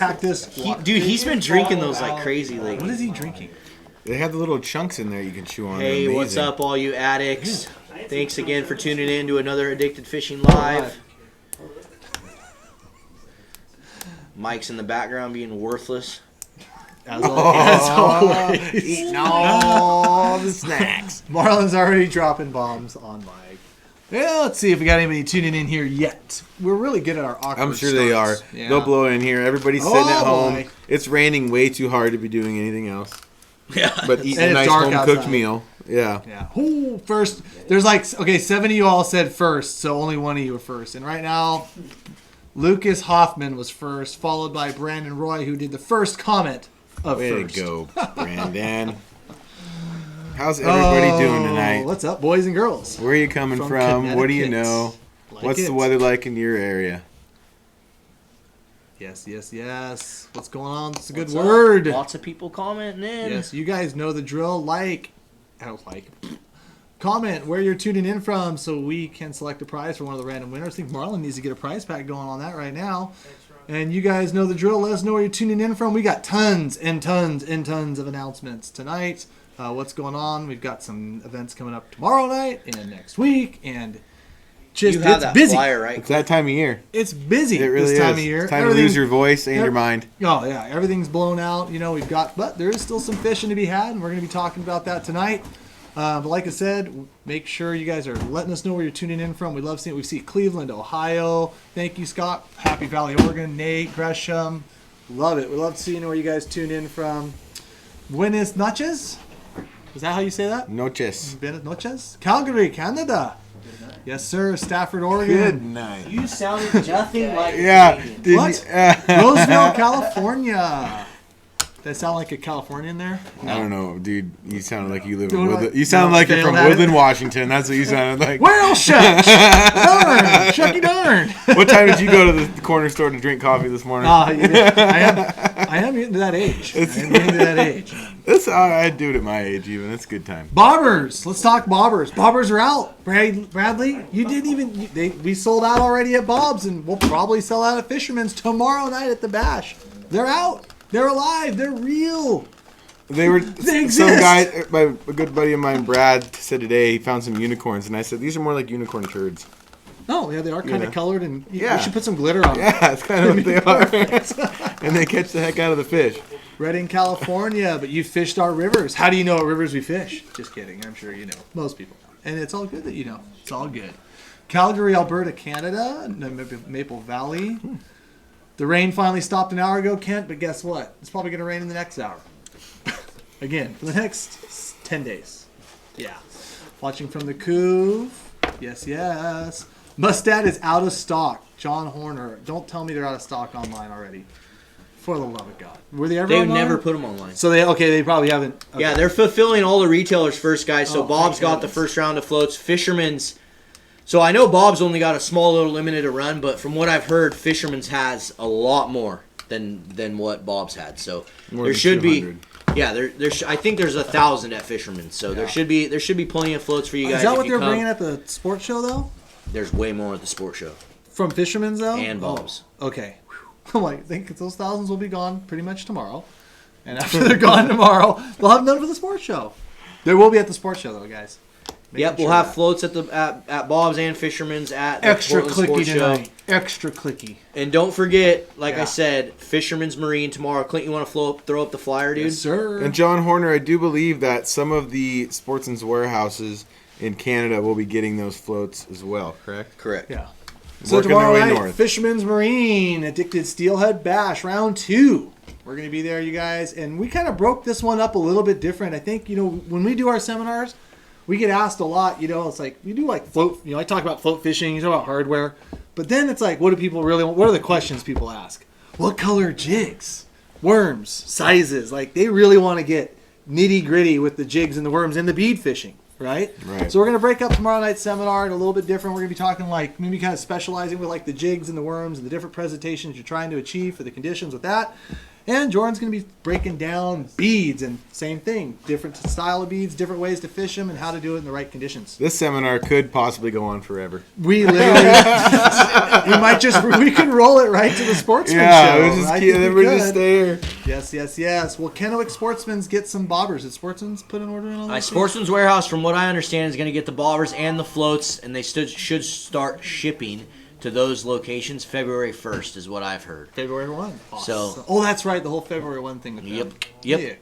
cactus. Dude, he's been drinking those like crazy lately. What is he drinking? They have the little chunks in there you can chew on. Hey, what's up, all you addicts? Thanks again for tuning in to another Addicted Fishing Live. Mike's in the background being worthless. As always. Eating all the snacks. Marlon's already dropping bombs on Mike. Yeah, let's see if we got anybody tuning in here yet. We're really good at our awkward I'm sure they are. Yeah. They'll blow in here. Everybody's sitting at home. Boy. It's raining way too hard to be doing anything else. Yeah. But eating And a it's nice dark home-cooked outside. meal. Yeah. Yeah. Who first? There's like, okay, 7 of you all said first, so only one of you were first. And right now, Lucas Hoffman was first, followed by Brandon Roy, who did the first comment of Way first. to go, Brandon. How's everybody doing tonight? What's up, boys and girls? Where are you coming from? What do you know? What's the weather like in your area? Yes, yes, yes. What's going on? It's a good What's up? word. Lots of people commenting in. Yes, you guys know the drill. Comment where you're tuning in from so we can select a prize for one of the random winners. I think Marlon needs to get a prize pack going on that right now. And you guys know the drill. Let us know where you're tuning in from. We got tons and tons and tons of announcements tonight. What's going on? We've got some events coming up tomorrow night and next week. And just, You have it's that busy. flyer, right? It's that time of year. It's busy It really this time is. of year. It's time to lose your voice and Yep. your mind. Oh, yeah. Everything's blown out. You know, but there is still some fishing to be had, and we're going to be talking about that tonight. But like I said, make sure you guys are letting us know where you're tuning in from. We love seeing it. We see Cleveland, Ohio. Thank you, Scott. Happy Valley, Oregon. Nate, Gresham. Love it. We love seeing where you guys tune in from. Buenas noches. Is that how you say that? Noches. Buenas noches. Calgary, Canada. Yes, sir. Stafford, Good Oregon. night. You sounded nothing like Yeah. Canadian. Did What? you- Roseville, California. That sound like a Californian there? I don't know, dude. You sounded like you live in Doing Woodland. like- You sounded no, like you're failed from at it. Woodland, Washington. That's what you sounded like. Well, shucks. Darn. Shucky darn. What time did you go to the corner store to drink coffee this morning? I am getting to that age. I do it at my age even. It's a good time. Bobbers. Let's talk bobbers. Bobbers are out. Bradley, you didn't even... we sold out already at Bob's, and we'll probably sell out at Fisherman's tomorrow night at the Bash. They're out. They're alive. They're real. They were They some exist. guy, a good buddy of mine, Brad, said today he found some unicorns, and I said these are more like unicorn turds. Oh, yeah, they are kind of colored, and we should put some glitter on them. Yeah, that's kind of what they are. And they catch the heck out of the fish. Redding, California, but you fished our rivers. How do you know what rivers we fish? Just kidding. I'm sure you know. Most people know. And it's all good that you know. It's all good. Calgary, Alberta, Canada, Maple Valley. The rain finally stopped an hour ago, Kent, but guess what? It's probably going to rain in the next hour. Again, for the next 10 days. Yeah. Watching from the Couve. Yes, yes. Mustad is out of stock. John Horner. Don't tell me they're out of stock online already. For the love of God. Were they ever They online? never put them online. So they probably haven't. Okay. Yeah, they're fulfilling all the retailers first, guys. So Oh, Bob's thank got the goodness. first round of floats. Fisherman's. So I know Bob's only got a small little limited run, but from what I've heard, Fisherman's has a lot more than what Bob's had. So More there than should 200. be. Yeah, I think there's 1,000 at Fisherman's. So there should be plenty of floats for you guys. Is that if what you they're come. bringing at the sports show though? There's way more at the sport show. From Fisherman's though? And Bob's. Oh, okay. I'm like, I think those thousands will be gone pretty much tomorrow. And after they're gone tomorrow, they'll have none for the sports show. There will be at the sports show though, guys. Yep, we'll have floats at Bob's and Fisherman's at the Extra Portland clicky Sports Show. tonight. Extra clicky. And don't forget, like Yeah. I said, Fisherman's Marine tomorrow. Clint, you want to throw up the flyer, dude? Yes, sir. And John Horner, I do believe that some of the Sportsman's warehouses in Canada will be getting those floats as well, correct? Correct. Yeah. So Working their tomorrow way night, north. Fisherman's Marine, Addicted Steelhead Bash, round 2. We're going to be there, you guys. And we kind of broke this one up a little bit different. I think, when we do our seminars, we get asked a lot, it's like, we do like float, I talk about float fishing, you talk about hardware. But then it's like, what do people really want? What are the questions people ask? What color jigs? Worms? Sizes? Like, they really want to get nitty gritty with the jigs and the worms and the bead fishing. Right? So we're going to break up tomorrow night's seminar a little bit different. We're going to be talking like maybe kind of specializing with like the jigs and the worms and the different presentations you're trying to achieve for the conditions with that. And Jordan's going to be breaking down beads and same thing. Different style of beads, different ways to fish them, and how to do it in the right conditions. This seminar could possibly go on forever. We literally, we can roll it right to the sportsman show. Everybody just stay here. Yes. Well, Chinook Sportsman's get some bobbers. Did Sportsman's put an order in on that? Sportsman's Warehouse, from what I understand, is going to get the bobbers and the floats, and they should start shipping to those locations February 1st is what I've heard. February 1. Awesome. So, that's right, the whole February 1 thing with them. Yep. Yeah,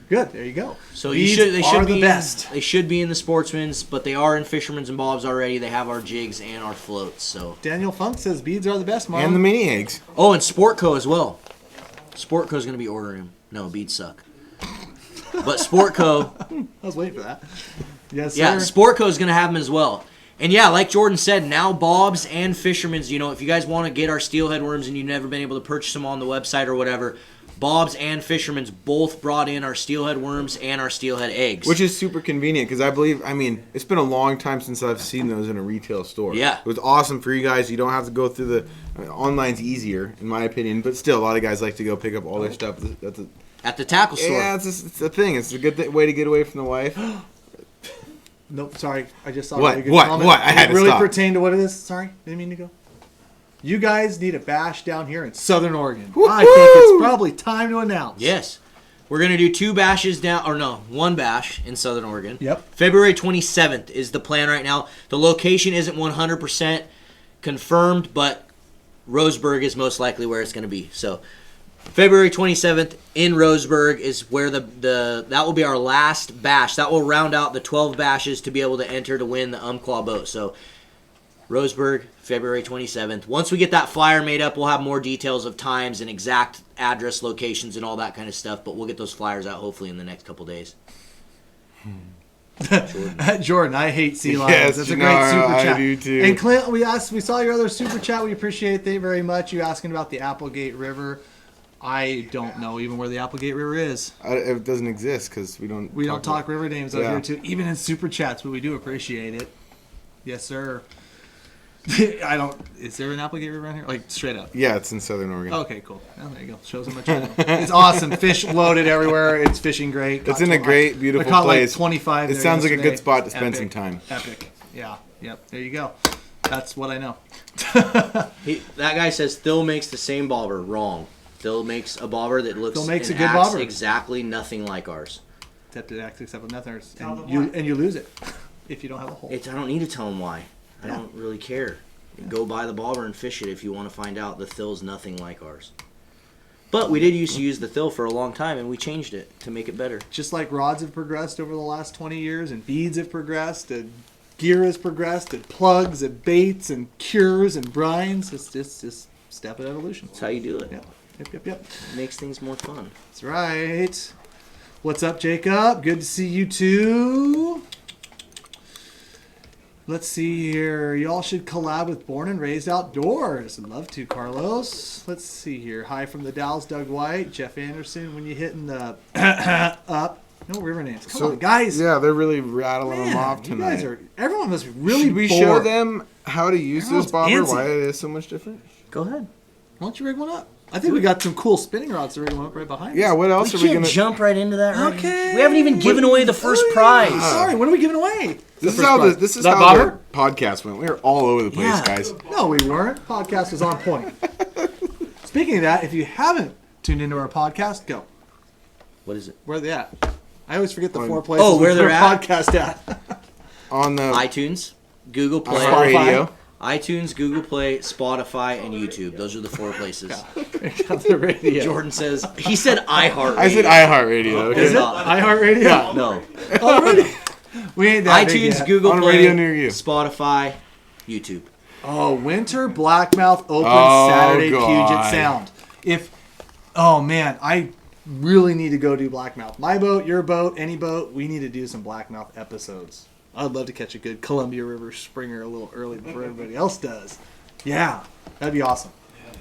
good. There you go. So they should be be the best. They should be in the Sportsman's, but they are in Fisherman's and Bob's already. They have our jigs and our floats. So Daniel Funk says beads are the best, Mom. And the mini eggs. Oh, and Sportco as well. Sportco's going to be ordering them. No, beads suck. But Sportco. I was waiting for that. Yes, sir. Yeah, Sportco's going to have them as well. And yeah, like Jordan said, now Bob's and Fisherman's, if you guys want to get our Steelhead worms and you've never been able to purchase them on the website or whatever, Bob's and Fisherman's both brought in our Steelhead worms and our Steelhead eggs. Which is super convenient because it's been a long time since I've seen those in a retail store. Yeah. It was awesome for you guys. You don't have to go through online's easier, in my opinion, but still, a lot of guys like to go pick up all their stuff at the tackle store. Yeah, it's a thing. It's a good way to get away from the wife. Nope, sorry. I just saw What? a really good What? comment. What? I had it to really stop. pertain to what it is. Sorry, didn't mean to go. You guys need a bash down here in Southern Oregon. Woo-hoo! I think it's probably time to announce. Yes. We're going to do 2 bashes one bash in Southern Oregon. Yep. February 27th is the plan right now. The location isn't 100% confirmed, but Roseburg is most likely where it's going to be. So February 27th in Roseburg is where that will be our last bash. That will round out the 12 bashes to be able to enter to win the Umpqua boat. So Roseburg, February 27th. Once we get that flyer made up, we'll have more details of times and exact address locations and all that kind of stuff, but we'll get those flyers out hopefully in the next couple days. Jordan, I hate sea lions. Yes, That's a great super chat. I do too. And Clint, we saw your other super chat. We appreciate that very much. You asking about the Applegate River. I don't know even where the Applegate River is. It doesn't exist because we don't talk river names out Yeah. here too, even in super chats, but we do appreciate it. Yes, sir. Is there an Applegate River around here? Like straight up. Yeah, it's in Southern Oregon. Okay, cool. Oh, there you go. Shows how much I know. It's awesome. Fish loaded everywhere. It's fishing great. It's in a great, beautiful I caught place. Like 25. It there sounds like a yesterday. good spot to spend Epic. some time. Epic. Yeah. Yep. There you go. That's what I know. That guy says Thill makes the same bobber. Wrong. Thill makes a bobber that looks Thill makes and a good acts bobber. exactly nothing like ours. Except with nothing. And you lose it if you don't have a hole. I don't need to tell him why. I don't really care. Go buy the bobber and fish it if you want to find out the Thill's nothing like ours. But we did used to use the Thill for a long time, and we changed it to make it better. Just like rods have progressed over the last 20 years, and beads have progressed, and gear has progressed, and plugs, and baits, and cures, and brines. It's just step of evolution. That's how you do it. Yep. It makes things more fun. That's right. What's up, Jacob? Good to see you too. Let's see here. Y'all should collab with Born and Raised Outdoors. I'd love to, Carlos. Let's see here. Hi from the Dalles, Doug White, Jeff Anderson. When you hitting the up. No river names. Come on, guys. Yeah, they're really rattling them off You tonight. guys everyone must be really Should we bored. show them how to use this Everyone's bobber? antsy. Why it is so much different? Go ahead. Why don't you rig one up? I think we got some cool spinning rods to rig one up right behind Yeah, us. what else We are we can't gonna? jump right into that. Right? Okay. We haven't even given away the first prize. Sorry, what are we giving away? This is The how first this is prize. how That the podcast went. We were all over the place, Yeah. guys. No, we weren't. Podcast was on point. Speaking of that, if you haven't tuned into our podcast, go. What is it? Where are they at? I always forget the 4 places. Oh, where we put they're our at? podcast at. On the iTunes, Google Play, on radio. iTunes, Google Play, Spotify, and YouTube. Those are the 4 places. On the radio. Jordan says he said iHeart. I said iHeartRadio. Okay. Is it iHeartRadio? Yeah. No. Already? We ain't that big iTunes, yet. Google On a Play, radio near you. Spotify, YouTube. Oh, Winter Blackmouth Open Oh, Saturday God. Puget Sound. Oh man, I really need to go do Blackmouth. My boat, your boat, any boat. We need to do some Blackmouth episodes. I'd love to catch a good Columbia River Springer a little early before everybody else does. Yeah, that'd be awesome.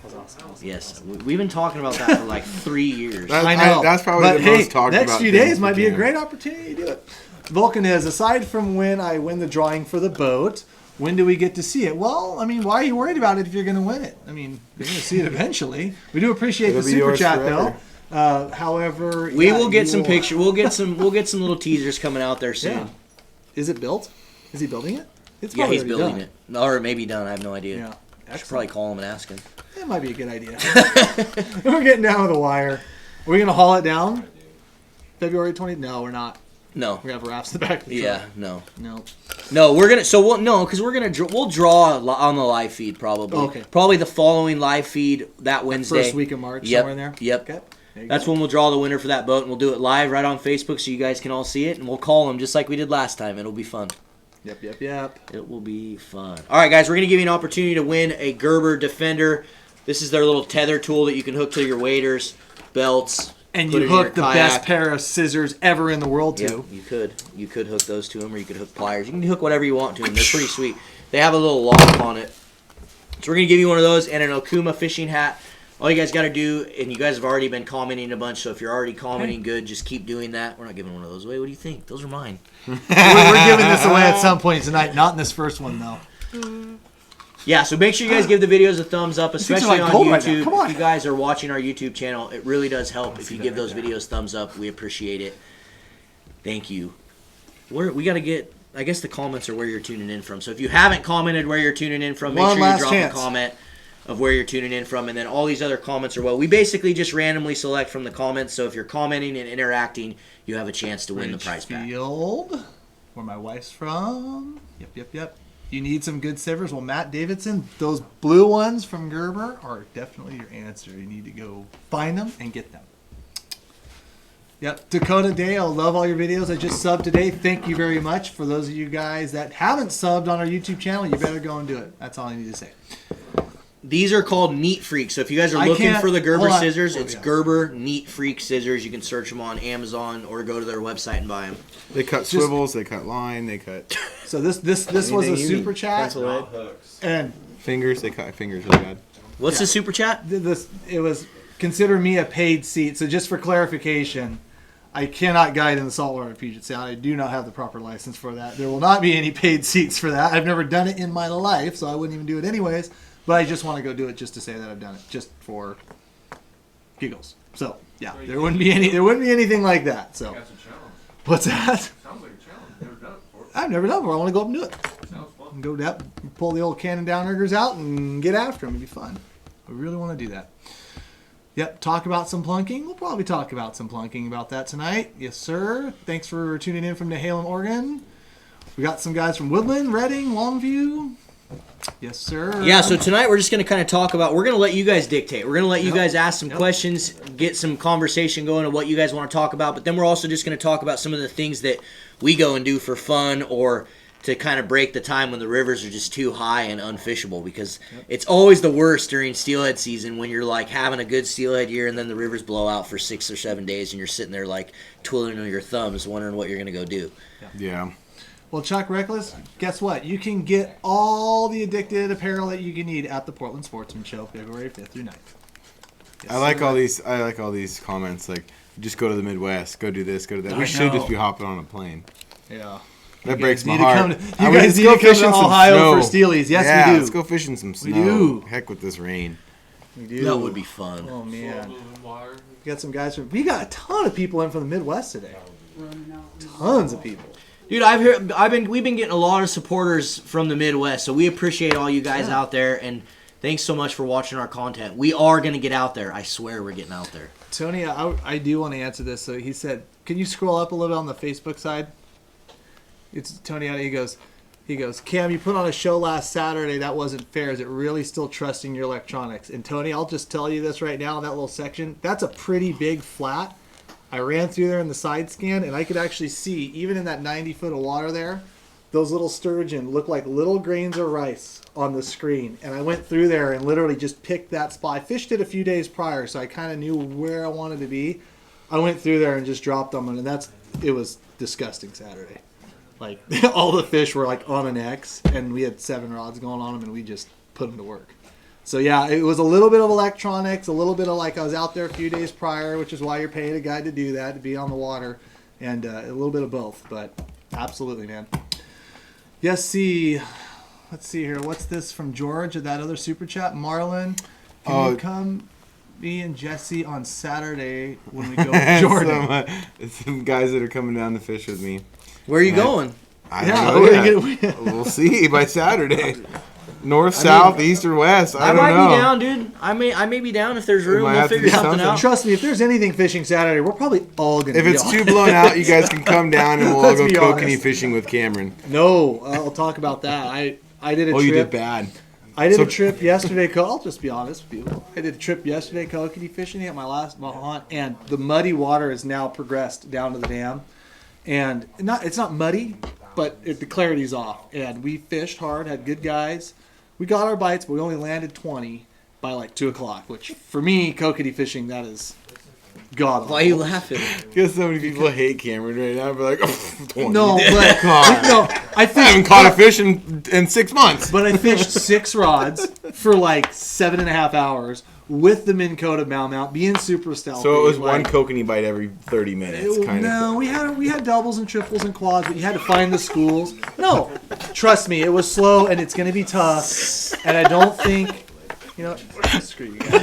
That's awesome. Yes, we've been talking about that for like 3 years. That- I know. that's probably but the hey, most talked next about few thing days for might be a Cam. great opportunity to do it. Vulcan is, aside from when I win the drawing for the boat, when do we get to see it? Well, I mean, why are you worried about it if you're going to win it? I mean, you're going to see it eventually. We do appreciate It'll the be super yours chat, forever. though. However, We yeah, will get some will- pictures. We'll get some little teasers coming out there soon. Yeah. Is it built? Is he building it? It's Yeah, probably he's already building done. it. Or maybe done. I have no idea. Yeah. I should probably call him and ask him. That might be a good idea. We're getting down to the wire. Are we going to haul it down? February 20th? No, we're not. No. We have rafts in the back of the Yeah, truck. no. No. No, we're gonna. So we'll no, because we'll draw on the live feed probably. Okay. Probably the following live feed that Wednesday. First week of March, Yep. somewhere in there? Yep. Okay. There you That's go. when we'll draw the winner for that boat, and we'll do it live right on Facebook so you guys can all see it, and we'll call them just like we did last time. It'll be fun. Yep. It will be fun. All right, guys, we're going to give you an opportunity to win a Gerber Defender. This is their little tether tool that you can hook to your waders, belts. And put you it in your hook the kayak. best pair of scissors ever in the world, Yeah, too. you could. You could hook those to them, or you could hook pliers. You can hook whatever you want to them. They're pretty sweet. They have a little lock on it. So we're going to give you one of those and an Okuma fishing hat. All you guys got to do, and you guys have already been commenting a bunch, so if you're already commenting good, just keep doing that. We're not giving one of those away. What do you think? Those are mine. We're giving this away at some point tonight. Not in this first one, though. Yeah, so make sure you guys give the videos a thumbs up, especially like on gold right now. YouTube. Come on. If you guys are watching our YouTube channel, it really does help if you give those videos thumbs up. We appreciate it. Thank you. We got to get, I guess the comments are where you're tuning in from. So if you haven't commented where you're tuning in from, make One sure you last drop chance. a comment of where you're tuning in from. And then all these other comments are we basically just randomly select from the comments. So if you're commenting and interacting, you have a chance to win the prize pack. Ridgefield, where my wife's from. Yep. You need some good sievers? Well, Matt Davidson, those blue ones from Gerber are definitely your answer. You need to go find them and get them. Yep, Dakota Dale, love all your videos. I just subbed today. Thank you very much. For those of you guys that haven't subbed on our YouTube channel, you better go and do it. That's all I need to say. These are called Neat Freak. So if you guys are I looking can't- for the Gerber hold on. scissors, Oh, it's yeah. Gerber Neat Freak scissors. You can search them on Amazon or go to their website and buy them. They cut swivels, they cut line, they cut So this was a Anything you super need. chat, Pencil head. and fingers, they cut fingers really bad. What's the super chat? it was consider me a paid seat. So just for clarification, I cannot guide in the saltwater in Puget Sound. I do not have the proper license for that. There will not be any paid seats for that. I've never done it in my life, so I wouldn't even do it anyways. But I just want to go do it just to say that I've done it, just for giggles. So yeah, there wouldn't be anything like that. So That's a challenge. what's that? Sounds like a challenge. Never done it before. I've never done it before. I want to go up and do it. Sounds fun. And go down, pull the old cannon downriggers out and get after them. It'd be fun. I really want to do that. Yep, talk about some plunking. We'll probably talk about some plunking about that tonight. Yes, sir. Thanks for tuning in from Nehalem, Oregon. We got some guys from Woodland, Redding, Longview. Yes, sir. Yeah, so tonight we're just going to kind of talk about, we're going to let you guys dictate. We're going to let you Yep. guys ask some Yep. questions, get some conversation going of what you guys want to talk about, but then we're also just going to talk about some of the things that we go and do for fun or to kind of break the time when the rivers are just too high and unfishable, because it's always the worst during steelhead season when you're like having a good steelhead year and then the rivers blow out for 6 or 7 days and you're sitting there like twiddling your thumbs wondering what you're going to go do. Yeah. Well, Chuck Reckless, guess what? You can get all the addicted apparel that you can need at the Portland Sportsman Show, February 5th through 9th. Yes, I like sir. all these comments like just go to the Midwest, go do this, go do that. I We should know. just be hopping on a plane. Yeah. That breaks my need to heart. come to- you I mean, guys let's need go to come fish to in some Ohio for snow. Steelies. Yes, yeah, we do. let's go fish in some snow. do. Heck with this rain. We do. That would be fun. Oh, man. Moving water. We got some guys from. We got a ton of people in from the Midwest today. Tons of people. Dude, we've been getting a lot of supporters from the Midwest, so we appreciate all you guys out there, and thanks so much for watching our content. We are going to get out there. I swear we're getting out there. Tony, I do want to answer this. So he said, can you scroll up a little bit on the Facebook side? It's Tony. He goes, Cam, you put on a show last Saturday. That wasn't fair. Is it really still trusting your electronics? And Tony, I'll just tell you this right now, that little section, that's a pretty big flat. I ran through there in the side scan, and I could actually see, even in that 90 foot of water there, those little sturgeon look like little grains of rice on the screen. And I went through there and literally just picked that spot. I fished it a few days prior, so I kind of knew where I wanted to be. I went through there and just dropped them, and it was disgusting Saturday. Like, all the fish were like on an X, and we had 7 rods going on them, and we just put them to work. So yeah, it was a little bit of electronics, a little bit of like I was out there a few days prior, which is why you're paying a guy to do that, to be on the water, and a little bit of both. But absolutely, man. Yes, see, let's see here. What's this from George? That other super chat, Marlon. Can you come me and Jesse on Saturday when we go to Jordan. Some guys that are coming down to fish with me. Where are you going? I Yeah, don't know we're yet. gonna We'll see by Saturday. North, south, east, or west. I don't might know. be down, dude. I may be down if there's room. might We'll have to figure do something something. out. Trust me, if there's anything fishing Saturday, we're probably all gonna. If be it's on. too blown out, you guys can come down and we'll all Let's go be kokanee honest. fishing with Cameron. No, I'll talk about that. I did a Oh, trip. you did bad. I did So- a trip yesterday. I'll just be honest with you. I did a trip yesterday kokanee fishing at my hunt, and the muddy water has now progressed down to the dam, and it's not muddy, but the clarity's off. And we fished hard, had good guys. We got our bites, but we only landed 20 by like 2 o'clock. Which for me, kokanee fishing, that is god. Why are you laughing? Because so many people hate Cameron right now. They're like, oh, 20. No, but God. no, I I haven't caught a fish in 6 months. But I fished 6 rods for like 7.5 hours with the Minn Kota mount, being super stealthy. So it was like, one kokanee bite every 30 minutes, kind no, of. we had doubles and triples and quads, but you had to find the schools. No, trust me, it was slow and it's going to be tough. And I don't think, screw you guys.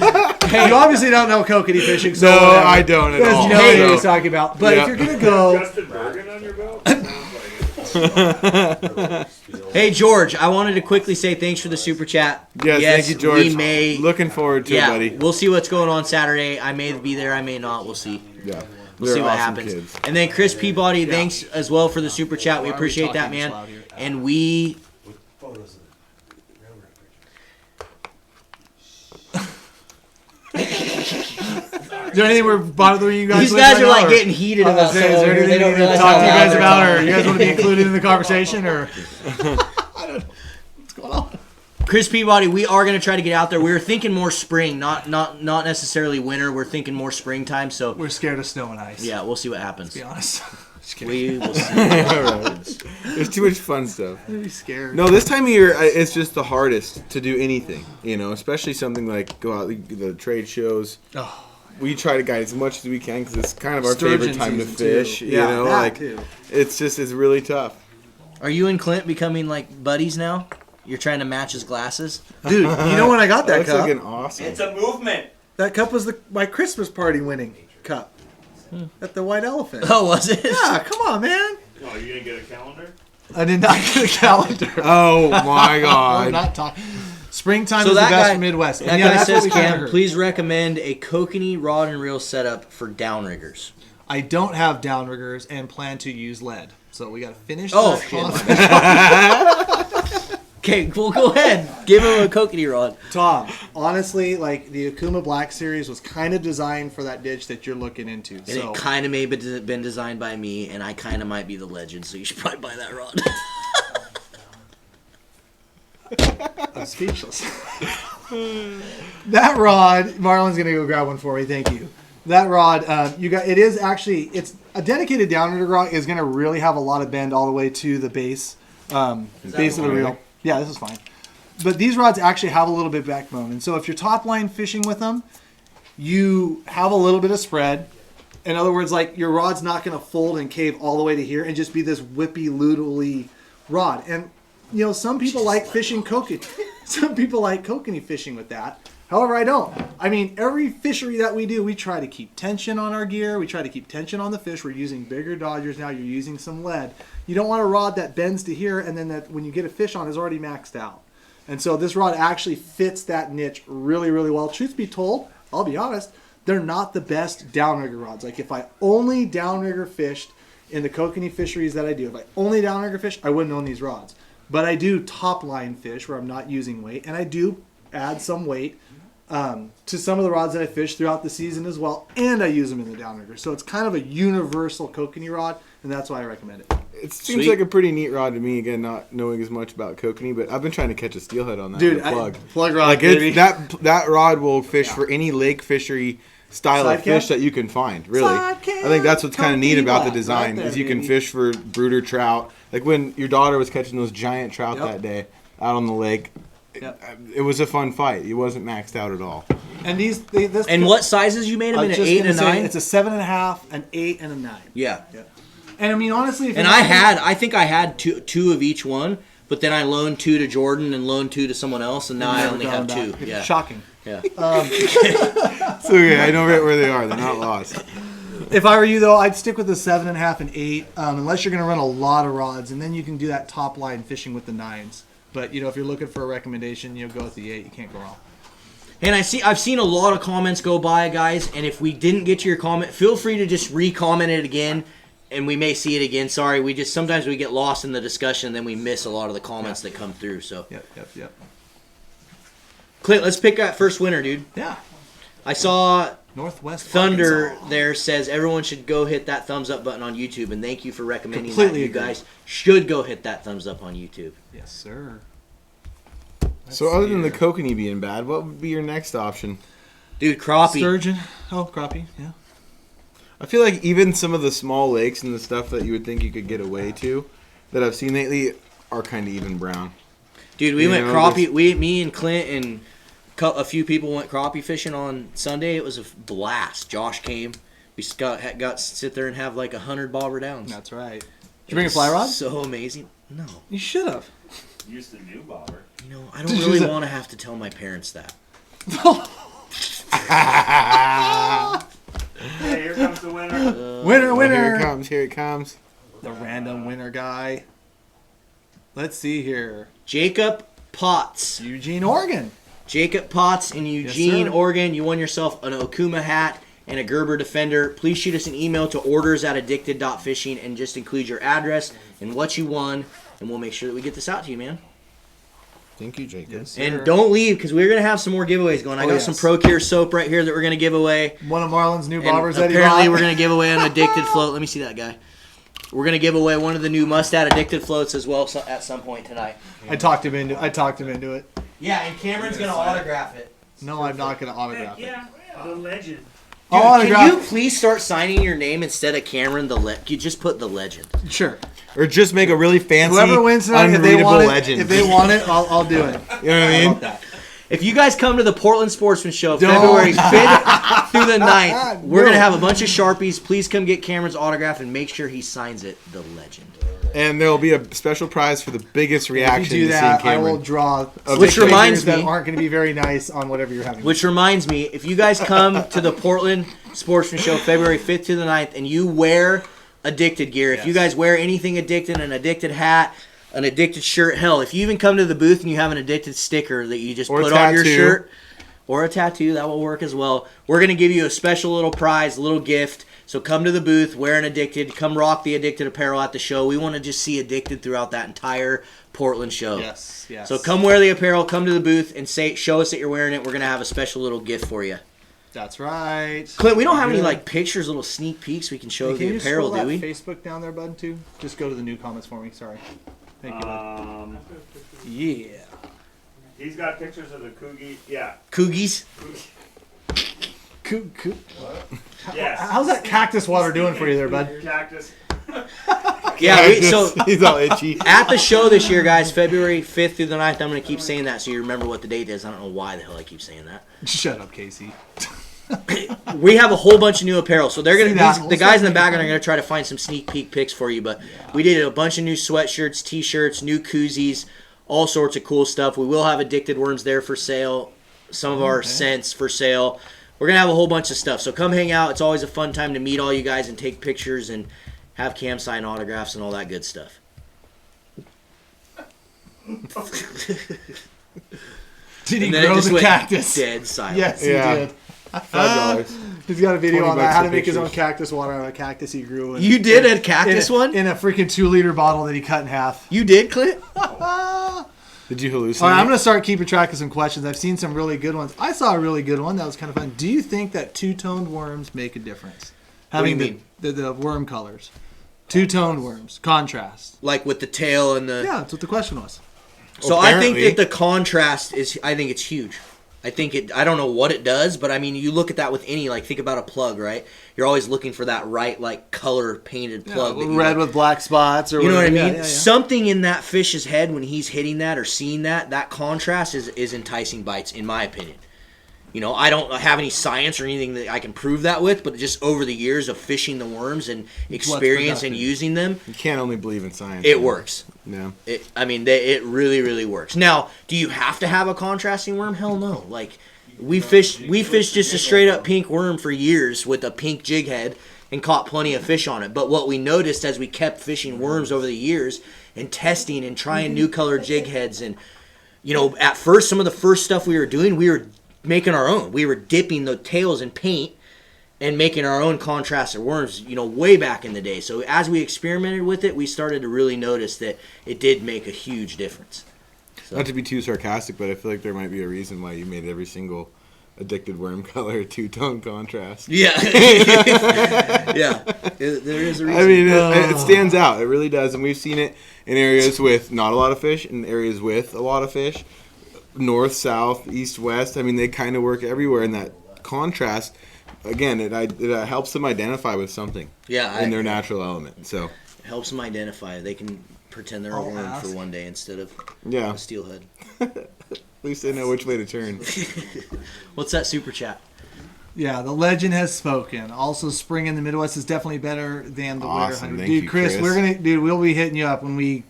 Hey, you obviously don't know kokanee fishing, so No, whatever. I don't at There's all. no idea So- what he's talking about. But Yeah. if you're going to go, Justin Bergen on your belt? Sounds like it. Hey George, I wanted to quickly say thanks for the super chat. Yes, thank you, George. We may. Looking forward to it, buddy. We'll see what's going on Saturday. I may be there, I may not. We'll see. Yeah. We'll They're see what awesome happens. kids. And then Chris Peabody, thanks as well for the super chat. We Why are we appreciate that, talking man. this loud here? And we. is there anything we're bothering you guys These with guys right are now, like or- getting heated I was about gonna say, is there something. They anything don't we need to realize talk how to you loud guys they're about, or talking. you guys want to be included in the conversation, or what's going on? Chris Peabody, we are going to try to get out there. We were thinking more spring, not necessarily winter. We're thinking more springtime. So We're scared of snow and ice. yeah, we'll see what happens. To be honest. Just kidding. We will see. All right. There's too much fun stuff. I'd be scared. No, this time of year, it's just the hardest to do anything, especially something like go out the trade shows. Oh, We try to guide as much as we can because it's kind of our Sturgeon favorite time to season, fish. too. Yeah, that like too. it's really tough. Are you and Clint becoming like buddies now? You're trying to match his glasses. dude, you know when I got that That's cup? looking awesome. a movement. That cup was my Christmas party winning cup at the White Elephant. Oh, was it? Yeah, come on, man. Oh, you didn't get a calendar? I did not get a calendar. Oh my We're God! not talking. Springtime So is the that best guy, for Midwest. That And yeah, guy that's what says, we kinda Cam, heard. please recommend a kokanee rod and reel setup for downriggers. I don't have downriggers and plan to use lead, so we got to finish. Oh, that shit. Okay, well, go ahead. Give him a kokanee rod. Tom, honestly, like the Okuma X Series was kind of designed for that ditch that you're looking into. And So it kind of may have been designed by me, and I kind of might be the legend, so you should probably buy that rod. I'm speechless. That rod, Marlon's gonna go grab one for me. Thank you. That rod, it is actually, it's a dedicated downrigger rod. Is gonna really have a lot of bend all the way to the base, base of the okay? reel. Yeah, this is fine. But these rods actually have a little bit of backbone, and so if you're top line fishing with them, you have a little bit of spread. In other words, like your rod's not gonna fold and cave all the way to here and just be this whippy, loodly rod. And some people like fishing kokanee. Some people like kokanee fishing with that. However, I don't. I mean, every fishery that we do, we try to keep tension on our gear. We try to keep tension on the fish. We're using bigger dodgers now. You're using some lead. You don't want a rod that bends to here and then that when you get a fish on is already maxed out. And so this rod actually fits that niche really, really well. Truth be told, I'll be honest, they're not the best downrigger rods. Like if I only downrigger fished in the kokanee fisheries that I do, if I only downrigger fish, I wouldn't own these rods. But I do top line fish where I'm not using weight, and I do add some weight to some of the rods that I fish throughout the season as well, and I use them in the downrigger. So it's kind of a universal kokanee rod, and that's why I recommend it. It seems Sweet. like a pretty neat rod to me. Again, not knowing as much about kokanee, but I've been trying to catch a steelhead on that Dude, with a plug. plug rod, Like baby. that rod will fish for any lake fishery style Side of fish cam? that you can find. Really, Side I think that's what's kind of neat cam, about the right design there, is you can baby. fish for brooder trout. Like when your daughter was catching those giant trout Yep. that day out on the lake. Yep. It was a fun fight. It wasn't maxed out at all. And this And what sizes you made them I in? was An just 8 gonna and a say, 9? It's a 7.5, an 8, and a 9. Yeah. And I mean, honestly, if And you're not I think I had two of each one, but then I loaned 2 to Jordan and loaned 2 to someone else, and now I never only gone have 2. back. Yeah. Shocking. Yeah. It's okay. I know right where they are. They're not lost. If I were you, though, I'd stick with the 7.5 and 8, unless you're going to run a lot of rods, and then you can do that top line fishing with the 9s. But if you're looking for a recommendation, go with the 8. You can't go wrong. And I've seen a lot of comments go by, guys. And if we didn't get to your comment, feel free to just re-comment it again, and we may see it again. Sorry, sometimes we get lost in the discussion, and then we miss a lot of the comments that come through. So, Yep. Clint, let's pick that first winner, dude. Yeah. I saw Northwest Thunder Arkansas. there says everyone should go hit that thumbs up button on YouTube, and thank you for recommending Completely that. You agree. guys should go hit that thumbs up on YouTube. Yes, sir. So other than the kokanee being bad, what would be your next option? Dude, crappie. Sturgeon. Oh, crappie. Yeah. I feel like even some of the small lakes and the stuff that you would think you could get away to that I've seen lately are kind of even brown. Dude, we You went know, crappie. Me and Clint and a few people went crappie fishing on Sunday. It was a blast. Josh came. We got to sit there and have like 100 bobber downs. That's right. Did you bring a fly rod? So amazing. No. You should have. Use the new bobber. I don't really want to have to tell my parents that. Hey, here comes the winner. Winner. Here it comes. The random winner guy. Let's see here. Jacob Potts. Eugene, Oregon. Jacob Potts in Eugene, sir. Oregon. You won yourself an Okuma hat and a Gerber Defender. Please shoot us an email to orders@addicted.fishing and just include your address and what you won, and we'll make sure that we get this out to you, man. Thank you, Jacob. Yes, sir. And don't leave, because we're going to have some more giveaways going. I got some ProCure soap right here that we're going to give away. One of Marlon's new And bobbers that he apparently bought. we're going to give away an Addicted float. Let me see that guy. We're going to give away one of the new Mustad Addicted floats as well at some point tonight. I talked him into it. Yeah, and Cameron's going to autograph it. No, I'm not going to autograph it. Yeah, the legend. I'll Dude, autograph. can you please start signing your name instead of Cameron you just put the legend. Sure. Or just make a really fancy, Whoever wins tonight, if they unreadable want it, legend. if they want it, I'll do it. You know what I mean? If you guys come to the Portland Sportsman Show Don't. February 5th through the 9th, we're No. going to have a bunch of Sharpies. Please come get Cameron's autograph and make sure he signs it, the legend. And there will be a special prize for the biggest reaction If you do to seeing that, I will Cameron. draw Which stick reminds figures me- that aren't going to be very nice on whatever you're having. Which reminds me, if you guys come to the Portland Sportsman Show February 5th to the 9th and you wear Addicted gear, if you guys wear anything Addicted, an Addicted hat, an Addicted shirt, hell, if you even come to the booth and you have an Addicted sticker that you just Or a put on your tattoo. shirt, or a tattoo, that will work as well. We're going to give you a special little prize, a little gift. So come to the booth, wear an Addicted, come rock the Addicted apparel at the show. We want to just see Addicted throughout that entire Portland show. Yes. So come wear the apparel, come to the booth, and show us that you're wearing it. We're going to have a special little gift for you. That's right. Clint, we don't have any Good. like pictures, little sneak peeks we can show Hey, of can the you apparel, scroll do that we? Facebook down there, bud, too? Just go to the new comments for me. Sorry. Thank you, bud. Yeah. He's got pictures of the Coogie. Yeah. Coogies? Yes. How's that cactus water doing for you there, bud? Cactus. Yeah, so he's all itchy. at the show this year, guys, February 5th through the 9th, I'm going to keep saying that so you remember what the date is. I don't know why the hell I keep saying that. Shut up, Casey. We have a whole bunch of new apparel, so they're See that? gonna the guys in the back are gonna try to find some sneak peek pics for you. But we did a bunch of new sweatshirts, t-shirts, new koozies, all sorts of cool stuff. We will have Addicted worms there for sale, some of our scents for sale. We're gonna have a whole bunch of stuff, so come hang out. It's always a fun time to meet all you guys and take pictures and have Cam sign autographs and all that good stuff. Did he And then it grow just the went cactus? Dead silent. Yes, he Yeah. did. $5. He's got a video 20 on that. bucks How for to make his own pictures. cactus water out of a cactus he grew. You did a cactus one? In a freaking 2-liter bottle that he cut in half. You did, Clint? Did you hallucinate? All right, I'm going to start keeping track of some questions. I've seen some really good ones. I saw a really good one that was kind of fun. Do you think that two-toned worms make a difference? What do you Having the worm colors. Two-toned worms. Contrast. Like with the tail and the... Yeah, that's what the question was. So I think Apparently. that the contrast is, I think it's huge. I don't know what it does, but I mean, you look at that with any, like, think about a plug, right? You're always looking for that right, like, color painted plug. that you red like. with black spots or You know what I whatever. mean? Yeah, yeah, yeah. Something in that fish's head when he's hitting that or seeing that contrast is enticing bites, in my opinion. You know, I don't have any science or anything that I can prove that with, but just over the years of fishing the worms and experience and productive. using them, You can't only believe in science. it works. No. It really, really works. Now, do you have to have a contrasting worm? Hell no. Like, We fished just a straight up pink worm for years with a pink jig head and caught plenty of fish on it. But what we noticed as we kept fishing worms over the years and testing and trying new color jig heads, and at first some of the first stuff we were doing, we were making our own. We were dipping the tails in paint and making our own contrasted worms, way back in the day. So as we experimented with it, we started to really notice that it did make a huge difference. So. Not to be too sarcastic, but I feel like there might be a reason why you made every single addicted worm color a two-tone contrast. Yeah. Yeah. There is a reason. I mean, it stands out. It really does. And we've seen it in areas with not a lot of fish and areas with a lot of fish. North, south, east, west. I mean, they kind of work everywhere. And that contrast, again, it helps them identify with something in their natural element. So it helps them identify. They can pretend they're a worm for one day instead of a steelhead. At least they know which way to turn. What's that super chat? Yeah, the legend has spoken. Also, spring in the Midwest is definitely better than the winter 100. Thank Dude, you, Chris, we'll be hitting you up when we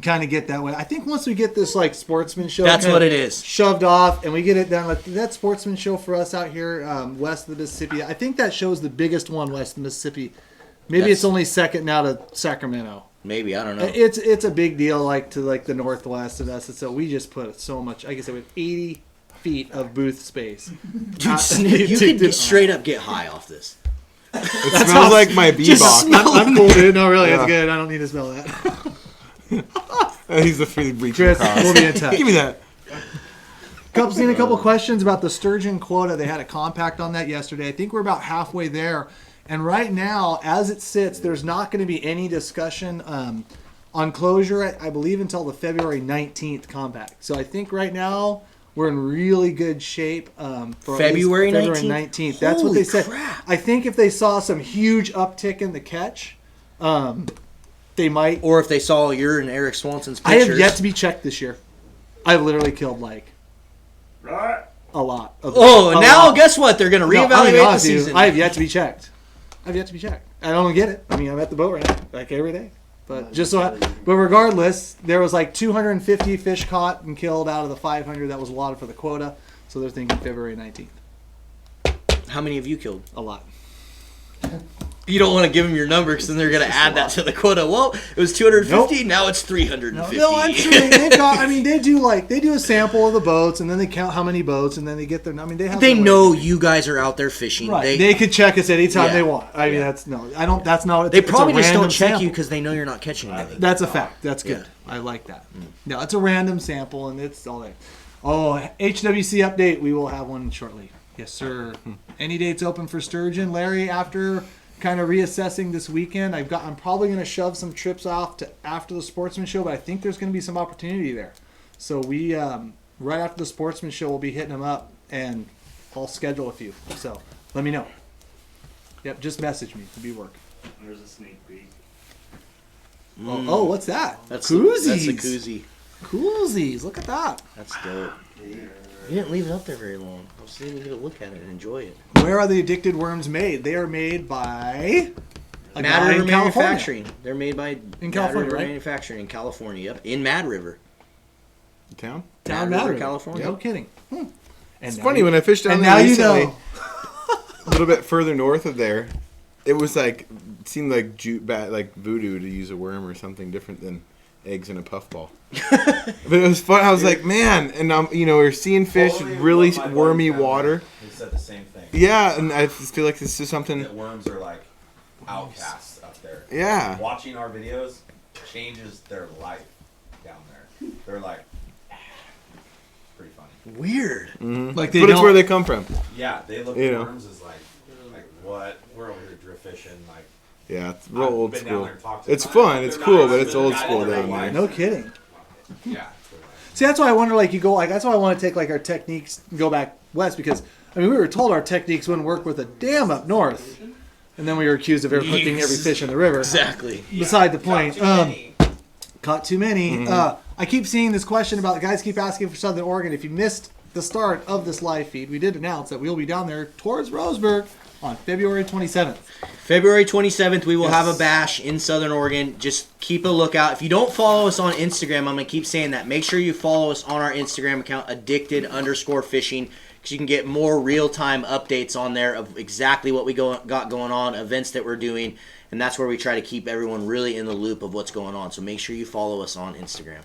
kind of get that way. I think once we get this sportsman show, that's what it is, shoved off, and we get it done. That sportsman show for us out here west of the Mississippi. I think that show's the biggest one west of the Mississippi. Maybe it's only second now to Sacramento. Maybe, I don't know. It's a big deal, to the northwest of us. And so we just put so much. Like I said, with 80 feet of booth space. Dude, you could straight up get high off this. It smells like my bee-box. I'm cool, dude. No, really, it's good. I don't need to smell that. He's the free reaching Chris, across. we'll be in touch. Give me that. Seen a couple questions about the Sturgeon Quota. They had a compact on that yesterday. I think we're about halfway there. And right now, as it sits, there's not going to be any discussion on closure, I believe, until the February 19th compact. So I think right now we're in really good shape for February 19th. That's what they said. Crap. I think if they saw some huge uptick in the catch, they might. Or if they saw your and Eric Swanson's I pictures. have yet to be checked this year. I've literally killed a lot. Guess what? They're going to reevaluate the season. I have yet to be checked. I don't get it. I mean, I'm at the boat right now, every day. But but regardless, there was 250 fish caught and killed out of the 500 that was allotted for the quota. So they're thinking February 19th. How many have you killed? A lot. You don't want to give them your number because then they're going to add that to the quota. Well, it was 250. Nope. Now it's 350. No, I'm sure they've got. I mean, they do a sample of the boats and then they count how many boats and then they get their. I mean, they know you guys are out there fishing. Right. They could check us anytime they want. I mean, that's not. They probably just don't check you because they know you're not catching anything. That's a fact. That's good. I like that. No, it's a random sample and it's all there. Oh, HWC update. We will have one shortly. Yes, sir. Any dates open for sturgeon, Larry? After kind of reassessing this weekend, I'm probably going to shove some trips off to after the sportsman show, but I think there's going to be some opportunity there. So we right after the sportsman show, we'll be hitting them up and I'll schedule a few. So let me know. Yep, just message me to be work. There's a sneak peek. Oh, what's that? That's koozies. That's a koozie. Koozies. Look at that. That's dope. You didn't leave it up there very long. I was saying you to look at it and enjoy it. Where are the addicted worms made? They are made by Mad River California. Manufacturing. They're made by California, River right? Manufacturing in California. Yep, in Mad River. Town? Mad River, River, California. No kidding. And It's funny when I fished down and there now recently, you know. a little bit further north of there, it was it seemed like voodoo to use a worm or something different than eggs in a puffball. But it was fun. I was like, man, and we were seeing fish with really wormy water. He said the same thing. Yeah, and I just feel like this is something. That worms are like outcasts up there. Yeah. Watching our videos changes their life down there. They're like, pretty funny. Weird. Mm-hmm. Like but it's where they come from. Yeah, they look at worms as like what? We're over here drift fishing. Like, yeah, it's real old been down school. there and talked to It's them. fun. It's They're cool, nice, but it's the old guy school that they down like- there. No kidding. Yeah. See, that's why I wonder, that's why I want to take our techniques and go back west because, we were told our techniques wouldn't work with a dam up north. And then we were accused of putting every fish in the river. Exactly. Beside the point. Caught too many. I keep seeing this question about, the guys keep asking for Southern Oregon. If you missed the start of this live feed, we did announce that we'll be down there towards Roseburg on February 27th. February 27th, we will have a bash in Southern Oregon. Just keep a lookout. If you don't follow us on Instagram, I'm going to keep saying that. Make sure you follow us on our Instagram account, addicted_fishing. because you can get more real-time updates on there of exactly what we got going on, events that we're doing, and that's where we try to keep everyone really in the loop of what's going on. So make sure you follow us on Instagram.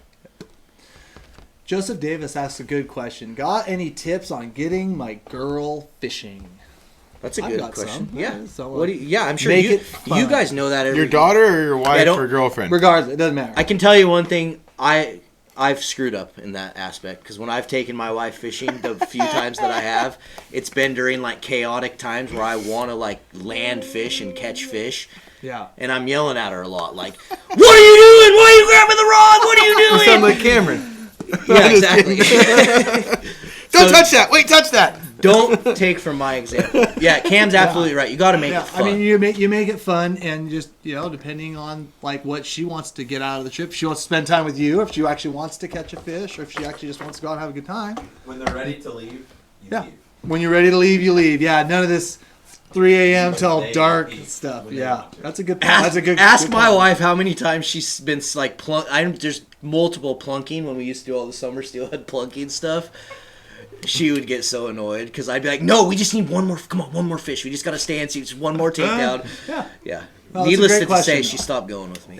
Joseph Davis asks a good question. Got any tips on getting my girl fishing? That's a I've good got question. some. Yeah. So, What do you, yeah, I'm sure make you it fun. you guys know that. Your daughter or your wife don't- or girlfriend? Regardless, it doesn't matter. I can tell you one thing. I've screwed up in that aspect because when I've taken my wife fishing, the few times that I have, it's been during like chaotic times where I want to like land fish and catch fish, Yeah. and I'm yelling at her a lot, like, "What are you doing? Why are you grabbing the rod? What are you You doing?" sound like Cameron. Yeah, exactly. Don't So- touch that. Wait, touch that. Don't take from my example. Yeah, Cam's absolutely right. You got to make Yeah, it fun. I mean, you make it fun, and just depending on like what she wants to get out of the trip. If she wants to spend time with you, if she actually wants to catch a fish, or if she actually just wants to go out and have a good time. When they're ready to leave, you Yeah. leave. When you're ready to leave, you leave. Yeah, none of this 3 a.m. till They dark eat stuff. when they Yeah, want to. that's a good. That's a good. Ask good my point. wife how many times she's been like there's multiple plunking when we used to do all the summer steelhead plunking stuff. She would get so annoyed because I'd be like, "No, we just need one more. Come on, one more fish. We just got to stay and see just one more takedown." Yeah. Yeah. Well, that's a Needless great to question, say, though. she stopped going with me.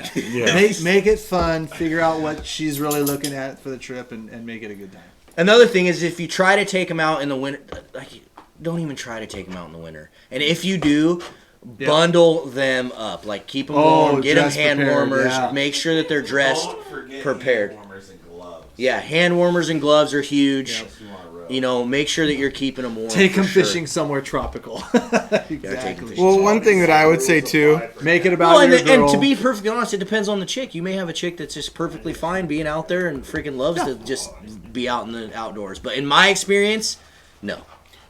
Make it fun. Figure out what she's really looking at for the trip, and make it a good time. Another thing is if you try to take them out in the winter, like, don't even try to take them out in the winter. And if you do, bundle them up. Like, keep them warm, get them dress hand prepared, warmers, yeah. make sure that they're dressed, Don't forget prepared. hand warmers and gloves. Yeah, hand warmers and gloves are huge. If you want to row. You know, make sure that you're keeping them warm. Take for them sure. fishing somewhere tropical. take 'em Exactly. fishing. Well, one thing that I would say too. Make it about Well, and, your girl. and to be perfectly honest, it depends on the chick. You may have a chick that's just perfectly fine being out there and freaking loves to just be out in the outdoors. But in my experience, no.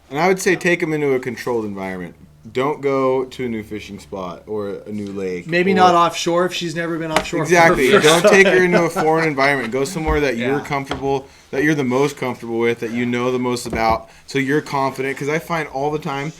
And I would say take them into a controlled environment. Don't go to a new fishing spot or a new lake. Maybe or- not offshore if she's never been offshore. Exactly. First. Don't take her into a foreign environment. Go somewhere that you're Yeah. comfortable, that you're the most comfortable with, that you know the most about, so you're confident. Because I find all the time,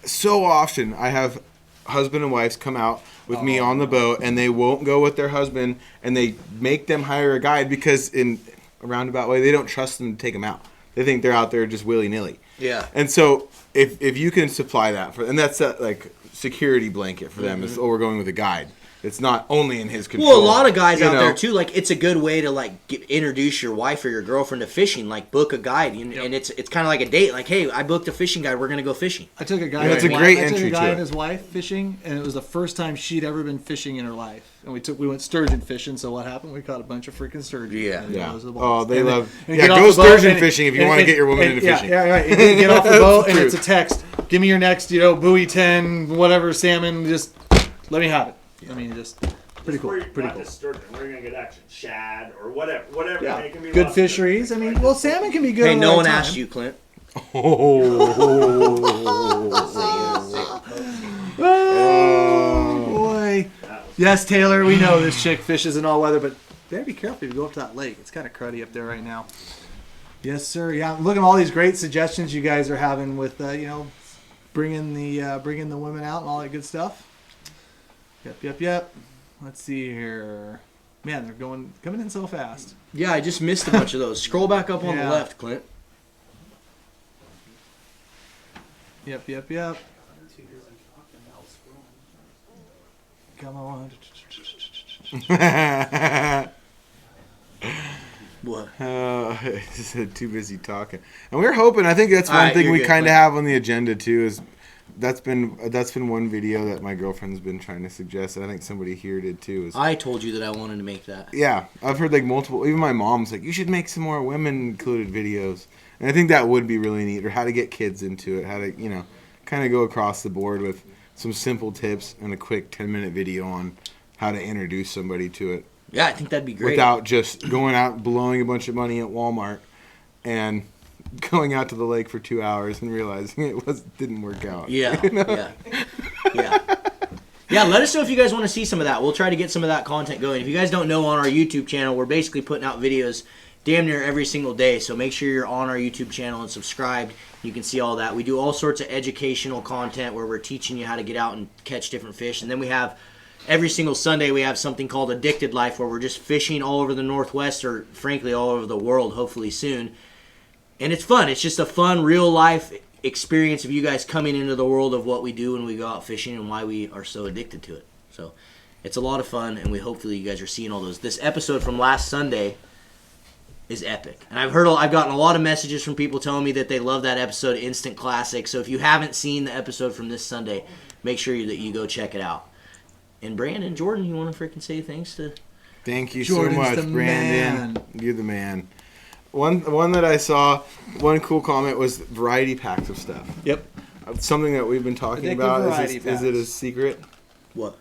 so often, I have husband and wives come out with me on the boat, and they won't go with their husband, and they make them hire a guide because in a roundabout way, they don't trust them to take them out. They think they're out there just willy-nilly. Yeah. And so if you can supply that for, and that's that like security blanket for them, is we're going with a guide. It's not only in his control. Well, a lot of guys you out know. there too. Like, it's a good way to like introduce your wife or your girlfriend to fishing. Like, book a guide, and it's kind of like a date. Like, hey, I booked a fishing guide. We're gonna go fishing. I took a guy. Yeah, and it's his a wife- great I took entry a guy to and it. his wife fishing, and it was the first time she'd ever been fishing in her life. And we went sturgeon fishing. So what happened? We caught a bunch of freaking sturgeon. Yeah. And Yeah. those are the Oh, balls. they And then- love. and Yeah, get off go the boat sturgeon and- fishing if you and- want to and- get your woman and- into yeah, fishing. Yeah, right. You get off the boat and true. it's a text. Give me your next, buoy 10, whatever salmon. Just let me have it. I mean, just pretty cool. Where you Pretty got cool. the sturgeon, where you gonna get action? Shad or whatever. I mean, it can be Good lots of fisheries. I different mean, well, salmon can be good. Hey, at the no right one time. asked you, Clint. Oh boy. Yes, Taylor, we know this chick fishes in all weather, but better be careful if you go up to that lake. It's kind of cruddy up there right now. Yes, sir. Yeah, look at all these great suggestions you guys are having with, bringing the women out and all that good stuff. Yep. Let's see here. Man, they're coming in so fast. Yeah, I just missed a bunch of those. Scroll back up on the Yeah. left, Clint. Yep. Come on. What? Just too busy talking. And we're hoping. I think that's All one right, thing you're we good, kind of Clint. have on the agenda too. Is that's been one video that my girlfriend's been trying to suggest. And I think somebody here did too. Is I told you that I wanted to make that. yeah, I've heard like multiple. Even my mom's like, you should make some more women included videos. And I think that would be really neat. Or how to get kids into it. How to kind of go across the board with some simple tips and a quick 10-minute video on how to introduce somebody to it. Yeah, I think that'd be great. Without just going out blowing a bunch of money at Walmart and going out to the lake for 2 hours and realizing it didn't work out. Yeah. Yeah, let us know if you guys want to see some of that. We'll try to get some of that content going. If you guys don't know, on our YouTube channel, we're basically putting out videos damn near every single day. So make sure you're on our YouTube channel and subscribed. You can see all that. We do all sorts of educational content where we're teaching you how to get out and catch different fish. And then we have every single Sunday we have something called Addicted Life, where we're just fishing all over the Northwest, or frankly all over the world, hopefully soon. And it's fun. It's just a fun, real life experience of you guys coming into the world of what we do when we go out fishing and why we are so addicted to it. So it's a lot of fun, and hopefully you guys are seeing all those. This episode from last Sunday is epic. And I've gotten a lot of messages from people telling me that they love that episode, instant classic. So if you haven't seen the episode from this Sunday, make sure that you go check it out. And Brandon, Jordan, you want to freaking say thanks to... Thank you Jordan's so much, the Brandon. man. You're the man. One that I saw, one cool comment was variety packs of stuff. Yep. Something that we've been talking Addictive about. variety Is it a packs. secret? What?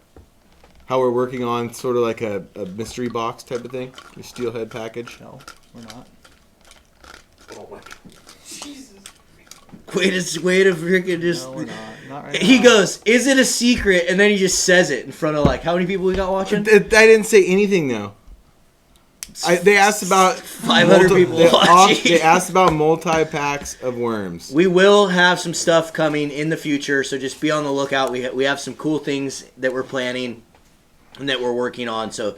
How we're working on sort of like a mystery box type of thing? A Steelhead package? No, we're not. Oh my God. Jesus. Way to freaking just... No, we're not. Not right He now. goes, is it a secret? And then he just says it in front of, like, how many people we got watching? I didn't say anything though. They asked about 500 people watching. They asked about multi-packs of worms. We will have some stuff coming in the future, so just be on the lookout. We have some cool things that we're planning and that we're working on, so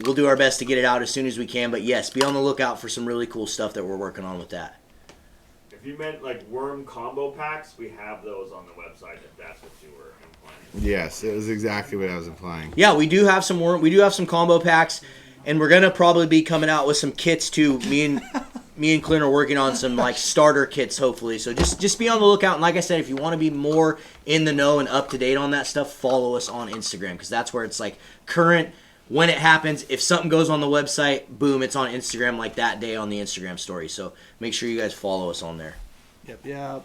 we'll do our best to get it out as soon as we can. But yes, be on the lookout for some really cool stuff that we're working on with that. If you meant like worm combo packs, we have those on the website if that's what you were implying. Yes, it was exactly what I was implying. Yeah, we do have some combo packs, and we're gonna probably be coming out with some kits too. Me and Clint are working on some like starter kits, hopefully. So just be on the lookout. And like I said, if you want to be more in the know and up to date on that stuff, follow us on Instagram, because that's where it's like current when it happens. If something goes on the website, boom, it's on Instagram like that day on the Instagram story. So make sure you guys follow us on there. Yep.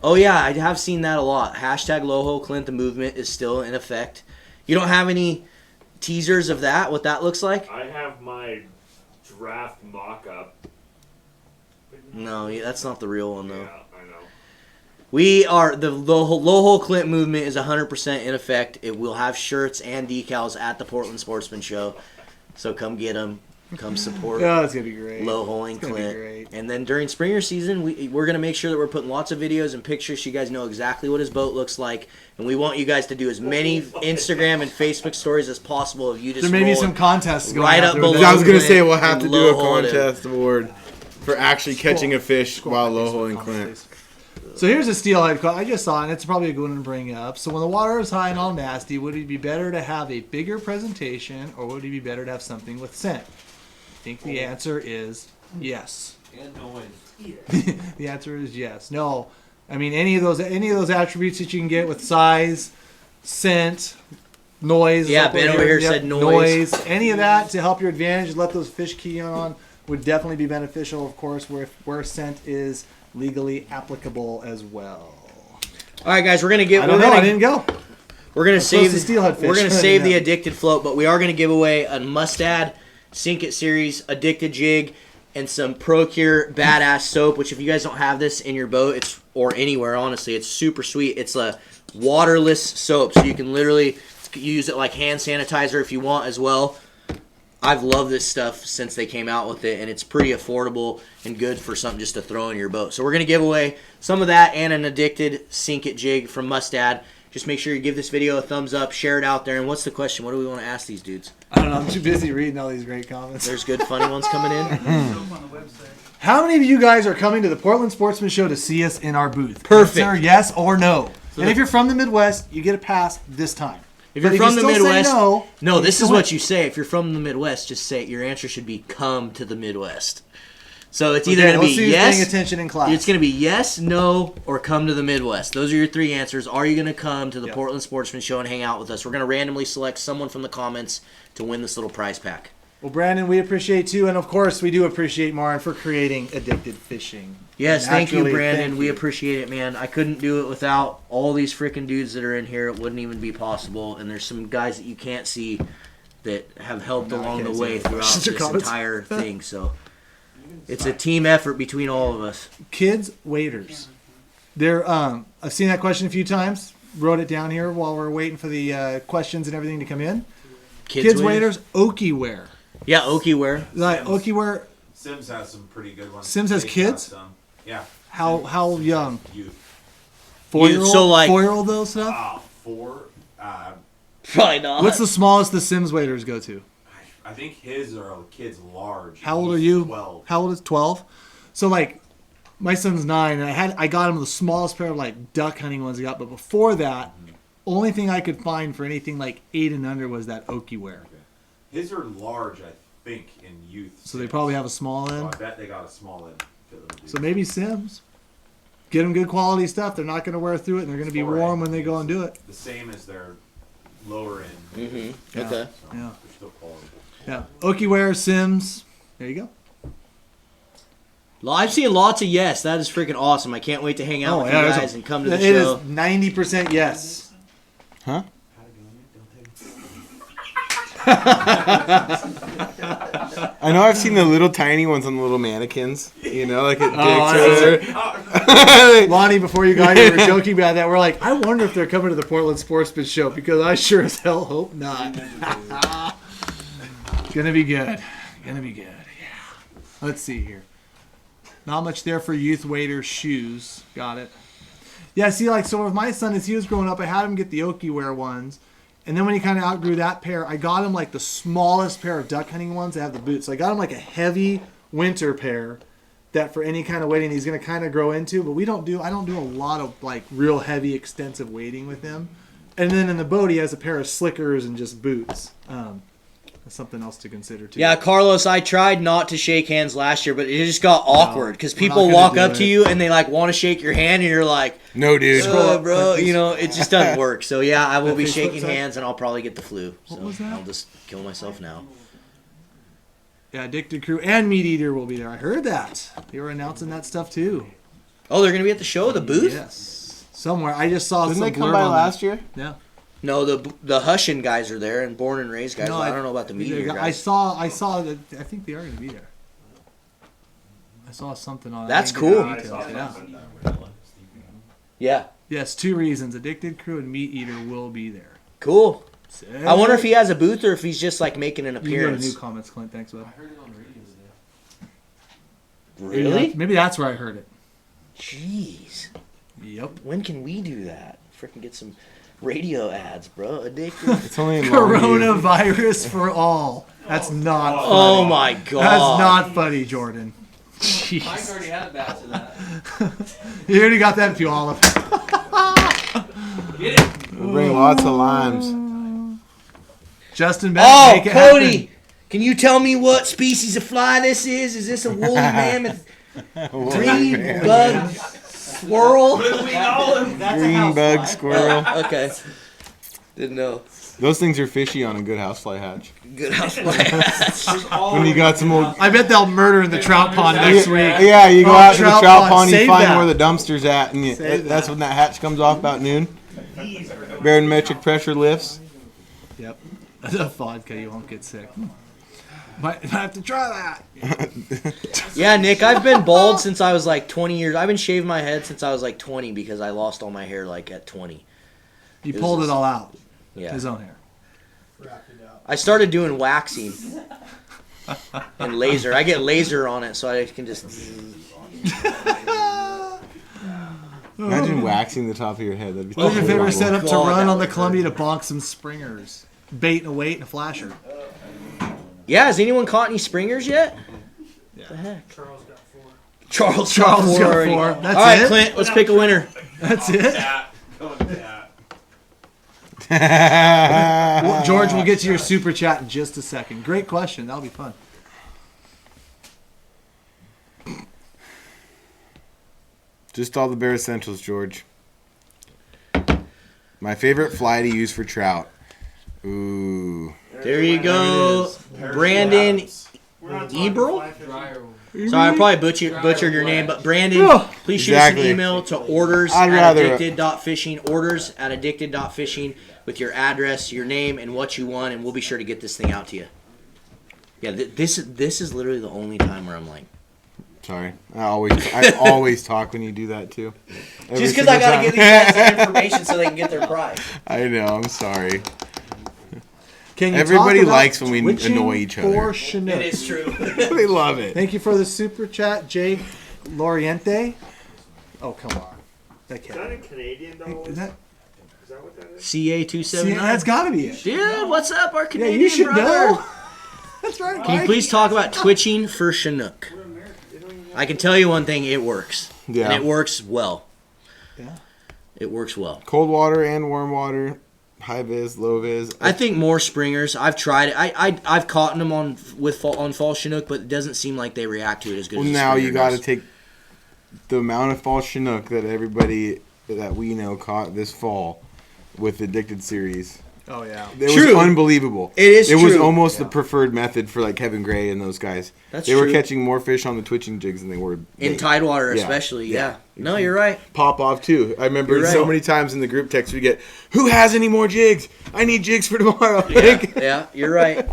Oh yeah, I have seen that a lot. Hashtag Loho Clint, the movement is still in effect. You don't have any teasers of that, what that looks like? I have my draft mock-up. No, that's not the real one though. Yeah, I know. We are the low hole Clint movement is 100% in effect. It will have shirts and decals at the Portland Sportsman Show, so come get them. Come support Oh, it's gonna be great. Low Hole and It's gonna be Clint. great. And then during Springer season, we're gonna make sure that we're putting lots of videos and pictures so you guys know exactly what his boat looks like. And we want you guys to do as many Instagram and Facebook stories as possible of you just There may be some rolling contests going right out up there below. with I was gonna Clint say we'll have and to do a low hole it. contest award for actually catching a fish Scroll while back low these holing comments, Clint. please. So here's a steelhead caught. I just saw it, and it's probably a good one to bring up. So when the water is high and all nasty, would it be better to have a bigger presentation, or would it be better to have something with scent? I think the answer is yes. And noise. The answer is yes. No, I mean any of those attributes that you can get with size, scent, noise. Yeah, like Ben we're over here hearing. said noise. Any of that to help your advantage, let those fish key on would definitely be beneficial. Of course, where scent is legally applicable as well. All right, guys, we're gonna give. I don't know. I didn't go. We're gonna close save to steelhead fish. We're gonna I save didn't the know. addicted float, but we are gonna give away a Mustad Sink It Series addicted jig and some ProCure badass soap. Which, if you guys don't have this in your boat, or anywhere, honestly, it's super sweet. It's a waterless soap, so you can literally use it like hand sanitizer if you want as well. I've loved this stuff since they came out with it, and it's pretty affordable and good for something just to throw in your boat. So we're going to give away some of that and an addicted Sink It jig from Mustad. Just make sure you give this video a thumbs up, share it out there. And what's the question? What do we want to ask these dudes? I don't know. I'm too busy reading all these great comments. There's good, funny ones coming in. How many of you guys are coming to the Portland Sportsman Show to see us in our booth? Perfect. Answer yes or no. And if you're from the Midwest, you get a pass this time. If you're But from the still say Midwest, no, this still is win. what you say. If you're from the Midwest, just say your answer should be come to the Midwest. So it's either Okay, going to let's see be who's yes, paying attention in class. it's going to be yes, no, or come to the Midwest. Those are your three answers. Are you going to come to the Yep. Portland Sportsman Show and hang out with us? We're going to randomly select someone from the comments to win this little prize pack. Well, Brandon, we appreciate too, and of course, we do appreciate Marin for creating Addicted Fishing. Yes, thank you, Naturally, Brandon. thank We you. appreciate it, man. I couldn't do it without all these freaking dudes that are in here. It wouldn't even be possible. And there's some guys that you can't see that have helped No, I along can't the see way any throughout questions or this comments. entire thing. So it's a team effort between all of us. Kids waders. I've seen that question a few times. Wrote it down here while we're waiting for the questions and everything to come in. Kids waders, Okie wear. Yeah, Okie wear. Like Okie wear. Sims has some pretty good ones. Sims has They've kids? got some. Yeah. How young? Youth. 4-year-old. So, like- 4-year-old though stuff. 4. Probably not. What's the smallest the Sims waders go to? I I think his are kids large. How old are He's you? 12. How old is 12? So like, my son's 9, and I got him the smallest pair of like duck hunting ones I got. But before that, only thing I could find for anything like 8 and under was that Okiware. His are large, I think, in youth. So they probably have a small So end. I bet they got a small end. for them to do. So maybe Sims. Get them good quality stuff. They're not going to wear through it, and they're going to be Lower warm end when they go is and do it. The same as their lower end. Mm-hmm. Yeah. Okay. So Yeah. they're still quality. Yeah. Okiware, Sims. There you go. I've seen lots of yes. That is freaking awesome. I can't wait to hang out with you there's guys and come to the it show. is 90% yes. Huh? I know I've seen the little tiny ones on the little mannequins. You know, like at Dick's. Lonnie, before you got here, we were joking about that. We're like, I wonder if they're coming to the Portland Sportsman Show because I sure as hell hope not. Gonna be good. Gonna be good. Yeah. Let's see here. Not much there for youth waders shoes. Got it. Yeah, see, like, so with my son, as he was growing up, I had him get the Okiware ones. And then when he kind of outgrew that pair, I got him, like, the smallest pair of duck hunting ones that have the boots. So I got him, like, a heavy winter pair that for any kind of wading he's going to kind of grow into. But I don't do a lot of, like, real heavy, extensive wading with him. And then in the boat, he has a pair of slickers and just boots. That's something else to consider, too. Yeah, Carlos, I tried not to shake hands last year, but it just got awkward because we're not people gonna walk do up it. to you and they like want to shake your hand, and you're like, No, dude. bro, you know, it just doesn't work. So yeah, I will be Facebook shaking site? hands, and I'll probably get the flu. So was that? I'll just kill myself now. Yeah, Addicted Crew and Meat Eater will be there. I heard that. They were announcing that stuff, too. Oh, they're gonna be at the show, the booth? Yes. Somewhere. I just saw Didn't some they come blurb by on last that. year? Yeah. No, the Hushin guys are there, and Born and Raised guys. No, Well, I don't know about the media I guys. saw that. I think they are going to be there. I saw something on. That's I didn't get cool. the I details, saw yeah. something. Yeah, Yes, 2 reasons. Addicted Crew and Meat Eater will be there. cool. I wonder if he has a booth or if he's just like making an You can go to appearance. new comments, Clint. Thanks, bud. Really? Maybe that's where I heard it. Jeez. Yep. When can we do that? Freaking get some radio ads, bro. Addicted. It's only in Longview. Coronavirus for all. That's not funny. Oh my god. That's not funny, Jordan. Mike Jeez. already had a batch of that. You already got that in Puyallup. Get it? We'll bring lots of limes. Justin Bennett, Oh, make it Cody, happen. can you tell me what species of fly this is? Is this a woolly mammoth, green bug, squirrel? Green bug squirrel. Okay. Didn't know. Those things are fishy on a good housefly hatch. Good housefly. When you got some old. I bet they'll murder in the trout pond next week. Yeah, you go Oh, out to the trout trout pond. pond, you Save find that. where the dumpster's at, and Save that's that. when that hatch comes off about noon. Barometric pressure lifts. Yep. The vodka, you won't get sick. Might have to try that. Yeah, Nick, I've been bald since I was like 20 years. I've been shaving my head since I was like 20 because I lost all my hair like at 20. He pulled it all out. Yeah. His own hair. I started doing waxing and laser. I get laser on it so I can just. Imagine waxing the top of your head. That'd be What if they were set up to God, run that on the would Columbia to bonk some springers? Bait and a weight and a flasher. Yeah, has anyone caught any springers yet? Yeah. The heck? Charles got 4. Charles got already. four. That's all right, it? Clint, let's pick a winner. That's it. Going to that. Well, George, we'll get to your super chat in just a second. Great question. That'll be fun. Just all the bare essentials, George. My favorite fly to use for trout. Ooh. There you go, Brandon We're not talking Eberl? fly fishing. Dryer. Sorry, I probably butchered your name, but Brandon, Oh, please shoot us an exactly. email to orders I'd at rather- addicted.fishing, orders at addicted.fishing with your address, your name, and what you want, and we'll be sure to get this thing out to you. Yeah, this is literally the only time where I'm like, Sorry. I always talk when you do that too. Every just because I single gotta time. give these guys the information so they can get their prize. I know, I'm sorry. Can you Everybody talk about likes when we twitching annoy each other. For Chinook? It is true. They love it. Thank you for the super chat, Jake Loriente. Oh, come on. That Is that can't in Canadian dollars? Is that? Is that what that is? See, CA279. that's got to be it. Dude, what's up, our Yeah, Canadian you should brother? know. That's right. Can you please talk about twitching for Chinook? I can tell you one thing, it works. Yeah. And it works well. Yeah. It works well. Cold water and warm water, high vis, low vis. I think more springers. I've tried it. I've caught them on fall Chinook, but it doesn't seem like they react to it as good. Well, as now you got to does. take the amount of fall Chinook that everybody that we know caught this fall with the Addicted series. Oh yeah. It True. was unbelievable. It is It was true. almost the preferred method for like Kevin Gray and those guys. That's they were true. catching more fish on the twitching jigs than they were In bait. tidewater, Yeah. especially. Yeah. Yeah. No, you're right. Pop off too. I remember You're so right. many times in the group text we get, "Who has any more jigs? I need jigs for tomorrow." Yeah, Like, yeah, you're right.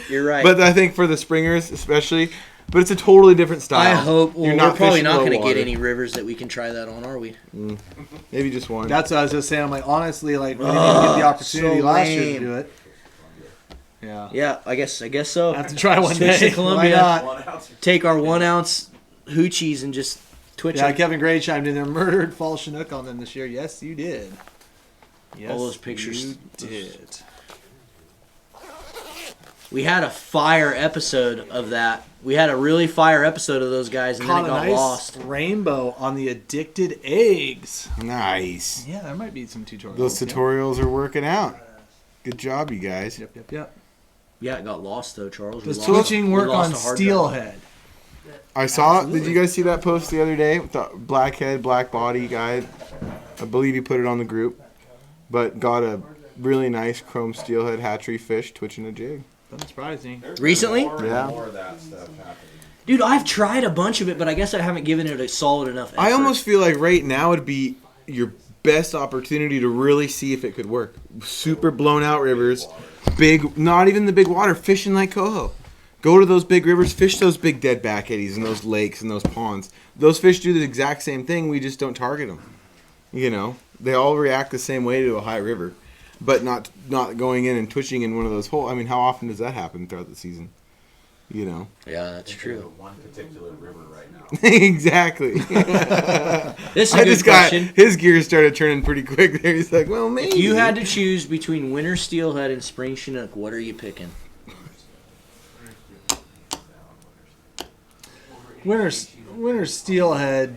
You're right. But I think for the springers especially, but it's a totally different style. I hope You're we're probably fishing not low going to get water. any rivers that we can try that on, are we? Maybe just one. That's what I was just saying. I'm like, honestly, like we didn't even get the opportunity so last year to lame. do it. Yeah. Yeah, I guess so. I have to try one Switch to day. Columbia. Why not? 1 ounce. Take our 1 ounce hoochies and just twitch Yeah, them. Kevin Gray chimed in there. Murdered fall Chinook on them this year. Yes, you did. Yes, All those pictures. you did. We had a fire episode of that. We had a really fire episode of those guys, and Caught then a it got nice lost. rainbow on the Addicted eggs. Nice. Yeah, there might be some tutorials. Those tutorials are working out. Good job, you guys. Yep. Yeah, it got lost though, Charles. We Does lost- twitching we work lost on a hard drive. steelhead? I saw. Did you guys see that post the other day with the black head, black body guy? I believe he put it on the group, but got a really nice chrome steelhead hatchery fish twitching a jig. Doesn't surprise me. There's Recently? more and Yeah. more of that stuff happening. Dude, I've tried a bunch of it, but I guess I haven't given it a solid enough effort. I almost feel like right now would be your best opportunity to really see if it could work. Super blown out rivers, big, not even the big water, fishing like coho. Go to those big rivers, fish those big dead back eddies and those lakes and those ponds. Those fish do the exact same thing. We just don't target them. You know, they all react the same way to a high river, but not going in and twitching in one of those holes. I mean, how often does that happen throughout the season? You know. Yeah, that's There's true. one particular river right now. Exactly. This is a I good just got question. his gears started turning pretty quick there. He's like, well, maybe. If you had to choose between winter steelhead and spring Chinook, what are you picking? Winter steelhead,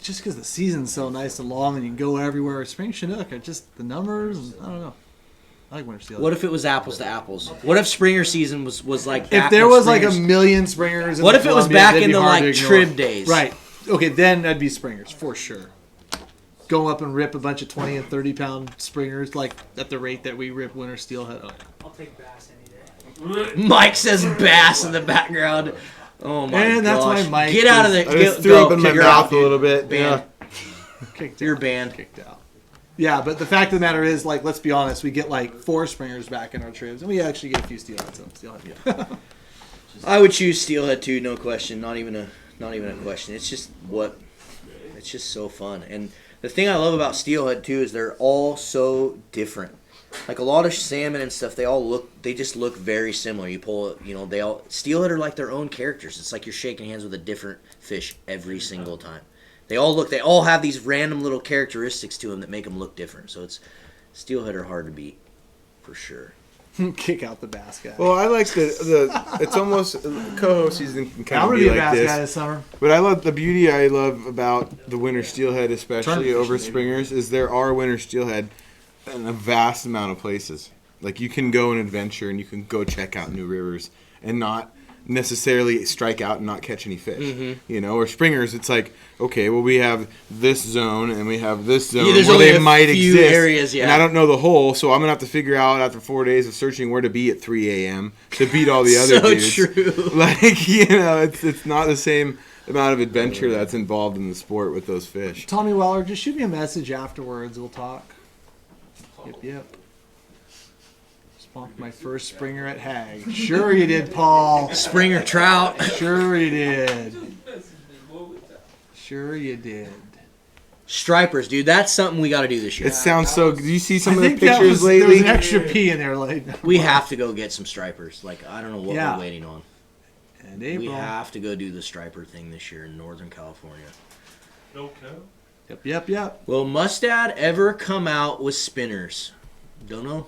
just because the season's so nice and long and you can go everywhere. Spring Chinook are just the numbers. I don't know. I like winter steelhead. What if it was apples to apples? What if springer season was like If back there when was like a springers- million springers? In What the if it was Columbia, back they'd in be the hard like to ignore. trib days? Right. Okay, then that'd be springers for sure. Go up and rip a bunch of 20 and 30 pound springers like at the rate that we rip winter steelhead. Oh. I'll take bass any day. Mike says bass in the background. Oh my And that's gosh. why Mike Get out of is- the I just go, threw go, up in my you're mouth out, a little bit. Banned. Kicked You're out. banned. Kicked out. Yeah, but the fact of the matter is, like, let's be honest, we get like 4 springers back in our tribs, and we actually get a few steelheads. So steelhead. I would choose steelhead too, no question. Not even a question. It's just so fun. And the thing I love about steelhead too is they're all so different. Like a lot of salmon and stuff, they just look very similar. You pull, steelhead are like their own characters. It's like you're shaking hands with a different fish every single time. They all have these random little characteristics to them that make them look different. So steelhead are hard to beat, for sure. Kick out the bass guy. Well, I like the it's almost coho season can I'm kind gonna of be be a like bass this. guy this summer. But I love the beauty I love about the winter steelhead, especially Tournament over fishing, springers, is there are winter steelhead in a vast amount of places. Like you can go and adventure and you can go check out new rivers and not necessarily strike out and not catch any fish. You know, or springers, it's like, okay, well we have this zone and we have this zone there's where only they a might few exist, areas, yeah. and I don't know the whole, so I'm gonna have to figure out after 4 days of searching where to be at 3 a.m. to beat all the other So dudes. true. Like, it's not the same amount of adventure that's involved in the sport with those fish. Tommy Weller, just shoot me a message afterwards. We'll talk. Yep. Spunked my first springer at Hag. Sure you did, Paul. Springer trout. Sure you did. Sure you did. Stripers, dude. That's something we got to do this year. It sounds so. Do you see some I of the think that pictures was, there was lately? an extra P in there, like. We have to go get some stripers. Like, I don't know what Yeah. we're waiting on. And We April. have to go do the striper thing this year in Northern California. Yep. Will Mustad ever come out with spinners? Don't know.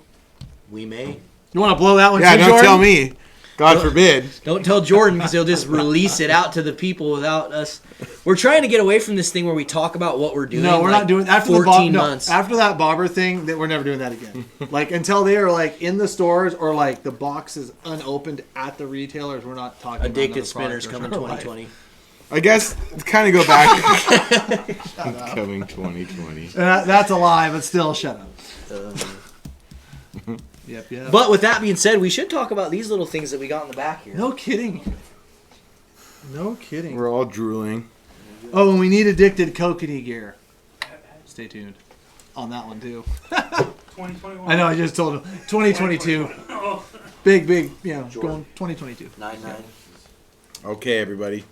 We may. You want to blow that one Yeah, too, don't Jordan? tell me. God forbid. Don't tell Jordan because he'll just release it out to the people without us. We're trying to get away from this thing where we talk about what we're doing. No, we're not doing after 14 the months. after that bobber thing. That we're never doing that again. Like until they are like in the stores or like the box is unopened at the retailers. We're not talking. Addicted about Spinners coming 2020. I guess kind of go back. Coming 2020. That's a lie, but still, shut up. Yep. But with that being said, we should talk about these little things that we got in the back here. No kidding. No kidding. We're all drooling. Oh, and we need addicted kokanee gear. Stay tuned on that one too. 2021. I know. I just told him 2022. Big, going 2022. 9-9. Okay, everybody.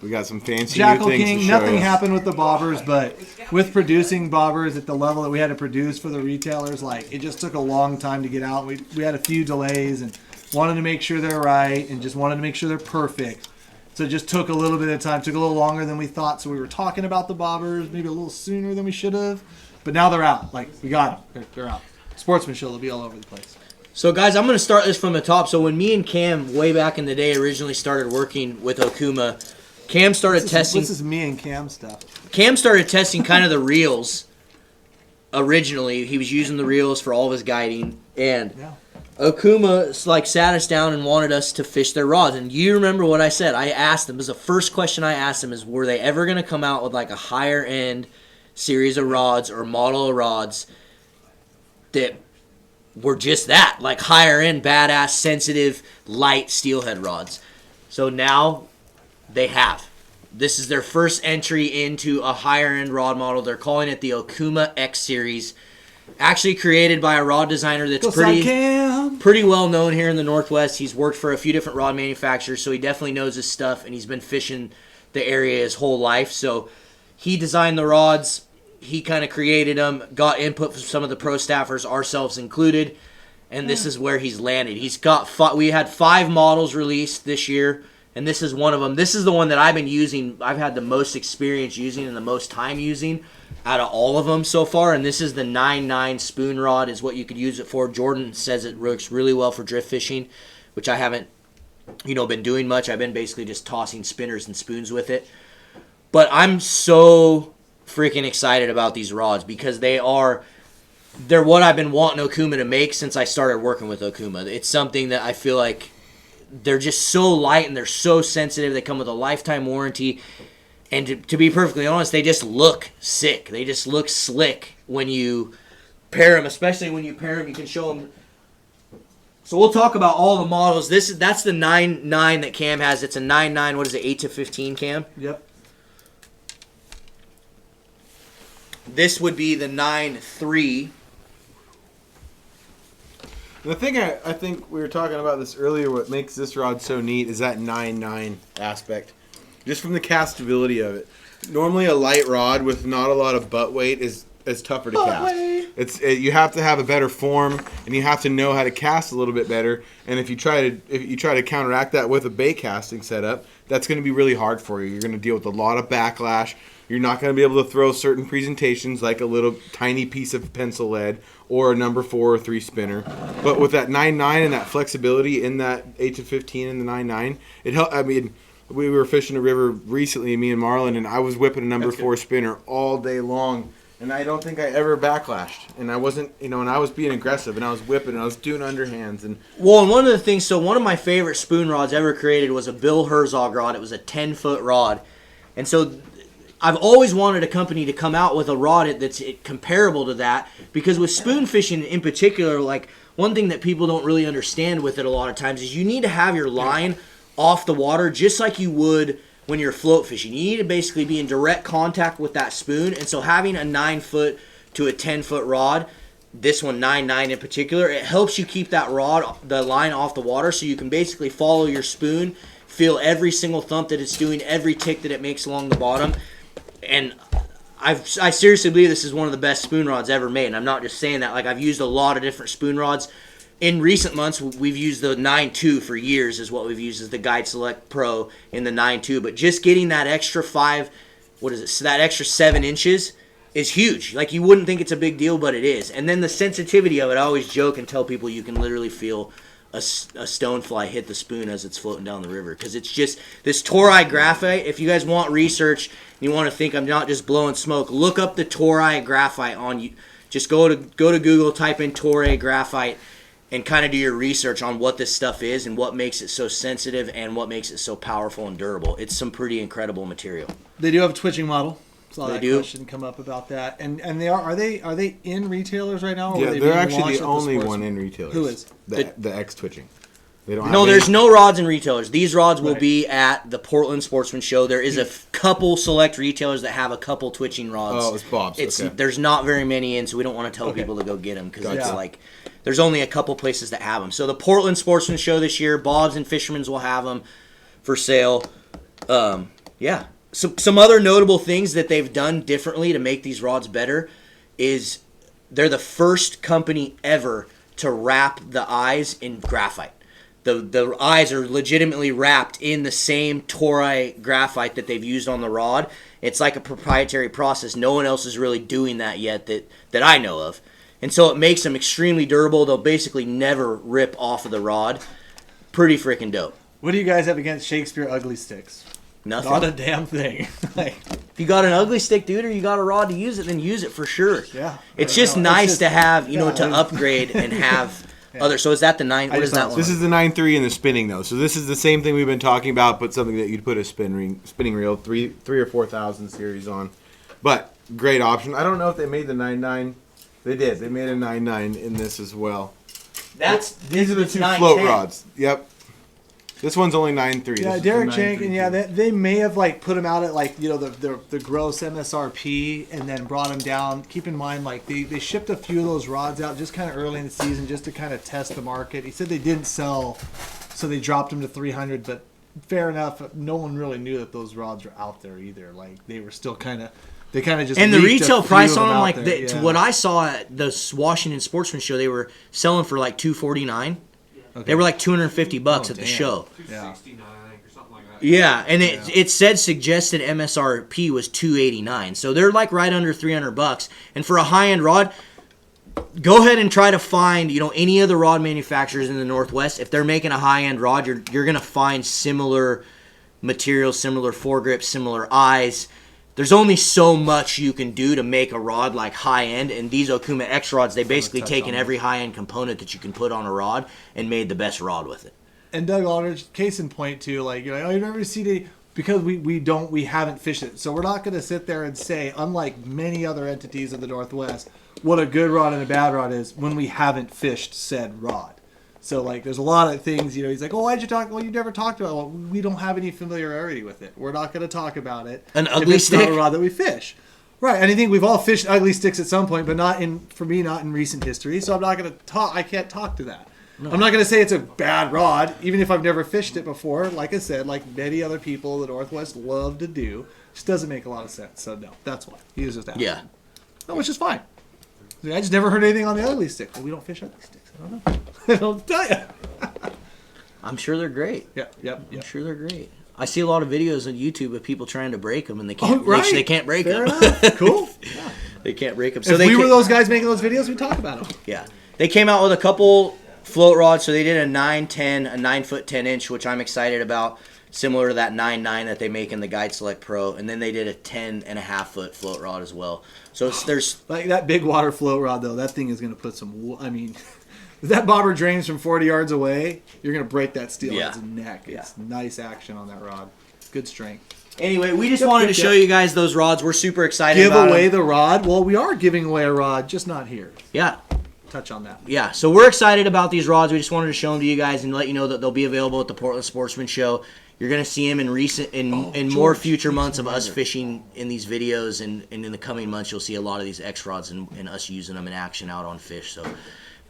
We got some fancy Jackal new things King, to show nothing you. happened with the bobbers, but with producing bobbers at the level that we had to produce for the retailers, like it just took a long time to get out. We had a few delays and wanted to make sure they're right and just wanted to make sure they're perfect. So it just took a little bit of time, took a little longer than we thought. So we were talking about the bobbers maybe a little sooner than we should have, but now they're out. Like we got them, they're out. Sportsman Show, they'll be all over the place. So guys, I'm going to start this from the top. So when me and Cam way back in the day originally started working with Okuma, Cam started testing. This is me and Cam stuff. Cam started testing kind of the reels. Originally, he was using the reels for all of his guiding, and Yeah. Okuma like sat us down and wanted us to fish their rods. And you remember what I said? I asked them. It was the first question I asked them: is were they ever going to come out with like a higher end series of rods or model of rods that were just that, like higher end, badass, sensitive, light steelhead rods? So now they have. This is their first entry into a higher end rod model. They're calling it the Okuma X Series. Actually created by a rod designer that's pretty well known here in the Northwest. He's worked for a few different rod manufacturers, so he definitely knows his stuff, and he's been fishing the area his whole life. So he designed the rods. He kind of created them, got input from some of the pro staffers, ourselves included, and this is where he's landed. He's got we had 5 models released this year, and this is one of them. This is the one that I've been using. I've had the most experience using and the most time using out of all of them so far, and this is the 9-9 spoon rod is what you could use it for. Jordan says it works really well for drift fishing, which I haven't, been doing much. I've been basically just tossing spinners and spoons with it. But I'm so freaking excited about these rods because they're what I've been wanting Okuma to make since I started working with Okuma. It's something that I feel like they're just so light and they're so sensitive. They come with a lifetime warranty. And to be perfectly honest, they just look sick. They just look slick when you pair them, especially when you pair them. You can show them. So we'll talk about all the models. That's the 9-9 that Cam has. It's a 9-9. What is it, 8-15, Cam? Yep. This would be the 9-3. The thing I think we were talking about this earlier, what makes this rod so neat is that 9-9 aspect. Just from the castability of it. Normally a light rod with not a lot of butt weight is tougher to cast. You have to have a better form and you have to know how to cast a little bit better. And if you try to counteract that with a bait casting setup, that's going to be really hard for you. You're going to deal with a lot of backlash. You're not going to be able to throw certain presentations like a little tiny piece of pencil lead or a number 4 or 3 spinner. But with that 9-9 and that flexibility in that 8-15 and the 9-9, it helps. I mean, we were fishing a river recently, me and Marlon, and I was whipping a number 4 spinner all day long, and I don't think I ever backlashed. And I wasn't, and I was being aggressive, and I was whipping, and I was doing underhands. And one of the things, so one of my favorite spoon rods ever created was a Bill Herzog rod. It was a 10-foot rod. And so I've always wanted a company to come out with a rod that's comparable to that, because with spoon fishing in particular, like one thing that people don't really understand with it a lot of times is you need to have your line off the water just like you would when you're float fishing. You need to basically be in direct contact with that spoon, and so having a 9-foot to a 10-foot rod, this one 9-9 in particular, it helps you keep that the line off the water, so you can basically follow your spoon, feel every single thump that it's doing, every tick that it makes along the bottom. And I seriously believe this is one of the best spoon rods ever made, and I'm not just saying that. Like, I've used a lot of different spoon rods. In recent months, we've used the 9.2 for years is what we've used as the Guide Select Pro in the 9.2. But just getting that extra 7 inches is huge. Like, you wouldn't think it's a big deal, but it is. And then the sensitivity of it, I always joke and tell people you can literally feel a stonefly hit the spoon as it's floating down the river, because it's just this Torii graphite. If you guys want research, you want to think I'm not just blowing smoke, look up the Torii graphite on you. Just go to Google, type in Torii graphite, and kind of do your research on what this stuff is and what makes it so sensitive and what makes it so powerful and durable. It's some pretty incredible material. They do have a twitching model. Saw They that do. question come up about that. And they are they in retailers right now? Or Yeah, are they they're being actually launched the at only sports- one in retailers. Who is? The X twitching? They don't. No, have there's any- no rods in retailers. These rods will Right. be at the Portland Sportsman Show. There is a couple select retailers that have a couple twitching rods. Oh, it's Bob's. Okay. There's not very many in, so we don't want to tell Okay. people to go get them because Gotcha. it's like there's only a couple places that have them. So the Portland Sportsman Show this year, Bob's and Fisherman's will have them for sale. Yeah. Some other notable things that they've done differently to make these rods better is they're the first company ever to wrap the eyes in graphite. The eyes are legitimately wrapped in the same Torii graphite that they've used on the rod. It's like a proprietary process. No one else is really doing that yet that I know of. And so it makes them extremely durable. They'll basically never rip off of the rod. Pretty freaking dope. What do you guys have against Shakespeare ugly sticks? Nothing. Not a damn thing. Like, If you got an ugly stick, dude, or you got a rod to use it, then use it for sure. yeah. It's I just know. It's nice just- to have, yeah, to upgrade and have other. So is that the 9? What just is that thought- one? This is the 9.3 in the spinning though. So this is the same thing we've been talking about, but something that you'd put a spinning reel, three or 4,000 series on. But great option. I don't know if they made the 9.9. They did. They made a 9.9 in this as well. These are the two float rods. Yep. This one's only 9.3. Yeah, This is Derek the Shank, 9.3 and yeah, too. they may have like put them out at like the gross MSRP and then brought them down. Keep in mind, like they shipped a few of those rods out just kind of early in the season just to kind of test the market. He said they didn't sell, so they dropped them to 300. But fair enough, no one really knew that those rods were out there either. Like they were still kind of just And the leaked a retail few price of on them, out like there, to yeah. what I saw at the Washington Sportsman Show, they were selling for like $249. Okay. They were like $250 Oh, at the damn. show. Yeah. 269, I think, or something like that. Yeah, and it said suggested MSRP was $289, so they're like right under $300. And for a high end rod, go ahead and try to find any of the rod manufacturers in the Northwest. If they're making a high end rod, you're gonna find similar materials, similar foregrips, similar eyes. There's only so much you can do to make a rod like high end, and these Okuma X rods, they basically touch taken on every high end component that you can put on a rod and made the best rod with it. And Doug Aldridge, case in point too, like you're like, oh, you never see the because we haven't fished it, so we're not going to sit there and say, unlike many other entities of the Northwest, what a good rod and a bad rod is when we haven't fished said rod. So like, there's a lot of things, he's like, oh, why'd you talk? Well, you never talked about it. Well, we don't have any familiarity with it. We're not going to talk about it. An if ugly it's not stick? a rod that we fish. Right, and I think we've all fished ugly sticks at some point, but not in recent history. So I'm not going to talk. I can't talk to that. No. I'm not going to say it's a bad rod, even if I've never fished it before. Like I said, like many other people in the Northwest love to do, just doesn't make a lot of sense. So no, that's why he was just asking. Yeah. No, which is fine. I just never heard anything on the ugly stick. Well, we don't fish ugly sticks. I don't know. I don't tell you. I'm sure they're great. Yep. I'm sure they're great. I see a lot of videos on YouTube of people trying to break them, and they can't. Oh, right. They can't break Fair them. enough. Cool. Yeah. They can't break them. If we were those guys making those videos, we'd talk about them. Yeah, they came out with a couple float rods. So they did a 9-10, a 9-foot 10-inch, which I'm excited about, similar to that 9.9 that they make in the Guide Select Pro. And then they did a 10.5-foot float rod as well. So there's Like that big water float rod, though, that thing is going to put some. I mean, if that bobber drains from 40 yards away, you're going to break that steelhead's neck. It's nice action on that rod. Good strength. Anyway, we just wanted to show you guys those rods. We're super excited Give about away them. the rod? Well, we are giving away a rod, just not here. Yeah. Touch on that. Yeah, so we're excited about these rods. We just wanted to show them to you guys and let you know that they'll be available at the Portland Sportsman Show. You're going to see them in more future months of us fishing in these videos, and in the coming months you'll see a lot of these X rods and us using them in action out on fish. So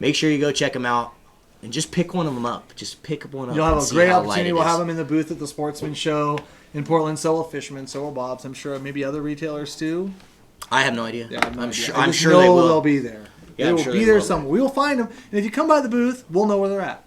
make sure you go check them out and just pick one of them up. Just pick one up. You'll have and a see great how light opportunity. it We'll is. have them in the booth at the Sportsman Show in Portland. So will Fisherman, so will Bob's. I'm sure maybe other retailers too. I have no idea. Yeah, I have no I'm idea. sure. I I'm just sure know they will. they'll be there. Yeah, they I'm will sure be they there will. somewhere. We will find them, and if you come by the booth, we'll know where they're at.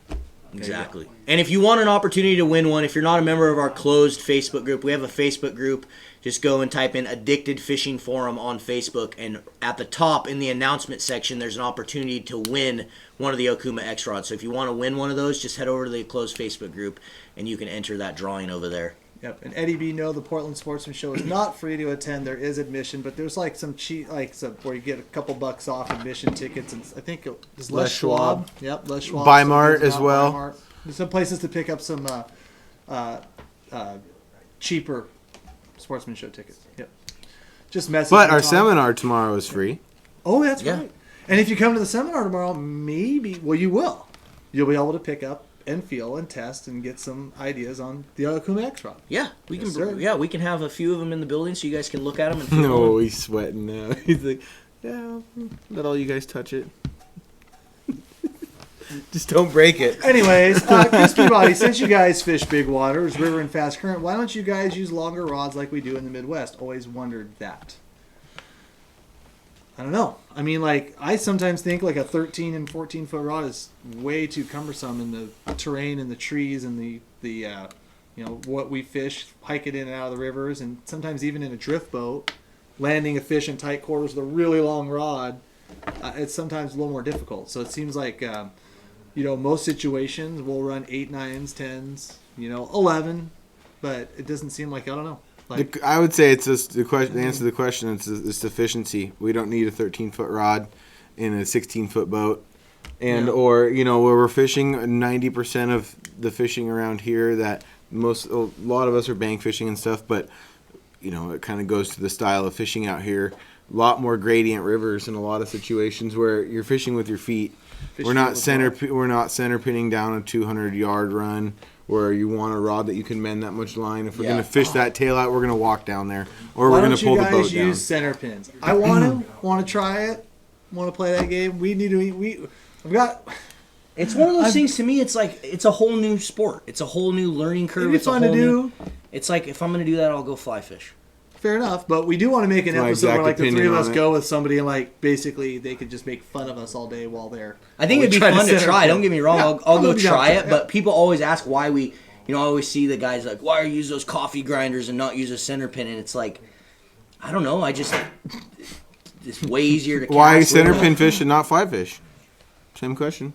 Exactly. And if you want an opportunity to win one, if you're not a member of our closed Facebook group, we have a Facebook group. Just go and type in Addicted Fishing Forum on Facebook, and at the top in the announcement section, there's an opportunity to win one of the Okuma X rods. So if you want to win one of those, just head over to the closed Facebook group, and you can enter that drawing over there. Yep. And Eddie B, no, the Portland Sportsman Show is not free to attend. There is admission, but there's like some cheap, like some where you get a couple bucks off admission tickets, and I think it's Les Schwab. Yep, Les Schwab. Bi-Mart as well. Bi-Mart. There's some places to pick up some cheaper Sportsman Show tickets. Yep. Just message. But me, our Tom. seminar tomorrow is free. Oh, that's Yeah. right. And if you come to the seminar tomorrow, maybe, well, you will. You'll be able to pick up and feel and test and get some ideas on the Okuma X rod. Yeah, we Yes, can. sir. Yeah, we can have a few of them in the building so you guys can look at them and feel No, them. he's sweating now. He's like, yeah, let all you guys touch it. Just don't break it. Anyways, Crispy Body, since you guys fish big waters, river and fast current, why don't you guys use longer rods like we do in the Midwest? Always wondered that. I don't know. I mean, like, I sometimes think like a 13 and 14 foot rod is way too cumbersome in the terrain and the trees and the you know, what we fish, hike it in and out of the rivers, and sometimes even in a drift boat, landing a fish in tight quarters with a really long rod, it's sometimes a little more difficult. So it seems like, you know, most situations we'll run 8, 9s, 10s, you know, 11, but it doesn't seem like, I don't know. Like, I would say it's just the question. The answer to the question is efficiency. We don't need a 13-foot rod in a 16-foot boat, and Yeah. or you know where we're fishing. 90% of the fishing around here that a lot of us are bank fishing and stuff, but you know it kind of goes to the style of fishing out here. A lot more gradient rivers in a lot of situations where you're fishing with your feet. We're not center pinning down a 200-yard run where you want a rod that you can mend that much line. If we're Yeah. gonna fish that tail out, we're gonna walk down there, or why we're gonna don't pull you the boat guys down. use center pins? I want to try it, want to play that game. We need to. I've got. It's one of those things to me. It's like it's a whole new sport. It's a whole new learning curve. It'd be It's a fun to whole do. new- It's like if I'm going to do that, I'll go fly fish. Fair enough, but we do want to make an My episode where exact like the three opinion of us on it. go with somebody and like basically they could just make fun of us all day while they're. I think while it'd we be fun to center try. pin. Don't get me wrong. Yeah, I'll go be down try for it. But people always ask why we. You know, I always see the guys like, why are you use those coffee grinders and not use a center pin? And it's like, I don't know. It's way easier to cast. Why center with. pin fish and not fly fish? Same question.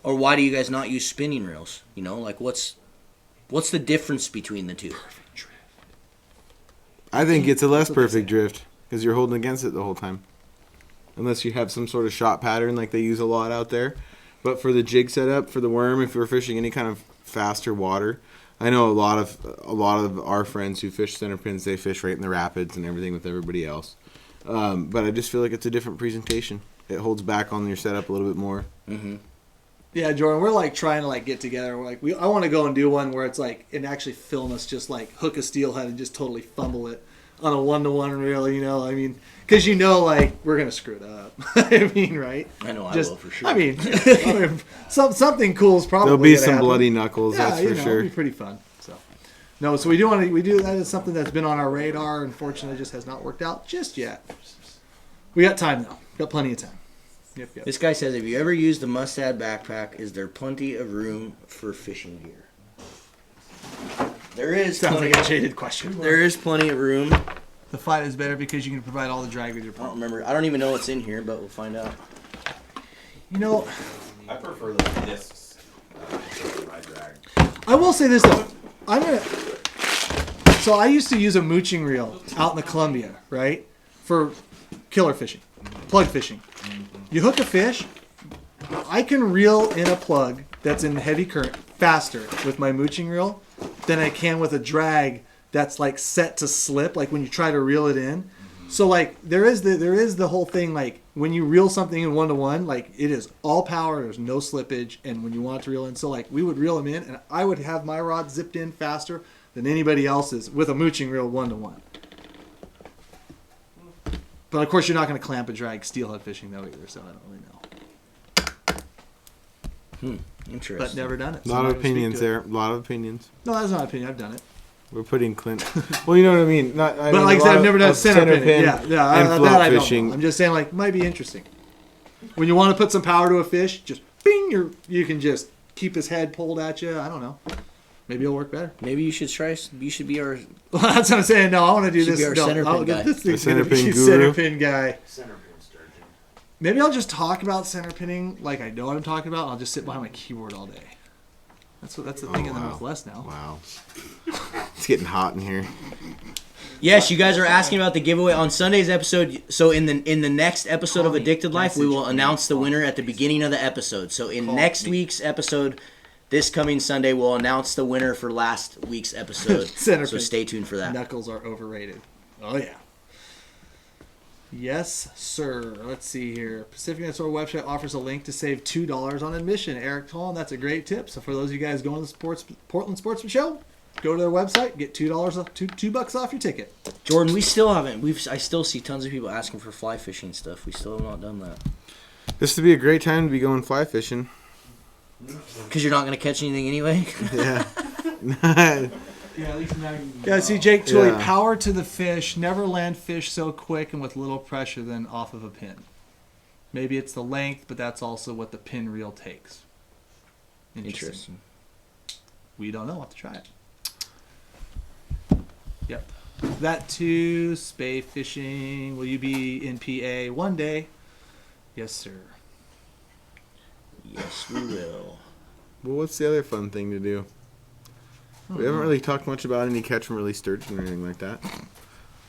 Or why do you guys not use spinning reels? You know, like what's the difference between the two? I think it's a less perfect drift because you're holding against it the whole time, unless you have some sort of shot pattern like they use a lot out there. But for the jig setup for the worm, if you're fishing any kind of faster water, I know a lot of our friends who fish center pins, they fish right in the rapids and everything with everybody else. But I just feel like it's a different presentation. It holds back on your setup a little bit more. Mm-hmm. Yeah, Jordan, we're like trying to like get together. We're like, I want to go and do one where it's like, and actually film us just like hook a steelhead and just totally fumble it on a 1-to-1 reel. You know, I mean, because you know, like we're gonna screw it up. I mean, right? I know I Just, will for sure. I mean, something cool is probably There'll be gonna some happen. bloody knuckles, Yeah, that's you for know, sure. it'll be pretty fun. So, no, so we do that is something that's been on our radar. Unfortunately, just has not worked out just yet. We got time though. Got plenty of time. Yep. This guy says, have you ever used the Mustad backpack? Is there plenty of room for fishing gear? There is. Sounds plenty, like a jaded question. there is plenty of room. The fight is better because you can provide all the drag with your I don't pump. remember. I don't even know what's in here, but we'll find out. You know, I prefer the discs for my drag. I will say this though. So I used to use a mooching reel out in the Columbia, right, for killer fishing, plug fishing. You hook a fish, I can reel in a plug that's in heavy current faster with my mooching reel than I can with a drag that's like set to slip, like when you try to reel it in. So like there is the whole thing, like when you reel something in 1-to-1, like it is all power, there's no slippage, and when you want it to reel in, so like we would reel them in and I would have my rod zipped in faster than anybody else's with a mooching reel 1-to-1. But of course you're not going to clamp a drag steelhead fishing though either, so I don't really know. Interesting. But never done it. A so lot I'm of not gonna speak opinions to it. there. A lot of opinions. No, that's not an opinion. I've done it. We're putting Clint. Well, you know what I mean. But But like I said, I've never done center pin. Yeah, and that float I don't fishing. know. I'm just saying, like, might be interesting. When you want to put some power to a fish, just bing, you can just keep his head pulled at you. I don't know. Maybe it'll work better. Maybe you should try. You should be our. Well, that's what I'm saying. No, I want to do Should this. be our No, center pin guy. This thing's The center gonna be pin guru. center pin guy. Center pin sturgeon. Maybe I'll just talk about center pinning like I know what I'm talking about. And I'll just sit behind my keyboard all day. That's the thing in the wow. Northwest now. Wow. It's getting hot in here. Yes, you guys are asking about the giveaway on Sunday's episode. So in the next episode of Call me. Addicted Life, we will Message me. announce the winner at the beginning of the episode. So in Call next me. week's episode, this coming Sunday, we'll announce the winner for last week's episode. Center So pin. stay tuned for that. Knuckles are overrated. Oh yeah. Yes, sir. Let's see here. Pacific Net Store website offers a link to save $2 on admission. Eric told him that's a great tip. So for those of you guys going to the Portland Sportsman Show, go to their website, get $2 off, $2 off your ticket. Jordan, we still haven't. I still see tons of people asking for fly fishing stuff. We still have not done that. This would be a great time to be going fly fishing. Because you're not going to catch anything anyway. Yeah. Yeah, at least now you Yeah, see, Jake Tooley, Yeah. power to the fish. Never land fish so quick and with little pressure than off of a pin. Maybe it's the length, but that's also what the pin reel takes. Interesting. We don't know. We'll have to try it. Yep. That too. Spay fishing. Will you be in PA one day? Yes, sir. Yes, we will. Well, what's the other fun thing to do? We haven't really talked much about any catch and release sturgeon or anything like that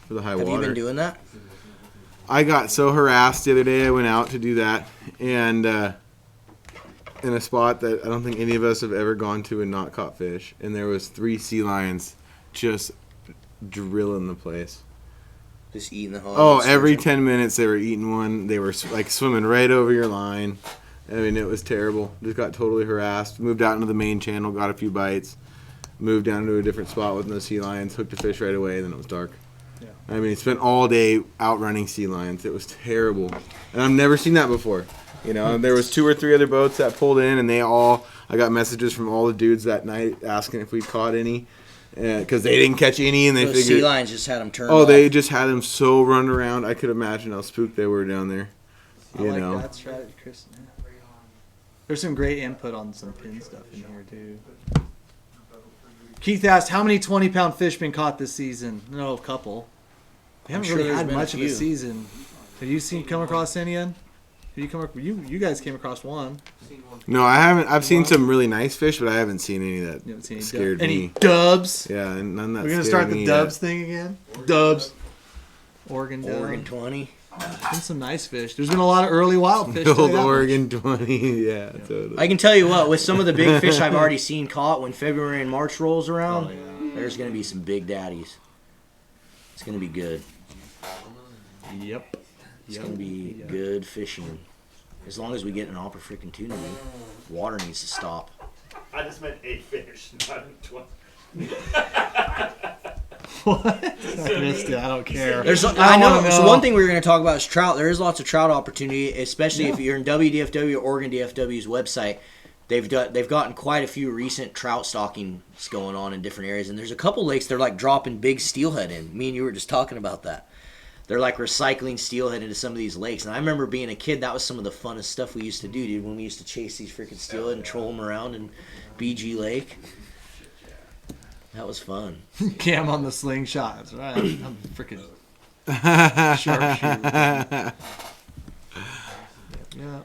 for the high Have water. you been doing that? I got so harassed the other day. I went out to do that, and in a spot that I don't think any of us have ever gone to and not caught fish. And there was 3 sea lions just drilling the place. Just eating the whole. Oh, every 10 minutes they were eating one. They were like swimming right over your line. I mean, it was terrible. Just got totally harassed. Moved out into the main channel, got a few bites. Moved down to a different spot with no sea lions. Hooked a fish right away. Then it was dark. Yeah. I mean, spent all day outrunning sea lions. It was terrible, and I've never seen that before. You know, there was 2 or 3 other boats that pulled in, and I got messages from all the dudes that night asking if we'd caught any, because they didn't catch any, and they Those figured. sea lions just had them turned Oh, off. they just had them so run around. I could imagine how spooked they were down there. I You like know. that strategy, Chris. There's some great input on some pin stuff in here, too. Keith asked, how many 20-pound fish been caught this season? No, a couple. We haven't sure really there's had been a much of a few. season. Have you come across any yet? Have you come? You guys came across one. seen one. No, I haven't. I've seen some really nice fish, but I haven't seen any that You haven't seen any, scared any me. dubs? Yeah, and none that We're gonna scared start the me dubs yet. thing again. Dubs. Oregon dub. Oregon 20. Been some nice fish. There's been a lot of early wild fish. The tell you old that much. Oregon 20. Yeah, totally. I can tell you what, with some of the big fish I've already seen caught when February and March rolls around, there's going to be some big daddies. It's going to be good. Yep. It's going to be good fishing. As long as we get an opportunity, water needs to stop. I just meant 8 fish, not 20. What? I missed it. I don't care. I know. wanna So one thing we were going to talk about is trout. There is lots of trout opportunity, especially if Yeah. you're in WDFW or Oregon DFW's website. They've gotten quite a few recent trout stockings going on in different areas, and there's a couple lakes they're like dropping big steelhead in. Me and you were just talking about that. They're like recycling steelhead into some of these lakes, and I remember being a kid. That was some of the funnest stuff we used to do, dude. When we used to chase these freaking steelhead and troll them around in BG Lake. That was fun. Cam on the slingshot. That's right. I'm freaking sharpshooter. Yeah.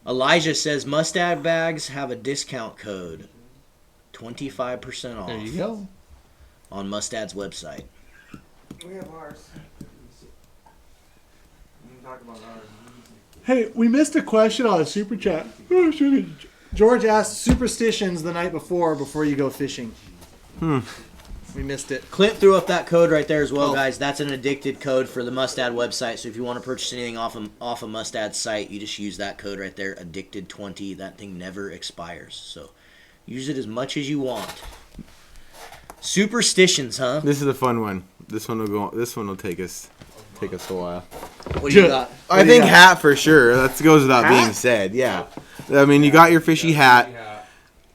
Elijah says Mustad bags have a discount code, 25% off There you go. on Mustad's website. We have ours. We can talk about ours. Hey, we missed a question on a super chat. Oh, George asked superstitions the night before you go fishing. We missed it. Clint threw up that code right there as well, Oh. guys. That's an addicted code for the Mustad website. So if you want to purchase anything off of Mustad's site, you just use that code right there, addicted20. That thing never expires. So use it as much as you want. Superstitions, huh? This is a fun one. This one will go. This one will take us a while. What do you got? I think hat for sure. That goes without Hat? being said. Yeah. I mean, you got your fishy hat.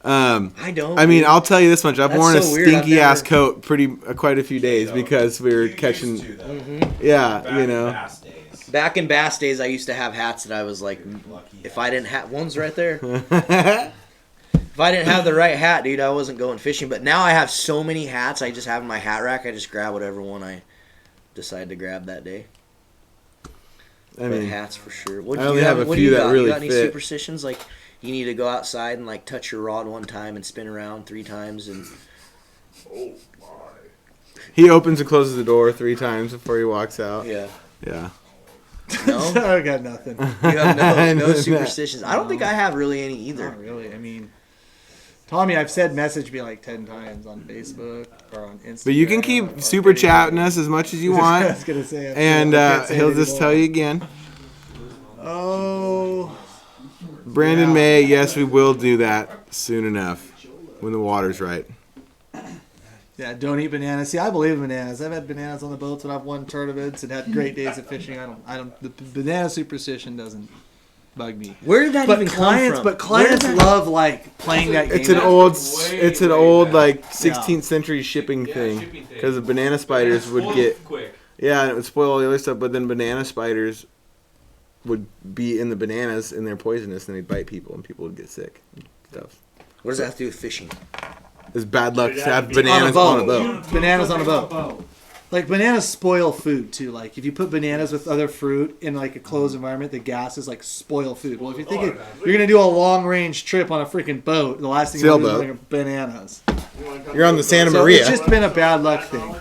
I don't. I mean, dude. I'll tell you this much: I've That's worn a so weird, I've stinky ass never- coat quite a few days because we were You catching. used to, though. Yeah, Back you in know. past days. Back in bass days, I used to have hats that I was like, Lucky if I didn't have one's right there. yeah, If I didn't have the right hat, dude, I wasn't going fishing. But now I have so many hats, I just have in my hat rack. I just grab whatever one I decide to grab that day. I But mean, hats for sure. What I do only you have a what do few you that got? really You got any fit. superstitions? Like you need to go outside and like touch your rod one time and spin around 3 times and Oh my. he opens and closes the door 3 times before he walks out. yeah. Yeah. No, I got nothing. you have no No. superstitions. I don't think I have really any either. Not really. I mean, Tommy, I've said message me like 10 times on Facebook or on Instagram. But you can or keep super video. chatting us as much as you I want, was gonna say. and I can't say he'll it just tell anymore. you again. Oh. Brandon Yeah. May, yes, we will do that soon enough when the water's right. Yeah, don't eat bananas. See, I believe in bananas. I've had bananas on the boats when I've won tournaments and had great days of fishing. I don't. The banana superstition doesn't bug me. Where did that But even come clients, from? but clients Where did that- love like playing that game. It's an old, it's an way old back. like 16th century shipping thing shipping thing. because the banana spiders would Spoiled get quick. yeah, and it would spoil all the other stuff. But then banana spiders would be in the bananas and they're poisonous and they'd bite people and people would get sick and stuff. What does that have to do with fishing? It's bad luck to It'd have have to be bananas on on a a boat. boat. Bananas on a boat. Like bananas spoil food too. Like if you put bananas with other fruit in like a closed environment, the gases like spoil food. Well, if you think you're gonna do a long range trip on a freaking boat, the last thing you're gonna do is Sailboat. bring bananas. You're on the Santa So Maria. it's just been a bad luck thing.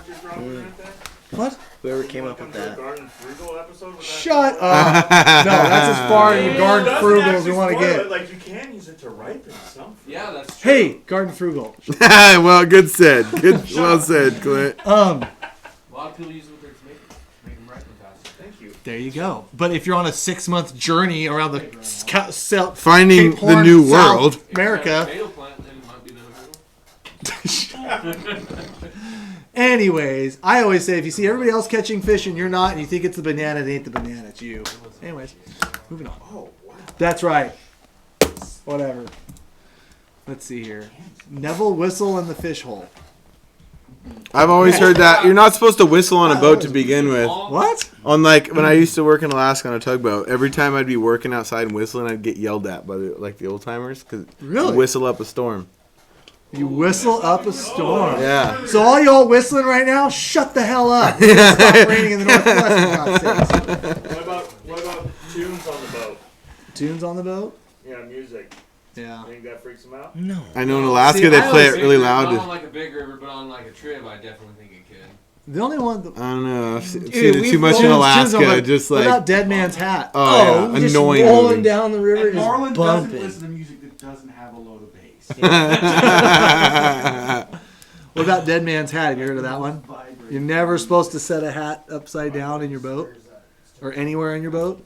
What? Whoever came up with that. Garden Frugal episode with that Shut up! No, that's as far in garden Doesn't frugal as actually we want to spoil it. get. Like you can use it to ripen something. Yeah, that's true. Hey, garden frugal. Well, good said. Good, well said, Clint. A lot of people use it with their tomatoes. Make them ripen faster. Thank you. There you go. But if you're on a 6-month journey around the Finding Cape the Horn, new South world. America. Tomato plant, then it might be beneficial. Anyways, I always say if you see everybody else catching fish and you're not, and you think it's the banana, it ain't the banana, it's you. Anyways, moving on. Oh, wow. That's right. Whatever. Let's see here. Neville whistle in the fish hole. I've always heard that you're not supposed to whistle on a boat to begin with. What? On like when I used to work in Alaska on a tugboat, every time I'd be working outside and whistling, I'd get yelled at by the old timers because Really? whistle up a storm. You whistle up a storm. Yeah. So all y'all whistling right now, shut the hell up. It's stop raining in the Northwest, for God's sakes. What about tunes on the boat? Tunes on the boat? Yeah, music. Yeah. You think that freaks them out? No. I know in Alaska See, they I play it always really Not on loud. like a big river, but on like a trip, I definitely think it could. The only one... I don't know. I've seen Dude, it too we've much in Tunes on Alaska. the- Just what about like Dead Man's Hat? oh yeah, just annoying. rolling moving. down the river, And just Marlin doesn't bumping. listen to music that doesn't have a load of bass. What about Dead Man's Hat? Have you heard of that one? You're never supposed to set a hat upside down in your boat or anywhere in your boat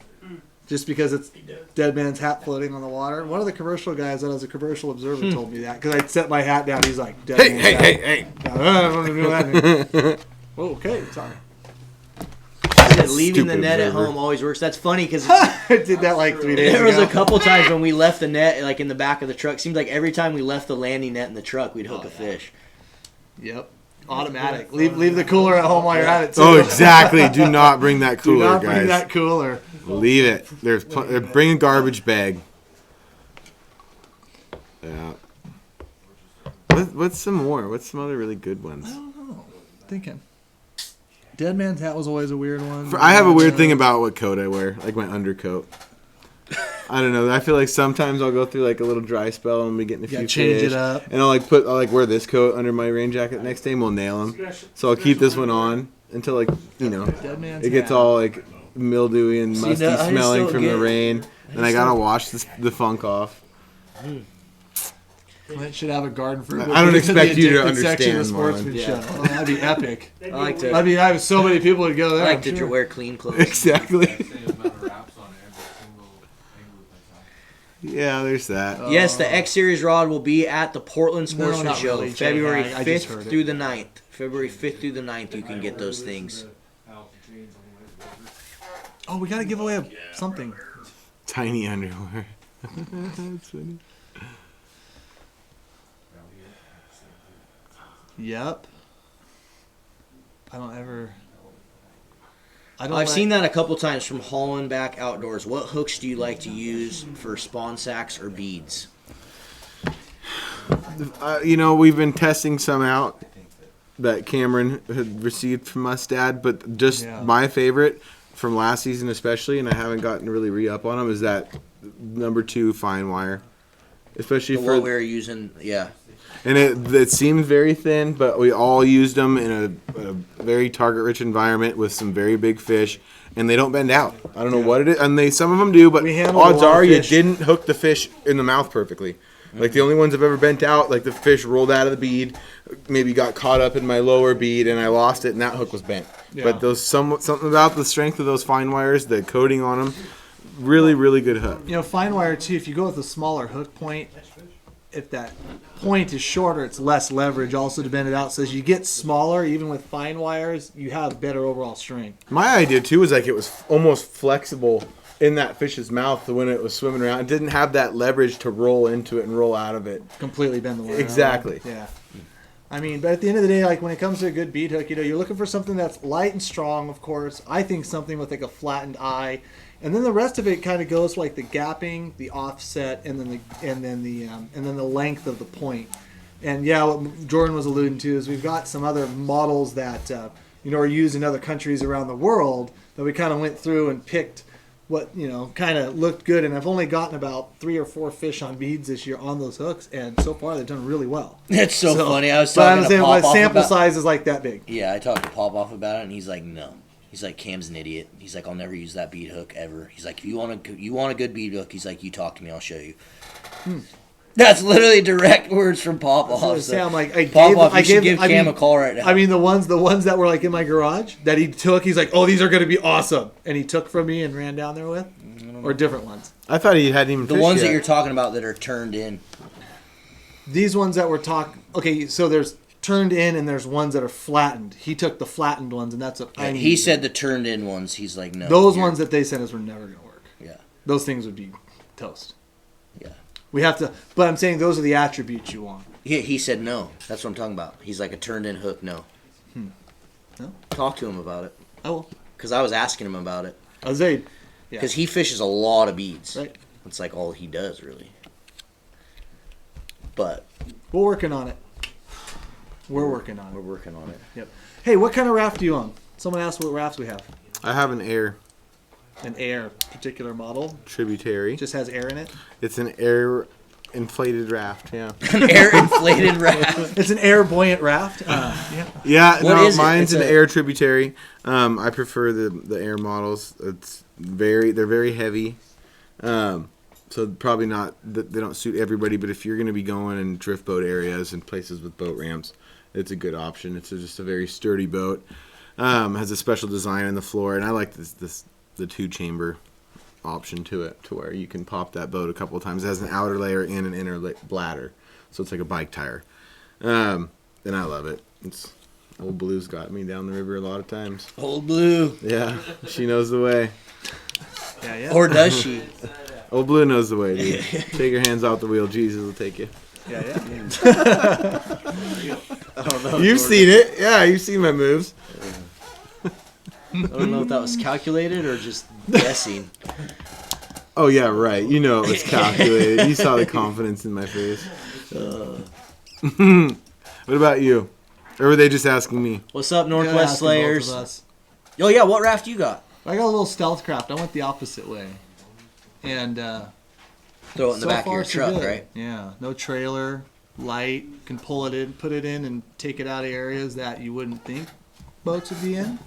just because it's Dead Man's Hat floating on the water. One of the commercial guys that was a commercial observer told me that because I'd set my hat down. He's like, Dead Man's Hat. hey. I don't want to do that. Oh, okay, sorry. Leaving the Stupid net at observer. home always works. That's funny because I did that like 3 days there was ago. a couple times when we left the net like in the back of the truck. Seemed like every time we left the landing net in the truck, we'd hook a fish. Yep. Automatic. Leave the cooler at home while you're at it, too. Oh exactly. Do not bring that Do cooler, not guys. bring that cooler. Leave it. Bring a garbage bag. Yeah. What's some more? What's some other really good ones? Thinking. Dead Man's Hat was always a weird one. I have a weird thing about what coat I wear, like my undercoat. I don't know. I feel like sometimes I'll go through like a little dry spell and be getting a Yeah, few change fish, it up. and I'll wear this coat under my rain jacket. Next day, and we'll nail them. So I'll keep this one on until like Dead Man's it gets Hat. all like mildewy and musty no, I just smelling don't from the get- rain. And I gotta wash the funk off. Clint should have a garden fruit. I don't expect you to section of understand, sportsmanship. Marlon. Oh, that'd be epic. I like to. I mean, I have so many people would go I there. like I'm to sure. wear clean clothes. Exactly. Same amount of wraps on every single thing with Yeah, there's that. Yes, the X Series rod will be at the Portland No, Sportsman not Show, really, Jay. February I just 5th heard it. through the 9th. February 5th through the 9th, you can get those things. Oh, we got to give away something. Tiny underwear. That's funny. Yep. I've seen that a couple times from hauling back outdoors. What hooks do you like to use for spawn sacks or beads? We've been testing some out that Cameron had received from us, Dad, but just my favorite from last season especially, and I haven't gotten to really re-up on them, is that number 2 fine wire. Especially for what we were using, yeah. And it seemed very thin, but we all used them in a very target-rich environment with some very big fish, and they don't bend out. I don't know what it is, and some of them do, but odds are you didn't hook the fish in the mouth perfectly. Like the only ones I've ever bent out, like the fish rolled out of the bead, maybe got caught up in my lower bead, and I lost it, and that hook was bent. Yeah. But something about the strength of those fine wires, the coating on them, really, really good hook. Fine wire too. If you go with a smaller hook point, if that point is shorter, it's less leverage also to bend it out. So as you get smaller, even with fine wires, you have better overall strength. My idea too was like it was almost flexible in that fish's mouth when it was swimming around. It didn't have that leverage to roll into it and roll out of it. Completely bend the wire. Exactly. Yeah. I mean, but at the end of the day, like when it comes to a good bead hook, you're looking for something that's light and strong, of course. I think something with like a flattened eye. And then the rest of it kind of goes like the gapping, the offset, and then the length of the point. And yeah, what Jordan was alluding to is we've got some other models that are used in other countries around the world that we kind of went through and picked what kind of looked good. And I've only gotten about 3 or 4 fish on beads this year on those hooks, and so far they've done really well. It's so funny. I was talking to Pop-Off my sample size is like that big. Yeah, I talked to Pop-Off about it, and he's like, no. He's like, Cam's an idiot. He's like, I'll never use that bead hook ever. He's like, if you want a good bead hook, he's like, you talk to me, I'll show you. That's literally direct words from Pop-Off. So I'm like, I should give Cam a call right now. I mean, the ones that were like in my garage that he took, he's like, oh, these are going to be awesome, and he took from me and ran down there with, or different ones. I thought he hadn't even the ones that you're talking about that are turned in. These ones that we're talking. Okay, so there's turned in and there's ones that are flattened. He took the flattened ones, and that's what I need. He said the turned in ones. He's like, no. Those ones that they sent us were never going to work. Yeah. Those things would be toast. Yeah. We have to, but I'm saying those are the attributes you want. He said no. That's what I'm talking about. He's like a turned in hook, no. No? Talk to him about it. I will. Because I was asking him about it. Zaid. Because he fishes a lot of beads. Right. That's like all he does, really. But we're working on it. We're working on it. We're working on it. Yep. Hey, what kind of raft do you own? Someone asked what rafts we have. I have an air. An air particular model. Tributary. Just has air in it. It's an air inflated raft. Yeah. An air inflated raft. It's an air buoyant raft. Yeah. What is it? Mine's an air tributary. I prefer the air models. They're very heavy. So probably not. They don't suit everybody. But if you're going to be going in drift boat areas and places with boat ramps, it's a good option. It's just a very sturdy boat. Has a special design on the floor, and I like the 2-chamber option to it, to where you can pop that boat a couple of times. It has an outer layer and an inner bladder, so it's like a bike tire. And I love it. Old Blue's got me down the river a lot of times. Old Blue. Yeah, she knows the way. Yeah. Or does she? Old Blue knows the way, dude. Take your hands off the wheel. Jesus will take you. Yeah. I don't know. You've seen it. Yeah, you've seen my moves. I don't know if that was calculated or just guessing. Oh, yeah, right. You know it was calculated. You saw the confidence in my face. What about you? Or were they just asking me? What's up, Northwest Slayers? Both of us. Oh, yeah, what raft you got? I got a little stealth craft. I went the opposite way. And throw it in the back of your truck, right? Yeah. No trailer, light. Can pull it in, put it in, and take it out of areas that you wouldn't think boats would be in.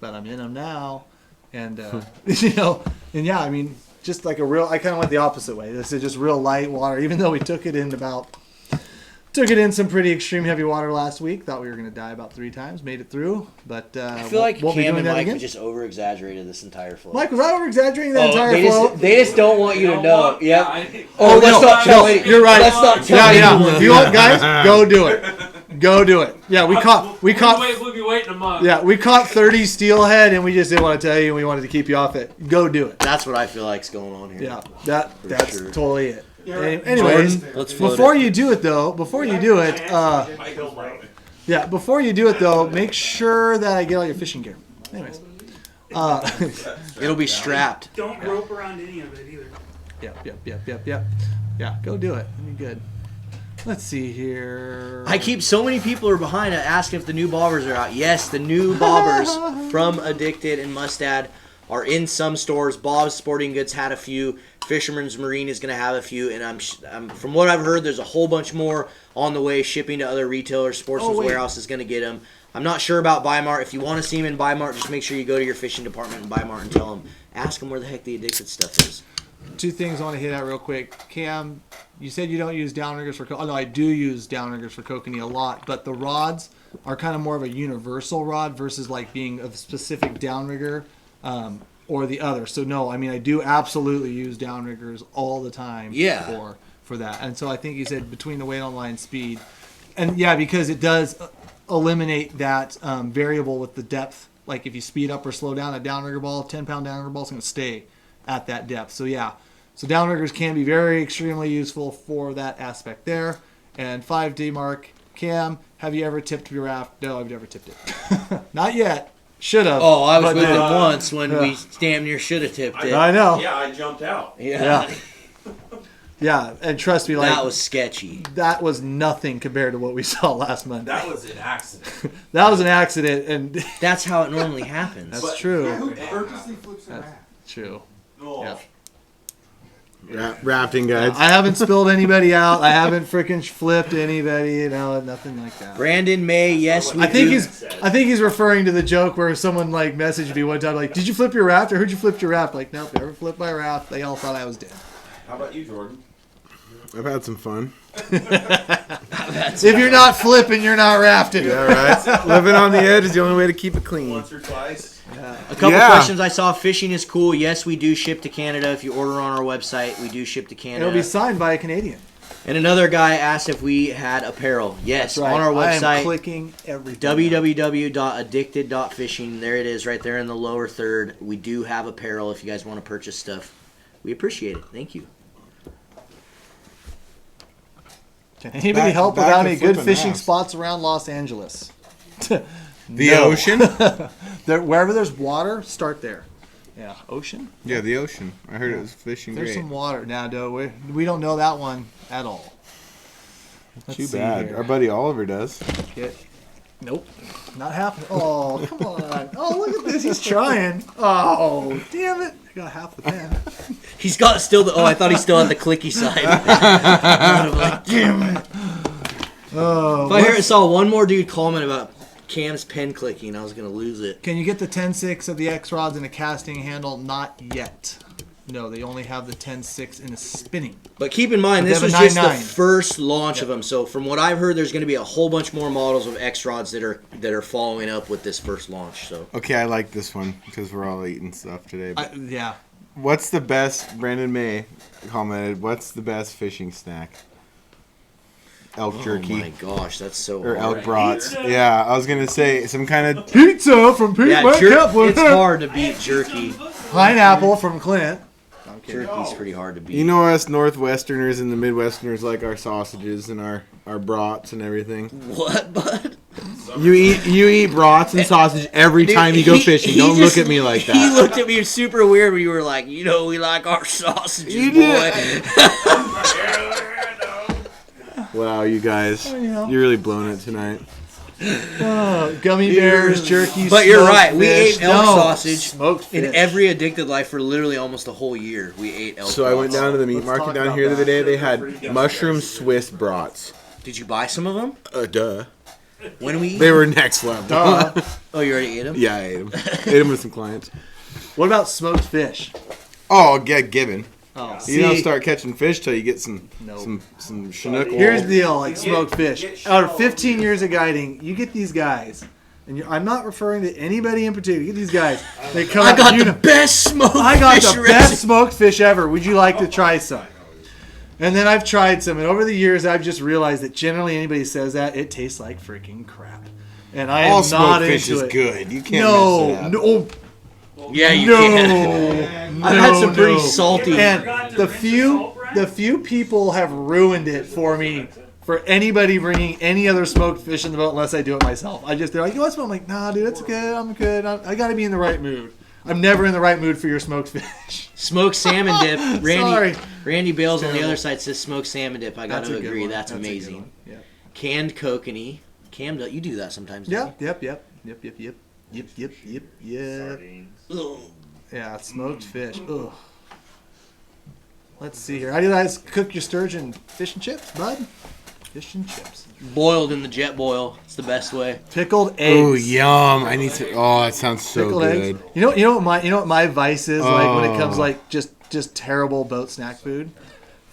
But I'm in them now. And, and yeah, I mean, just like I kind of went the opposite way. This is just real light water, even though we took it in some pretty extreme heavy water last week. Thought we were going to die about 3 times. Made it through. But I feel like Cam and Mike just over-exaggerated this entire flow. Mike, was I over-exaggerating that entire flow? They just don't want you to know. Yep. You're right. Let's not tell anyone. You want, guys? Go do it. Go do it. Yeah, we caught. We'll be waiting a month. Yeah, we caught 30 steelhead, and we just didn't want to tell you, and we wanted to keep you off it. Go do it. That's what I feel like's going on here. Yeah, that's sure. Totally it. Anyways, let's before you do it, Yeah, before you do it though, make sure that I get all your fishing gear. Anyways, It'll be strapped. Don't rope around any of it either. yep. Yeah, go do it. It'll be good. Let's see here. I keep so many people are behind asking if the new bobbers are out. Yes, the new bobbers from Addicted and Mustad are in some stores. Bob's Sporting Goods had a few. Fisherman's Marine is going to have a few, and I'm from what I've heard, there's a whole bunch more on the way, shipping to other retailers. Sportsman's Warehouse is going to get them. I'm not sure about Bi-Mart. If you want to see them in Bi-Mart, just make sure you go to your fishing department in Bi-Mart and tell them, ask them where the heck the Addicted stuff is. Two things I want to hit out real quick. Cam, you said you don't use downriggers for no, I do use downriggers for kokanee a lot, but the rods are kind of more of a universal rod versus like being a specific downrigger or the other. So no, I mean I do absolutely use downriggers all the time for that. And so I think you said between the weight on line speed. And yeah, because it does eliminate that variable with the depth. Like if you speed up or slow down a downrigger ball, 10-pound downrigger ball is going to stay at that depth. So yeah, so downriggers can be very extremely useful for that aspect there. And 5D Mark, Cam, have you ever tipped your raft? No, I've never tipped it. Not yet. Should have. Oh, I was with him once when we damn near should have tipped it. I know. Yeah, I jumped out. Yeah. Yeah, and trust me, like That was sketchy. that was nothing compared to what we saw last Monday. That was an accident. That was an accident, and That's how it normally happens. that's true. Who purposely flips around? True. Oh. Yeah. Rafting guides. I haven't spilled anybody out. I haven't freaking flipped anybody. You know, nothing like that. Brandon May, yes, we I think do. he's referring to the joke where someone like messaged me one time like, "Did you flip your raft? Or who'd you flip your raft?" Like, nope, never flipped my raft. They all thought I was dead. How about you, Jordan? I've had some fun. If you're not flipping, you're not rafting. Yeah, right. Living on the edge is the only way to keep it clean. Once or twice. A couple questions I saw. Fishing is cool. Yes, we do ship to Canada. If you order on our website, we do ship to Canada. It'll be signed by a Canadian. And another guy asked if we had apparel. Yes, That's right. on our I am website, clicking everything. www.addicted.fishing. There it is right there in the lower third. We do have apparel if you guys want to purchase stuff. We appreciate it. Thank you. Can anybody help back without to any good flipping fishing ass. spots around Los Angeles? The No. ocean? Wherever there's water, start there. Yeah, ocean. Yeah, the ocean. I heard it was fishing There's great. some water now, though. We don't know that one at all. Let's Too see bad. here. Our buddy Oliver does. Nope, not happening. Oh, come on. Oh, look at this. He's trying. Oh, damn it. I got half the pen. He's got still the. Oh, I thought he still had the clicky side. I'm like, damn it. Oh, If I saw one more dude comment about Cam's pen clicking, I was gonna lose it. can you get the 10.6 of the X rods in a casting handle? Not yet. No, they only have the 10.6 in a spinning. But keep in mind, But this they was have a just the 9.9. first launch of them. So from what I've heard, there's going to be a whole bunch more models of X rods that are following up with this first launch. So Okay, I like this one because we're all eating stuff today. But Yeah. what's the best, Brandon May commented, what's the best fishing snack? Elk jerky. Oh my gosh, that's so Or hard. elk brats. Yeah, I was going to say some kind of... Pizza from Pete Yeah, it's hard to beat jerky. Pineapple from Clint. Jerky's pretty hard to beat. You know us Northwesterners and the Midwesterners like our sausages and our brats and everything. What, bud? You eat brats and sausage every time you go fishing. Don't just- look at me like that. He looked at me super weird when you were like, you know, we like our sausages, You boy. did. Wow, you guys. You're really blowing it tonight. Gummy bears, jerky. But you're smoked right. We fish. ate elk No, sausage smoked fish. in every Addicted Life for literally almost a whole year. We ate elk So I went brats. down to the meat Let's market talk down about here the other that. day. They had mushroom Swiss brats. Did you buy some of them? Duh. When we? They were next level. Duh. Oh, you already ate them? Yeah, I ate them. Ate them with some clients. What about smoked fish? Oh, get given. Oh, You don't start catching fish till you get some Nope. some Chinook. Here's oil. the deal, like smoked fish. get Out of shelled. 15 years of guiding, you get these guys, and I'm not referring to anybody in particular. You get these guys. They come I up, got you the know- best smoked I got fish the recipe. best smoked fish ever. Would you like to try some? And then I've tried some, and over the years, I've just realized that generally anybody says that it tastes like freaking crap, and I All am not smoked fish into is it. good. You can't mess it up. No, Yeah, you no, can. I've had some pretty salty. And the few people have ruined it for me for anybody bringing any other smoked fish in the boat unless I do it myself. They're like, you want smoke? I'm like, nah, dude, that's good. I'm good. I got to be in the right mood. I'm never in the right mood for your smoked fish. Smoked salmon dip. Sorry. Randy Bales on the Terrible. other side says smoked salmon dip. I got That's to a good agree. one. That's a good amazing. one. Yeah. Canned kokanee. Cam, you do that sometimes, don't Yep. Sardines. you? Yeah, smoked fish. Ugh. Let's see here. How do you guys cook your sturgeon? Fish and chips, bud? Fish and chips. Boiled in the jet boil. It's the best way. Pickled eggs. Oh, yum! I need to. Oh, that sounds so Pickled good. eggs. You know what my vice is like when it comes like just terrible boat snack food?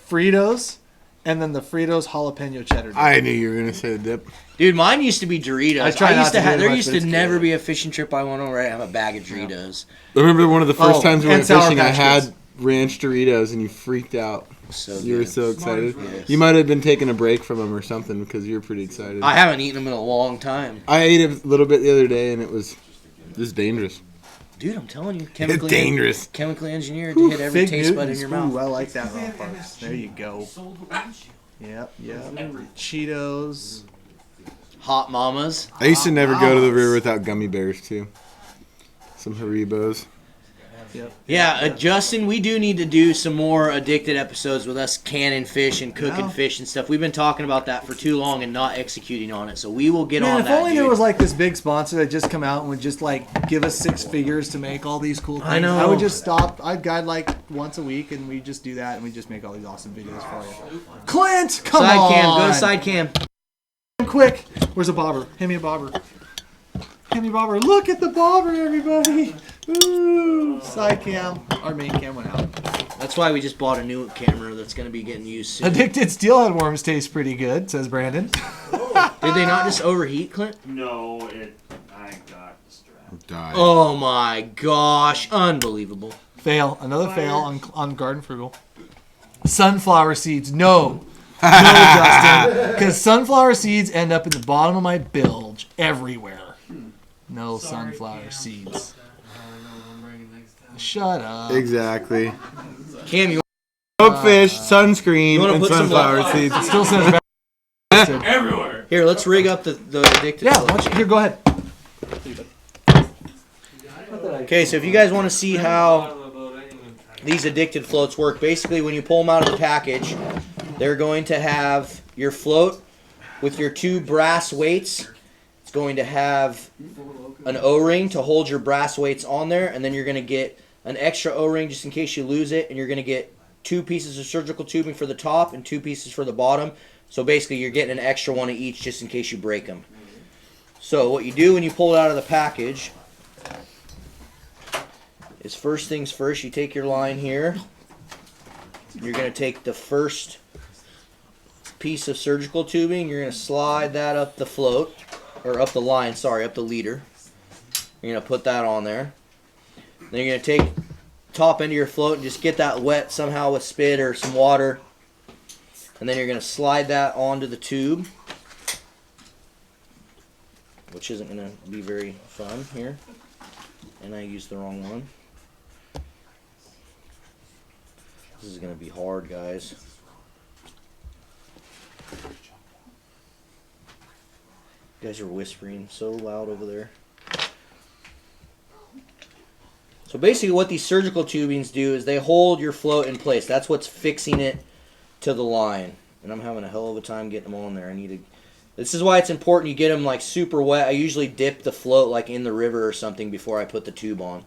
Fritos, and then the Fritos jalapeno cheddar dip. I knew you were gonna say the dip. Dude, mine used to be Doritos. I try not to do it There much, used but to it's never good. be a fishing trip I went on where I have a bag of Doritos. I remember one of the first times we and went Sour fishing. I Patch had Kids. ranch Doritos, and you freaked out. So You were good. so excited. Yes. You might have been taking a break from them or something because you were pretty excited. I haven't eaten them in a long time. I ate a little bit the other day, and it was just dangerous. Dude, I'm telling you, It's dangerous. chemically engineered to hit every Fig taste bud in Newtons. your mouth. Ooh, I like that, Ron Parks. There you go. Yep. Cheetos. Hot mamas. I used to never go to the Wow. river without gummy bears too. Some Haribos. Yep. Yeah, Justin, we do need to do some more addicted episodes with us canning fish and cooking Yeah. fish and stuff. We've been talking about that for too long and not executing on it, so we will get Man, on if that. only dude. there was like this big sponsor that just come out and would just like give us 6 figures to make all these cool things. I know. I would just stop. I'd guide like once a week and we just do that and we just make all these awesome videos for you. Clint, come side on. cam, go to side cam. Quick. Where's a bobber? Hand me a bobber. Hand me a bobber. Look at the bobber, everybody. Ooh. Side cam. Our main cam went out. That's why we just bought a new camera that's going to be getting used soon. Addicted steelhead worms taste pretty good, says Brandon. Did they not just overheat, Clint? No, I got distracted. Die. Oh my gosh, unbelievable. Fail. Another fail on Garden Frugal. Sunflower seeds. No. No, Justin. Because sunflower seeds end up in the bottom of my bilge everywhere. No sunflower seeds. Shut up. Exactly. Cam, you Smokefish, sunscreen, wanna and put some sunflower love- seeds. Still says bad. Everywhere. here, let's rig up the addicted Yeah, float. why don't you, here, go ahead. Okay, so if you guys want to see how these addicted floats work, basically when you pull them out of the package, they're going to have your float with your 2 brass weights. It's going to have an O-ring to hold your brass weights on there, and then you're going to get an extra O-ring just in case you lose it, and you're going to get 2 pieces of surgical tubing for the top and 2 pieces for the bottom. So basically you're getting an extra one of each just in case you break them. So what you do when you pull it out of the package is first things first, you take your line here. You're going to take the first piece of surgical tubing, you're going to slide that up the float, or up the line, sorry, up the leader. You're going to put that on there. Then you're going to take top end of your float and just get that wet somehow with spit or some water. And then you're going to slide that onto the tube, which isn't going to be very fun here. And I used the wrong one. This is going to be hard, guys. You guys are whispering so loud over there. So basically what these surgical tubings do is they hold your float in place. That's what's fixing it to the line. And I'm having a hell of a time getting them on there. This is why it's important you get them like super wet. I usually dip the float like in the river or something before I put the tube on.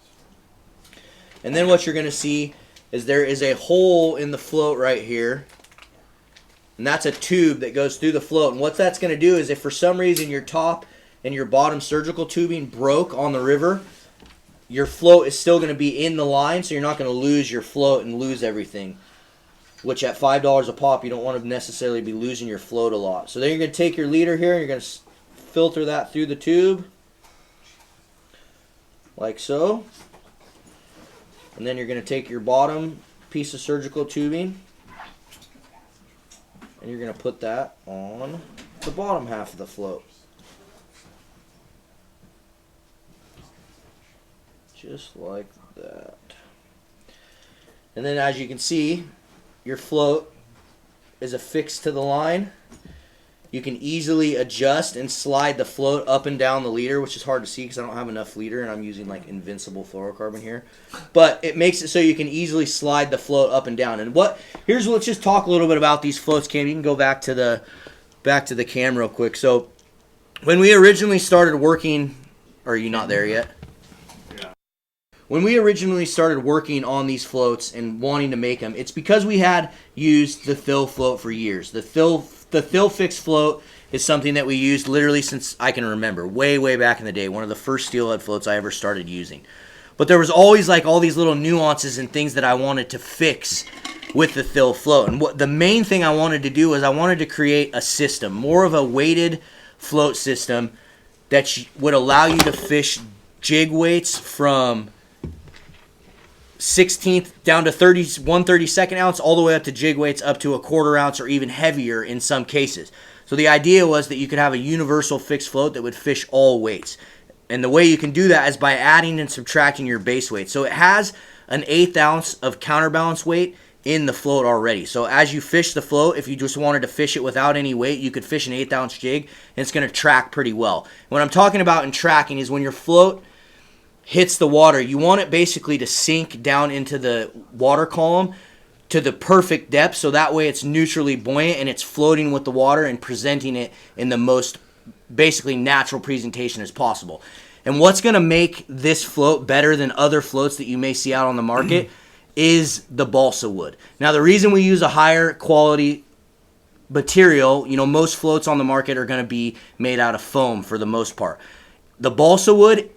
And then what you're going to see is there is a hole in the float right here. And that's a tube that goes through the float. And what that's going to do is if for some reason your top and your bottom surgical tubing broke on the river, your float is still going to be in the line, so you're not going to lose your float and lose everything. Which at $5 a pop, you don't want to necessarily be losing your float a lot. So then you're going to take your leader here, and you're going to filter that through the tube. Like so. And then you're going to take your bottom piece of surgical tubing, and you're going to put that on the bottom half of the float. Just like that. And then as you can see, your float is affixed to the line. You can easily adjust and slide the float up and down the leader, which is hard to see because I don't have enough leader and I'm using like invincible fluorocarbon here. But it makes it so you can easily slide the float up and down. And let's just talk a little bit about these floats, Cam. You can go back to the cam real quick. So when we originally started working, are you not there yet? When we originally started working on these floats and wanting to make them, it's because we had used the Thill float for years. The Thill Fix float is something that we used literally since I can remember, way back in the day. One of the first Steelhead floats I ever started using. But there was always like all these little nuances and things that I wanted to fix with the Thill float. And the main thing I wanted to do was I wanted to create a system, more of a weighted float system that would allow you to fish jig weights from 16th down to 1/32 ounce, all the way up to jig weights up to a 1/4 ounce or even heavier in some cases. So the idea was that you could have a universal fixed float that would fish all weights. And the way you can do that is by adding and subtracting your base weight. So it has an 1/8 ounce of counterbalance weight in the float already. So as you fish the float, if you just wanted to fish it without any weight, you could fish an 1/8 ounce jig and it's going to track pretty well. What I'm talking about in tracking is when your float hits the water, you want it basically to sink down into the water column to the perfect depth, so that way it's neutrally buoyant and it's floating with the water and presenting it in the most basically natural presentation as possible. And what's going to make this float better than other floats that you may see out on the market is the balsa wood. Now, the reason we use a higher quality material, most floats on the market are going to be made out of foam for the most part. The balsa wood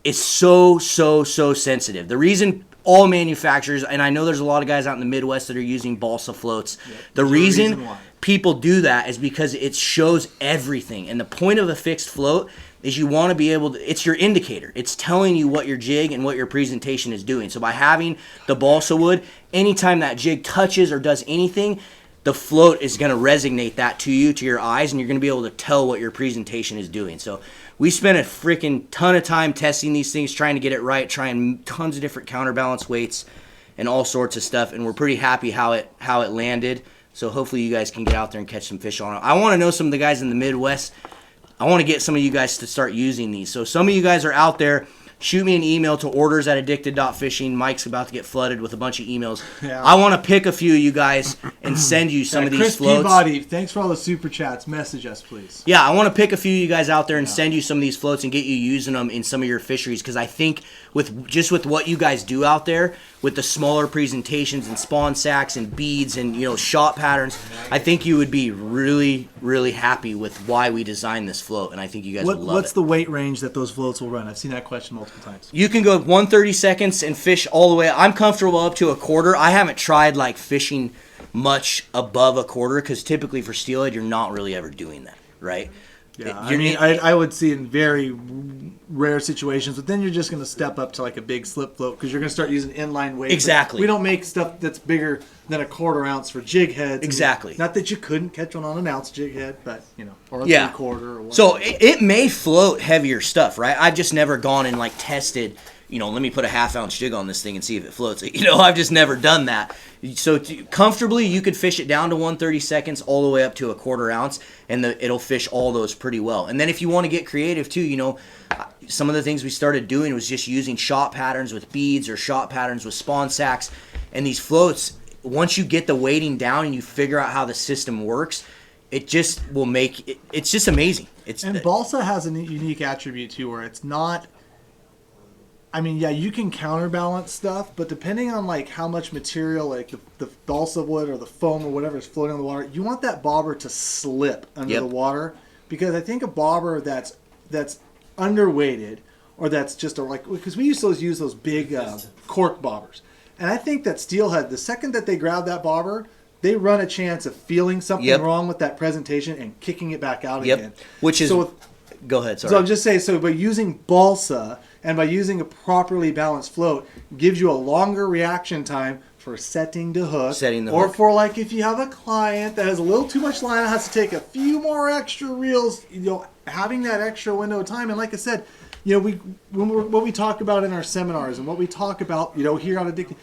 is so sensitive. The reason all manufacturers, and I know there's a lot of guys out in the Midwest that are using balsa floats, the reason people do that is because it shows everything. And the point of a fixed float is you want to be able to, it's your indicator. It's telling you what your jig and what your presentation is doing. So by having the balsa wood, anytime that jig touches or does anything, the float is going to resonate that to you, to your eyes, and you're going to be able to tell what your presentation is doing. So we spent a freaking ton of time testing these things, trying to get it right, trying tons of different counterbalance weights and all sorts of stuff, and we're pretty happy how it landed. So hopefully you guys can get out there and catch some fish on it. I want to know some of the guys in the Midwest. I want to get some of you guys to start using these. So some of you guys are out there, shoot me an email to orders@addicted.fishing. Mike's about to get flooded with a bunch of emails. Yeah. I want to pick a few of you guys and send you some of these floats. Peabody, thanks for all the super chats. Message us, please. Yeah, I want to pick a few of you guys out there and send you some of these floats and get you using them in some of your fisheries, because I think with what you guys do out there, with the smaller presentations and spawn sacks and beads and shot patterns, I think you would be really, really happy with why we designed this float, and I think you guys would love it. What's the weight range that those floats will run? I've seen that question multiple times. You can go 1/32 and fish all the way. I'm comfortable up to a 1/4. I haven't tried fishing much above a 1/4 because typically for steelhead you're not really ever doing that, right? Yeah, I would see in very rare situations, but then you're just going to step up to a big slip float because you're going to start using inline weight. Exactly. We don't make stuff that's bigger than a 1/4 ounce for jig heads. Exactly. Not that you couldn't catch one on an ounce jig head, but or a 3/4 or whatever. So it may float heavier stuff, right? I've just never gone and tested. Let me put a 1/2 ounce jig on this thing and see if it floats. I've just never done that. So comfortably, you could fish it down to 1/32 all the way up to a 1/4 ounce, and it'll fish all those pretty well. And then if you want to get creative too, some of the things we started doing was just using shot patterns with beads or shot patterns with spawn sacks. And these floats, once you get the weighting down and you figure out how the system works, it just will make it. It's just amazing. And balsa has a unique attribute too, where it's not. You can counterbalance stuff, but depending on how much material, the balsa wood or the foam or whatever is floating on the water, you want that bobber to slip under the water, because I think a bobber that's underweighted or that's just because we used to use those big cork bobbers, and I think that steelhead, the second that they grab that bobber, they run a chance of feeling something wrong with that presentation and kicking it back out again. Which is go ahead. Sorry. So I'm just saying. So by using balsa and by using a properly balanced float, gives you a longer reaction time for setting the hook. Or for if you have a client that has a little too much line and has to take a few more extra reels, having that extra window of time. And like I said, what we talk about in our seminars and what we talk about, here on Addicted,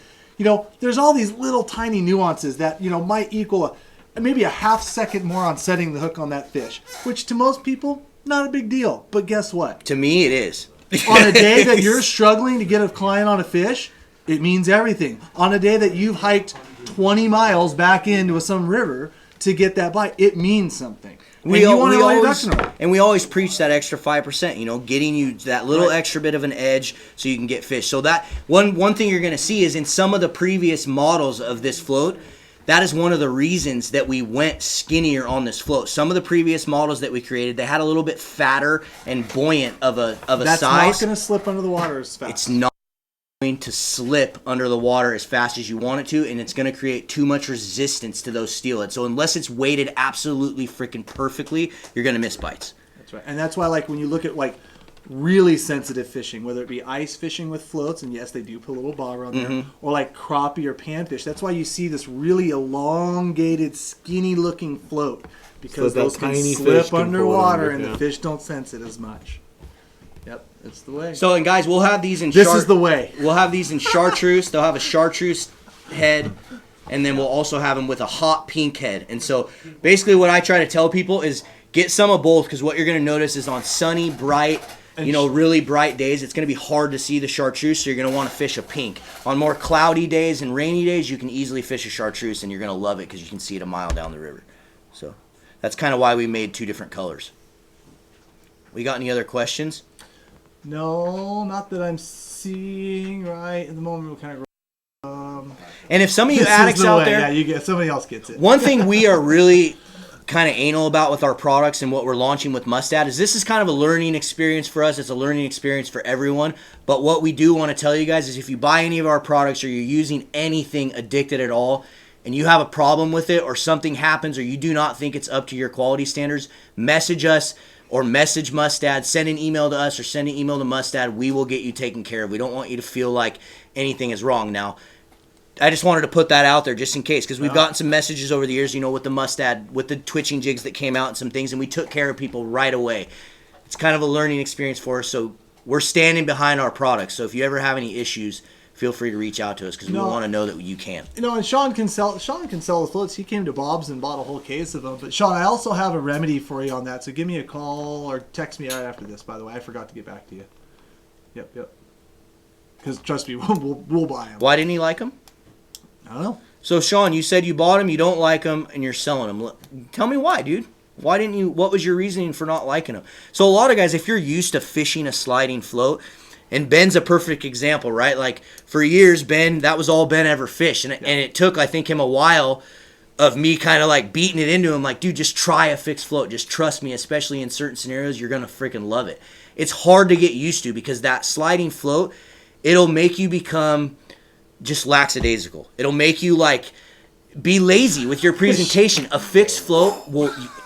there's all these little tiny nuances that, might equal maybe a half second more on setting the hook on that fish, which to most people, not a big deal. But guess what? To me, it is. On a day that you're struggling to get a client on a fish, it means everything. On a day that you've hiked 20 miles back into some river to get that bite, it means something. We always preach that extra 5%, getting you that little extra bit of an edge so you can get fish. So that one thing you're going to see is in some of the previous models of this float, that is one of the reasons that we went skinnier on this float. Some of the previous models that we created, they had a little bit fatter and buoyant of a size. That's not going to slip under the water as fast. It's not going to slip under the water as fast as you want it to, and it's going to create too much resistance to those steelhead. So unless it's weighted absolutely freaking perfectly, you're going to miss bites. That's right. And that's why, like, when you look at, like, really sensitive fishing, whether it be ice fishing with floats, and yes, they do put a little bobber on there, or like crappie or panfish, that's why you see this really elongated, skinny-looking float, because So that those can tiny slip fish can underwater, pull it under, and yeah. the fish don't sense it as much. Yep, it's the way. So, and guys, we'll have these in This is the way. We'll have these in chartreuse. They'll have a chartreuse head, and then we'll also have them with a hot pink head. And so basically what I try to tell people is get some of both, because what you're going to notice is on sunny, bright, really bright days, it's going to be hard to see the chartreuse, so you're going to want to fish a pink. On more cloudy days and rainy days, you can easily fish a chartreuse, and you're going to love it because you can see it a mile down the river. So that's kind of why we made two different colors. We got any other questions? No, not that I'm seeing right at the moment. We're kind of. And if some of you This is addicts the out way. there, Yeah, you get somebody else gets it. one thing we are really kind of anal about with our products and what we're launching with Mustad is this is kind of a learning experience for us. It's a learning experience for everyone. But what we do want to tell you guys is if you buy any of our products or you're using anything addicted at all and you have a problem with it or something happens or you do not think it's up to your quality standards, message us or message Mustad, send an email to us or send an email to Mustad. We will get you taken care of. We don't want you to feel like anything is wrong. Now, I just wanted to put that out there just in case, because we've gotten some messages over the years, with the Mustad, with the twitching jigs that came out and some things, and we took care of people right away. It's kind of a learning experience for us, so we're standing behind our products. So if you ever have any issues, feel free to reach out to us, because we want to know that you can. And Sean can sell the floats. He came to Bob's and bought a whole case of them. But Sean, I also have a remedy for you on that. So give me a call or text me right after this. By the way, I forgot to get back to you. Yep. Because trust me, we'll buy them. Why didn't he like them? I don't know. So Sean, you said you bought them, you don't like them, and you're selling them. Tell me why, dude. Why didn't you? What was your reasoning for not liking them? So a lot of guys, if you're used to fishing a sliding float, and Ben's a perfect example, right? Like for years, Ben, that was all Ben ever fished, and it took, I think, him a while of me kind of like beating it into him, like, dude, just try a fixed float. Just trust me, especially in certain scenarios, you're gonna freaking love it. It's hard to get used to because that sliding float, it'll make you become just lackadaisical. It'll make you like be lazy with your presentation. A fixed float,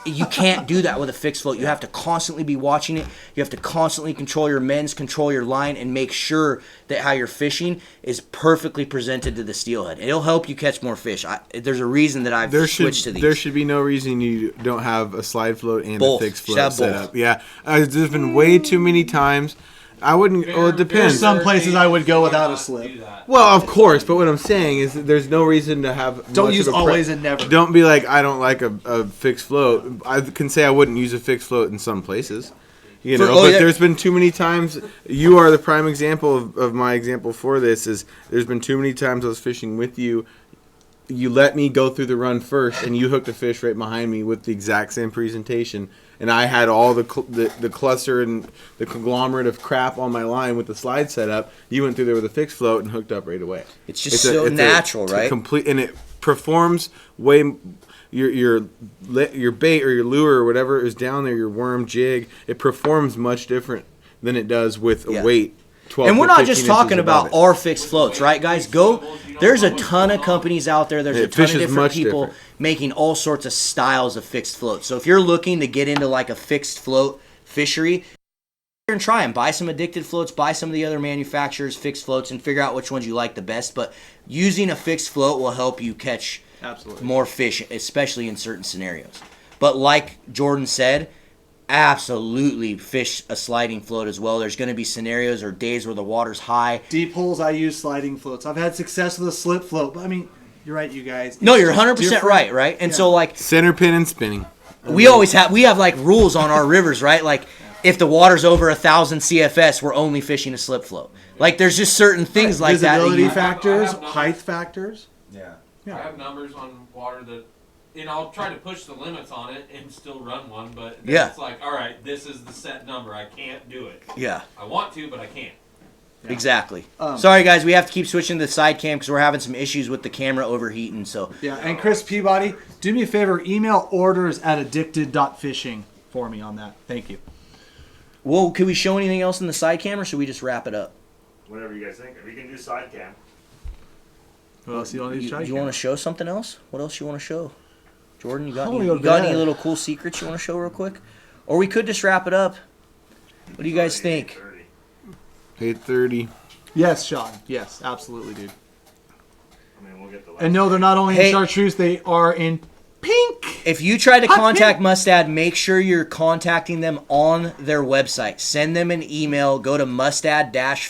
you can't do that with a fixed float. You have to constantly be watching it. You have to constantly control your mends, control your line, and make sure that how you're fishing is perfectly presented to the steelhead. It'll help you catch more fish. There's a reason that I've switched to these. There should be no reason you don't have a slide float and Both. a fixed Should float have set both. up. Yeah, there's been way too many times. I wouldn't. Well, it depends. There's some places I would go without a slip. Well, of course, but what I'm saying is that there's no reason to have. Don't much use of a always and never. Don't be like, I don't like a fixed float. I can say I wouldn't use a fixed float in some places. But there's been too many times. You are the prime example of my example for this. Is there's been too many times I was fishing with you. You let me go through the run first, and you hooked a fish right behind me with the exact same presentation. And I had all the cluster and the conglomerate of crap on my line with the slide set up. You went through there with a fixed float and hooked up right away. It's just so natural, right? And it performs way. Your bait or your lure or whatever is down there, your worm jig, it performs much different than it does with a weight. 12 and we're to not 15 just talking inches above about it. our fixed floats, right, guys? There's a ton of companies out there. There's a ton of different people making all sorts of styles of fixed floats. So if you're looking to get into like a fixed float fishery, and try them. Buy some addicted floats, buy some of the other manufacturers' fixed floats, and figure out which ones you like the best. But using a fixed float will help you catch more fish, especially in certain scenarios. But like Jordan said, absolutely fish a sliding float as well. There's going to be scenarios or days where the water's high. Deep holes, I use sliding floats. I've had success with a slip float, but I mean, You're right, you guys. No, It's you're just 100% different. right? And so, like, Center pin and spinning. we have like rules on our rivers, right? Like, if the water's over 1,000 CFS, we're only fishing a slip float. Like, there's just certain things like that. Visibility you, factors, I have numbers. height factors. Yeah. I have numbers on water that, and I'll try to push the limits on it and still run one, but then Yeah. it's like, all right, this is the set number. I can't do it. yeah, I want to, but I can't. exactly. Sorry, guys, we have to keep switching to the side cam because we're having some issues with the camera overheating. So Yeah, and Chris Peabody, do me a favor, email orders at addicted.fishing for me on that. Thank you. well, could we show anything else in the side cam, or should we just wrap it up? Whatever you guys think. If you can do side cam. What else you want to You, try? you want to show something else? What else you want to show? Jordan, you got, I wanna any, go you to got any bed. little cool secrets you want to show real quick? Or we could just wrap it up. What do you guys think? 8:30. Yes, Sean. Yes, absolutely, dude. I mean, we'll get the. And no, they're not only Hey. in chartreuse, they are in pink. If you try to Hot contact pink. Mustad, make sure you're contacting them on their website. Send them an email. Go to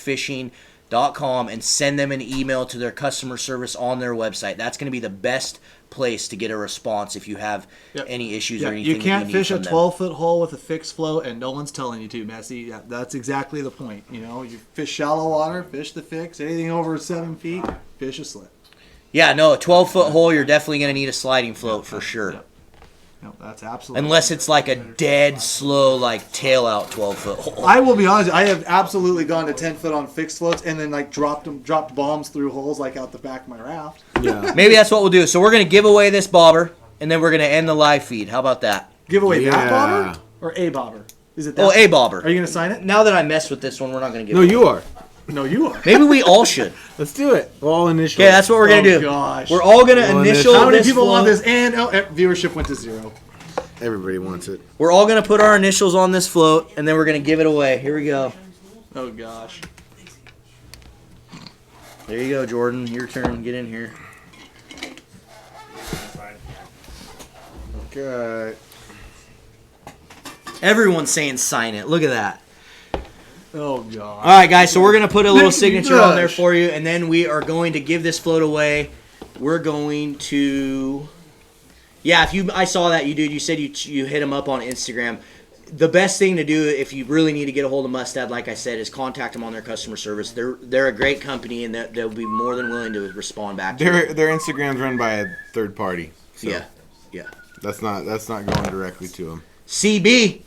mustad-fishing.com and send them an email to their customer service on their website. That's going to be the best place to get a response if you have Yep. any issues Yeah, or anything. you can't that you need fish a from them. 12-foot hole with a fixed float, and no one's telling you to, Messy. Yeah, that's exactly the point. You know, you fish shallow water, fish the fix. Anything over 7 feet, fish a slip. Yeah, no, a 12-foot hole, you're definitely going to need a sliding float for sure. Yep. No, that's absolutely. Unless it's like a dead slow, like tail out 12-foot hole. I will be honest, I have absolutely gone to 10 foot on fixed floats and then like dropped bombs through holes like out the back of my raft. Yeah. Maybe that's what we'll do. So we're going to give away this bobber, and then we're going to end the live feed. How about that? Give away that Yeah. bobber or a bobber? Is it that? Oh, a bobber. Are you gonna sign it? Now that I messed with this one, we're not going to give No, it. you are. No, you are. Maybe we all should. Let's do it. We'll all initial. Okay, that's what we're going to Oh, do. gosh. We're all going to Well, initial How many this people want float. this? And viewership went to 0. Everybody wants it. We're all going to put our initials on this float, and then we're going to give it away. Here we go. Oh gosh. There you go, Jordan. Your turn. Get in here. Okay. Everyone's saying sign it. Look at that. Oh god. All right, guys. So we're gonna put a little Nicky signature on there Bush. for you, and then we are going to give this float away. We're going to, yeah. I saw that you dude. You said you hit him up on Instagram. The best thing to do if you really need to get a hold of Mustad, like I said, is contact them on their customer service. They're a great company, and they'll be more than willing to respond back to you. Their Instagram's run by a third party. So Yeah, yeah. That's not going directly to them. CB,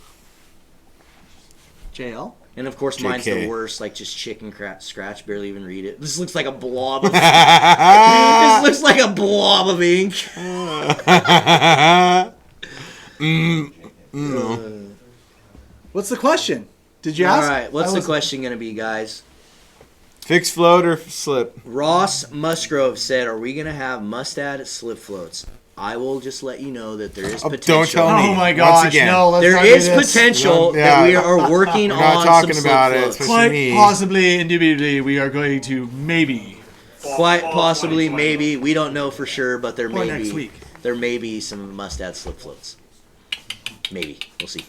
JL. and of course mine's JK. the worst. Like just chicken scratch. Barely even read it. This looks like a blob. Of, this looks like a blob of ink. What's the question? Did you All ask? right, what's I the was- question going to be, guys? Fixed float or slip? Ross Musgrove said, "Are we going to have Mustad slip floats?" I will just let you know that there is Oh, potential. don't tell me. Oh my Once gosh! again. No, let's There not do is this. potential Yeah. that we are working We're not on talking some about slip it, floats. especially- Quite me. possibly, indubitably, we are going to maybe Quite Fall possibly, 2020. maybe. We don't know for sure, but there or may next be. week. There may be some Mustad slip floats. Maybe. We'll see.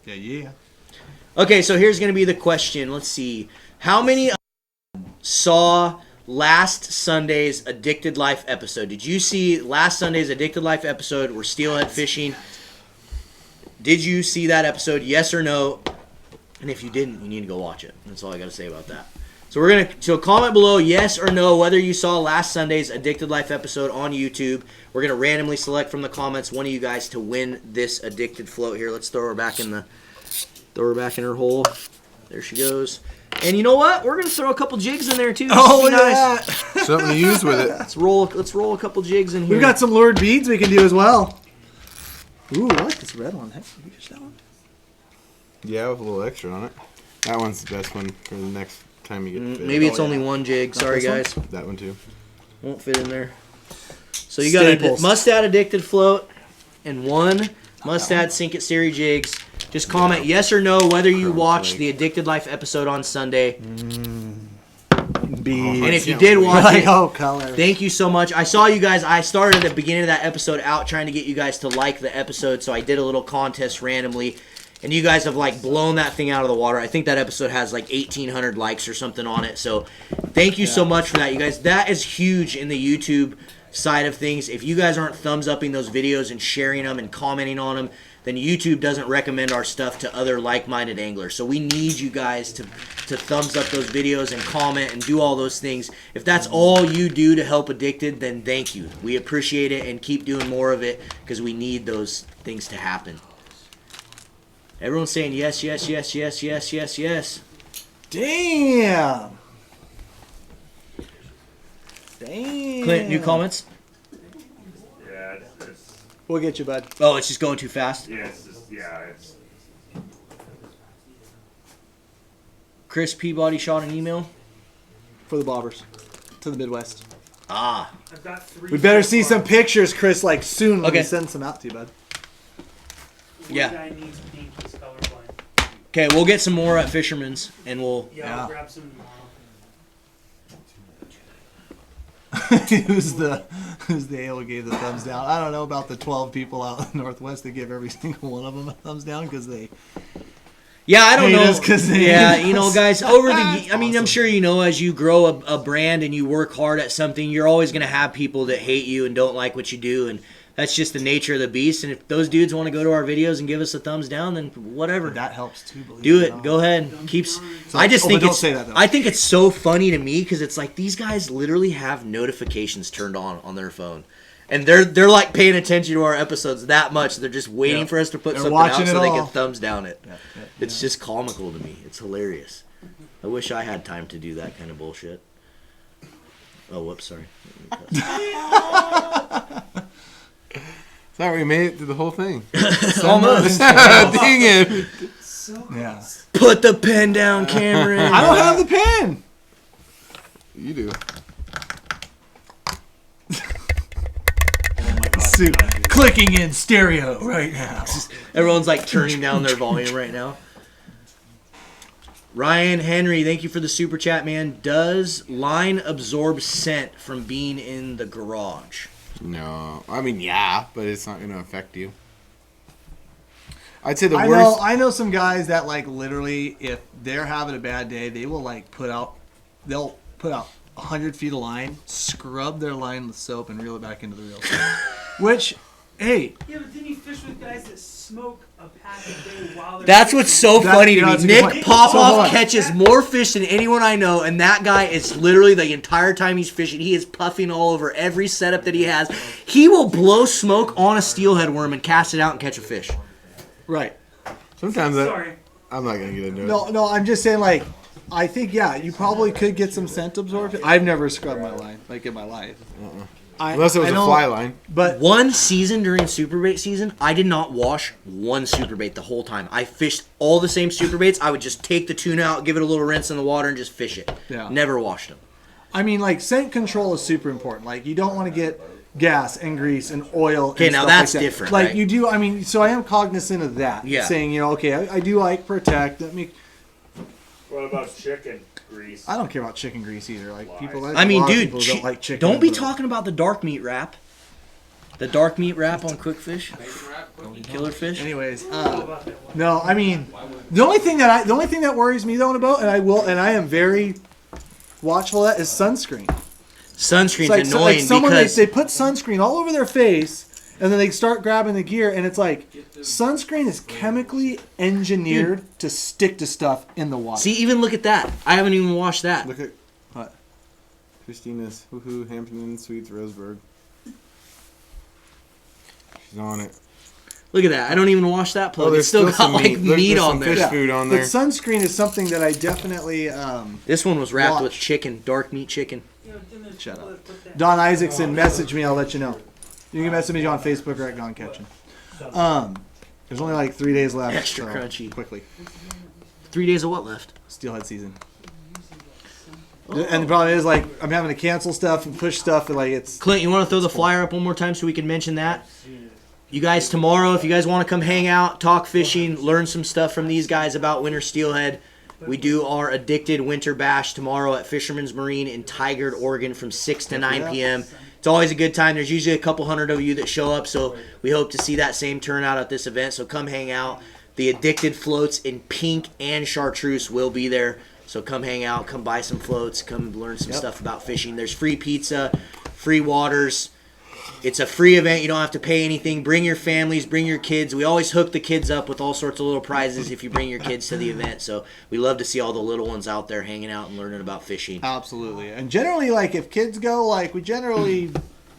Yeah. Okay, so here's going to be the question. Let's see. How many saw last Sunday's Addicted Life episode? Did you see last Sunday's Addicted Life episode where Steelhead fishing? Did you see that episode? Yes or no? And if you didn't, you need to go watch it. That's all I got to say about that. So comment below yes or no whether you saw last Sunday's Addicted Life episode on YouTube. We're gonna randomly select from the comments one of you guys to win this addicted float here. Let's throw her back in her hole. There she goes. And you know what? We're gonna throw a couple jigs in there too. Oh, Just to be look nice. at that. Something to use with it. Let's roll a couple jigs in here. We've got some lured beads we can do as well. Ooh, I like this red one. Hey, can you fish that one? Yeah, with a little extra on it. That one's the best one for the next time you get to fish. Maybe it's Oh, only yeah. one jig. Sorry this one? guys, That one too. won't fit in there. So you got a Staples. Mustad addicted float and one Mustad Sink It Series jigs. Just comment yes or no whether you watched the Addicted Life episode on Sunday. Beads. And if you did watch Like, it, oh, color. thank you so much. I saw you guys. I started at the beginning of that episode out trying to get you guys to like the episode, so I did a little contest randomly. And you guys have like blown that thing out of the water. I think that episode has like 1,800 likes or something on it. So thank you so much for that, you guys. That is huge in the YouTube side of things. If you guys aren't thumbs upping those videos and sharing them and commenting on them, then YouTube doesn't recommend our stuff to other like-minded anglers. So we need you guys to thumbs up those videos and comment and do all those things. If that's all you do to help Addicted, then thank you. We appreciate it, and keep doing more of it because we need those things to happen. Everyone's saying yes, yes, yes, yes, yes, yes, yes. Damn. Damn. Clint, new comments? Yeah, it's We'll get you, bud. Oh, it's just going too fast. yeah, it's just it's. Chris Peabody shot an email. For the bobbers. To the Midwest. Ah. I've got 3. We better see some pictures, Chris, like soon when Okay. we send some out to you, bud. Yeah. One guy needs pink, he's colorblind. Okay, we'll get some more at Fisherman's, and we'll... Yeah, Yeah. I'll grab some tomorrow. who's the ale who gave the thumbs down? I don't know about the 12 people out in the Northwest that give every single one of them a thumbs down because they... Yeah, I don't Hate know. us 'cause they Yeah, hate you know, us. guys, over the... That's I mean, I'm awesome. sure you know, as you grow a brand and you work hard at something, you're always going to have people that hate you and don't like what you do, and that's just the nature of the beast. And if those dudes want to go to our videos and give us a thumbs down, then whatever. That helps too, believe Do or it. not. Go ahead. Keeps. I just oh, think but don't it's. say that, though. I think it's so funny to me because it's like these guys literally have notifications turned on their phone, and they're like paying attention to our episodes that much. They're just waiting Yeah. for us to put They're something watching out it so they all. can thumbs down it. Yeah, yeah, It's just comical to me. It's hilarious. I wish I had time to do that kind of bullshit. Oh, whoops, sorry. Sorry, we made it through the whole thing. Almost. Dang it. Yeah. Put the pen down, Cameron. I don't have the pen. You do. Clicking in stereo right now. Everyone's like turning down their volume right now. Ryan Henry, thank you for the super chat, man. Does line absorb scent from being in the garage? No. I mean, yeah, but it's not going to affect you. I'd say the I worst. know some guys that like literally, if they're having a bad day, they will like they'll put out 100 feet of line, scrub their line with soap, and reel it back into the reel. Which, hey, Yeah, but then you fish with guys that smoke a pack a day while they're That's what's so That- funny to yeah, me. that's a good Nick point. Popoff So, hold on. catches more fish than anyone I know, and that guy is literally the entire time he's fishing, he is puffing all over every setup that he has. He will blow smoke on a steelhead worm and cast it out and catch a fish. right. Sometimes Sorry. I'm not going to get into it. No, I'm just saying like, I think yeah, you probably could get some scent absorption. I've never scrubbed my line like in my life. Unless it was I a know- fly line. But One season during superbait season, I did not wash one superbait the whole time. I fished all the same superbaits. I would just take the tuna out, give it a little rinse in the water, and just fish it. Yeah. Never washed them. I mean, like scent control is super important. Like you don't want to get gas and grease and oil. Okay, and now stuff that's like that. different, Like right? you do. I mean, so I am cognizant of that. Yeah. Saying, you know, okay, I do like protect. What about chicken grease? I don't care about chicken grease either. Like people. I mean, a lot of dude, people don't like chicken. don't be but- talking about the dark meat wrap. The dark meat wrap on quick fish, killer fish. Anyways, about that one. no, I mean, the only thing that worries me though in a boat, and I am very watchful of that, is sunscreen. Sunscreen's It's annoying someone because they put sunscreen all over their face, and then they start grabbing the gear, and it's like sunscreen is chemically engineered to stick to stuff in the water. see, even look at that. I haven't even washed that. Look at What? Christina's Woohoo Hampton Sweets Roseburg. She's on it. Look at that. I don't even wash that plug. It's still got some like meat. Look, meat there's on some there. fish food on But there. sunscreen is something that I definitely. This one was wrapped with Watch. chicken, dark meat chicken. You know, then there's Shut people up. that put that- Don Isaacson, message me. I'll let you know. You can message me on Facebook or at Gone Catching. There's only like 3 days left. Extra so crunchy. Quickly, 3 days of what left? steelhead season. And the problem is, like, I'm having to cancel stuff and push stuff, and like it's. Clint, you want to throw the flyer up one more time so we can mention that? You guys, tomorrow, if you guys want to come hang out, talk fishing, learn some stuff from these guys about winter steelhead, we do our Addicted Winter Bash tomorrow at Fisherman's Marine in Tigard, Oregon from 6 to 9 p.m. It's always a good time. There's usually a couple hundred of you that show up, so we hope to see that same turnout at this event. So come hang out. The Addicted floats in pink and chartreuse will be there. So come hang out, come buy some floats, come learn some stuff about fishing. There's free pizza, free waters, It's a free event. You don't have to pay anything. Bring your families, bring your kids. We always hook the kids up with all sorts of little prizes if you bring your kids to the event. So we love to see all the little ones out there hanging out and learning about fishing. Absolutely. And generally, like, if kids go, like, we generally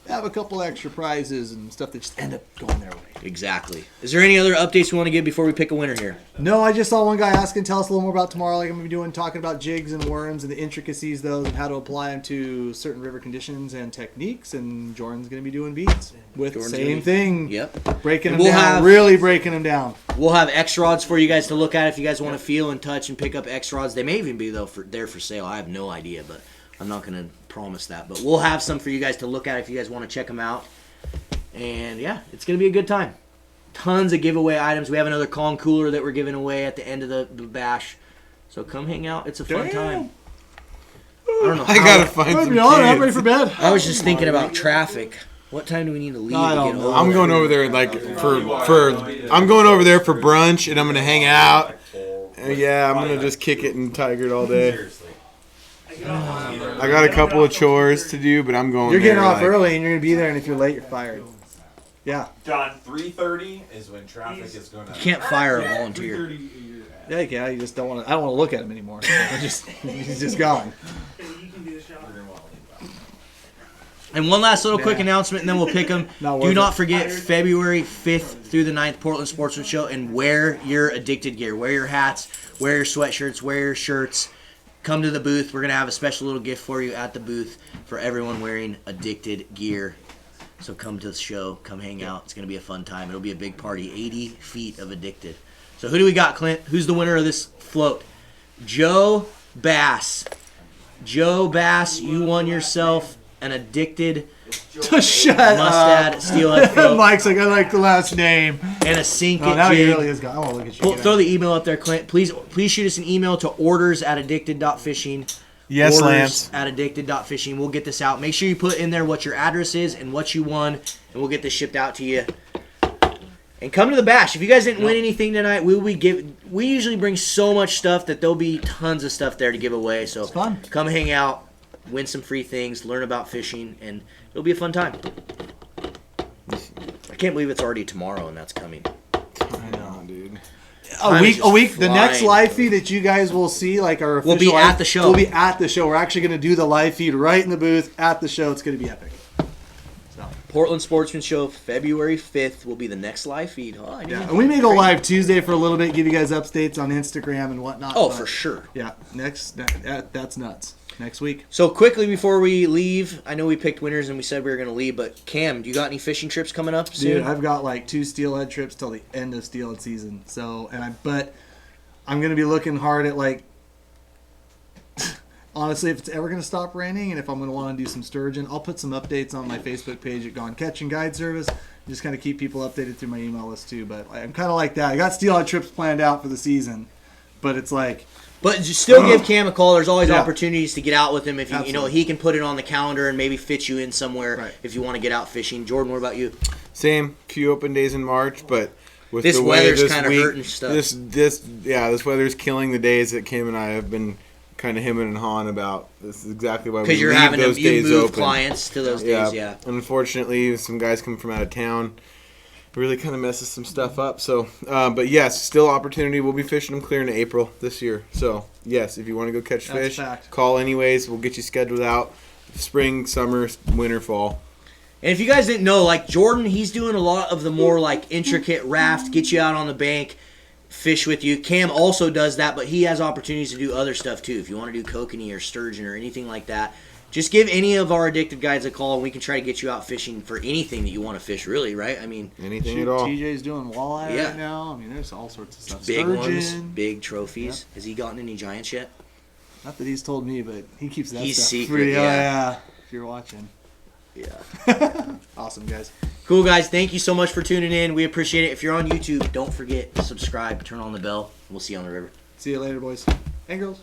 have a couple extra prizes and stuff that just end up going their way. Exactly. Is there any other updates we want to give before we pick a winner here? No, I just saw one guy asking, tell us a little more about tomorrow, like I'm going to be doing, talking about jigs and worms and the intricacies, those, and how to apply them to certain river conditions and techniques. And Jordan's going to be doing beats with the same thing. Yep. Breaking them down, really breaking them down. We'll have X rods for you guys to look at if you guys want to feel and touch and pick up X rods. They may even be there for sale. I have no idea, but I'm not going to promise that. But we'll have some for you guys to look at if you guys want to check them out. And yeah, it's going to be a good time. Tons of giveaway items. We have another Kong cooler that we're giving away at the end of the bash. So come hang out. It's a fun time. I don't know. I gotta find some I'm ready kids. for bed. I was just thinking about traffic. What time do we need to leave? I to don't get know. over I'm there? going over there like I'm going over there for brunch and I'm gonna hang out. Yeah, I'm gonna just kick it and tiger it all day. Seriously. I got a couple of chores to do, but I'm going. You're getting there, off like, early and you're going to be there, and if you're late, you're fired. Yeah. Done. 3:30 is when traffic is going to. You can't fire a volunteer. Yeah, you just don't want to. I don't want to look at him anymore. He's just gone. You can do the show. And one last little quick announcement, and then we'll pick them. Not worth Do not it. forget February 5th through the 9th, Portland Sportsman Show, and wear your addicted gear. Wear your hats, wear your sweatshirts, wear your shirts. Come to the booth. We're going to have a special little gift for you at the booth for everyone wearing addicted gear. So come to the show. Come hang out. It's going to be a fun time. It'll be a big party. 80 feet of addicted. So who do we got, Clint? Who's the winner of this float? Joe Bass. Joe Bass, you won yourself an addicted Shut mustad steelhead float Mike's like, I like the last name. and a sink Oh, it now he jig. really is gone. I want to look at you. Throw the email up there, Clint. Please shoot us an email to orders@addicted.fishing. Yes, orders Lance. at addicted.fishing. We'll get this out. Make sure you put in there what your address is and what you won, and we'll get this shipped out to you. And come to the bash. If you guys didn't win anything tonight, we usually bring so much stuff that there'll be tons of stuff there to give away. So fun. Come hang out, win some free things, learn about fishing, and it'll be a fun time. I can't believe it's already tomorrow and that's coming. I know, dude. A week. just The next flying. live feed that you guys will see, like our official We'll be live- at the show. We'll be at the show. We're actually going to do the live feed right in the booth at the show. It's going to be epic. Portland Sportsman Show, February 5th will be the next live feed. Oh, I didn't Yeah, even and we may go think- live Tuesday for a little bit, give you guys updates on Instagram and whatnot. Oh, but for sure. Yeah, that's nuts. Next week. So quickly before we leave, I know we picked winners and we said we were going to leave, but Cam, do you got any fishing trips coming up soon? Dude, I've got like 2 steelhead trips till the end of steelhead season. So, but I'm gonna be looking hard at like, honestly, if it's ever gonna stop raining, and if I'm gonna want to do some sturgeon, I'll put some updates on my Facebook page at Gone Catch and Guide Service. Just kind of keep people updated through my email list too. But I'm kind of like that. I got steelhead trips planned out for the season, but it's like, But just still give Cam a call. There's always Yeah. opportunities to get out with him. If you know, Absolutely. he can put it on the calendar and maybe fit you in somewhere Right. if you want to get out fishing. Jordan, what about you? Same. Few open days in March, but with This the way weather's this kinda week, hurting stuff. This weather's killing the days that Kim and I have been kind of hemming and hawing about. This is exactly why we Because you're leave having those to you days move open. clients to those Yeah. days. Yeah. Unfortunately, some guys come from out of town. Really kind of messes some stuff up. So, but yes, still opportunity. We'll be fishing them clear in April this year. So, yes, if you want to go catch That's fish, a fact. call anyways. We'll get you scheduled out. Spring, summer, winter, fall. And if you guys didn't know, like Jordan, he's doing a lot of the more like intricate raft, get you out on the bank, fish with you. Cam also does that, but he has opportunities to do other stuff too. If you want to do kokanee or sturgeon or anything like that, just give any of our addicted guys a call, and we can try to get you out fishing for anything that you want to fish. Really, right? I mean, Anything shoot, at all. TJ's doing walleye Yeah. right now. I mean, there's all sorts of stuff. big ones, Sturgeon. big trophies. Has he gotten any giants yet? Not that he's told me, but he keeps that He's stuff secret, pretty. yeah. Oh, yeah. If you're watching. Yeah. Awesome, guys. Cool, guys. Thank you so much for tuning in. We appreciate it. If you're on YouTube, don't forget to subscribe, turn on the bell. We'll see you on the river. See you later, boys and girls.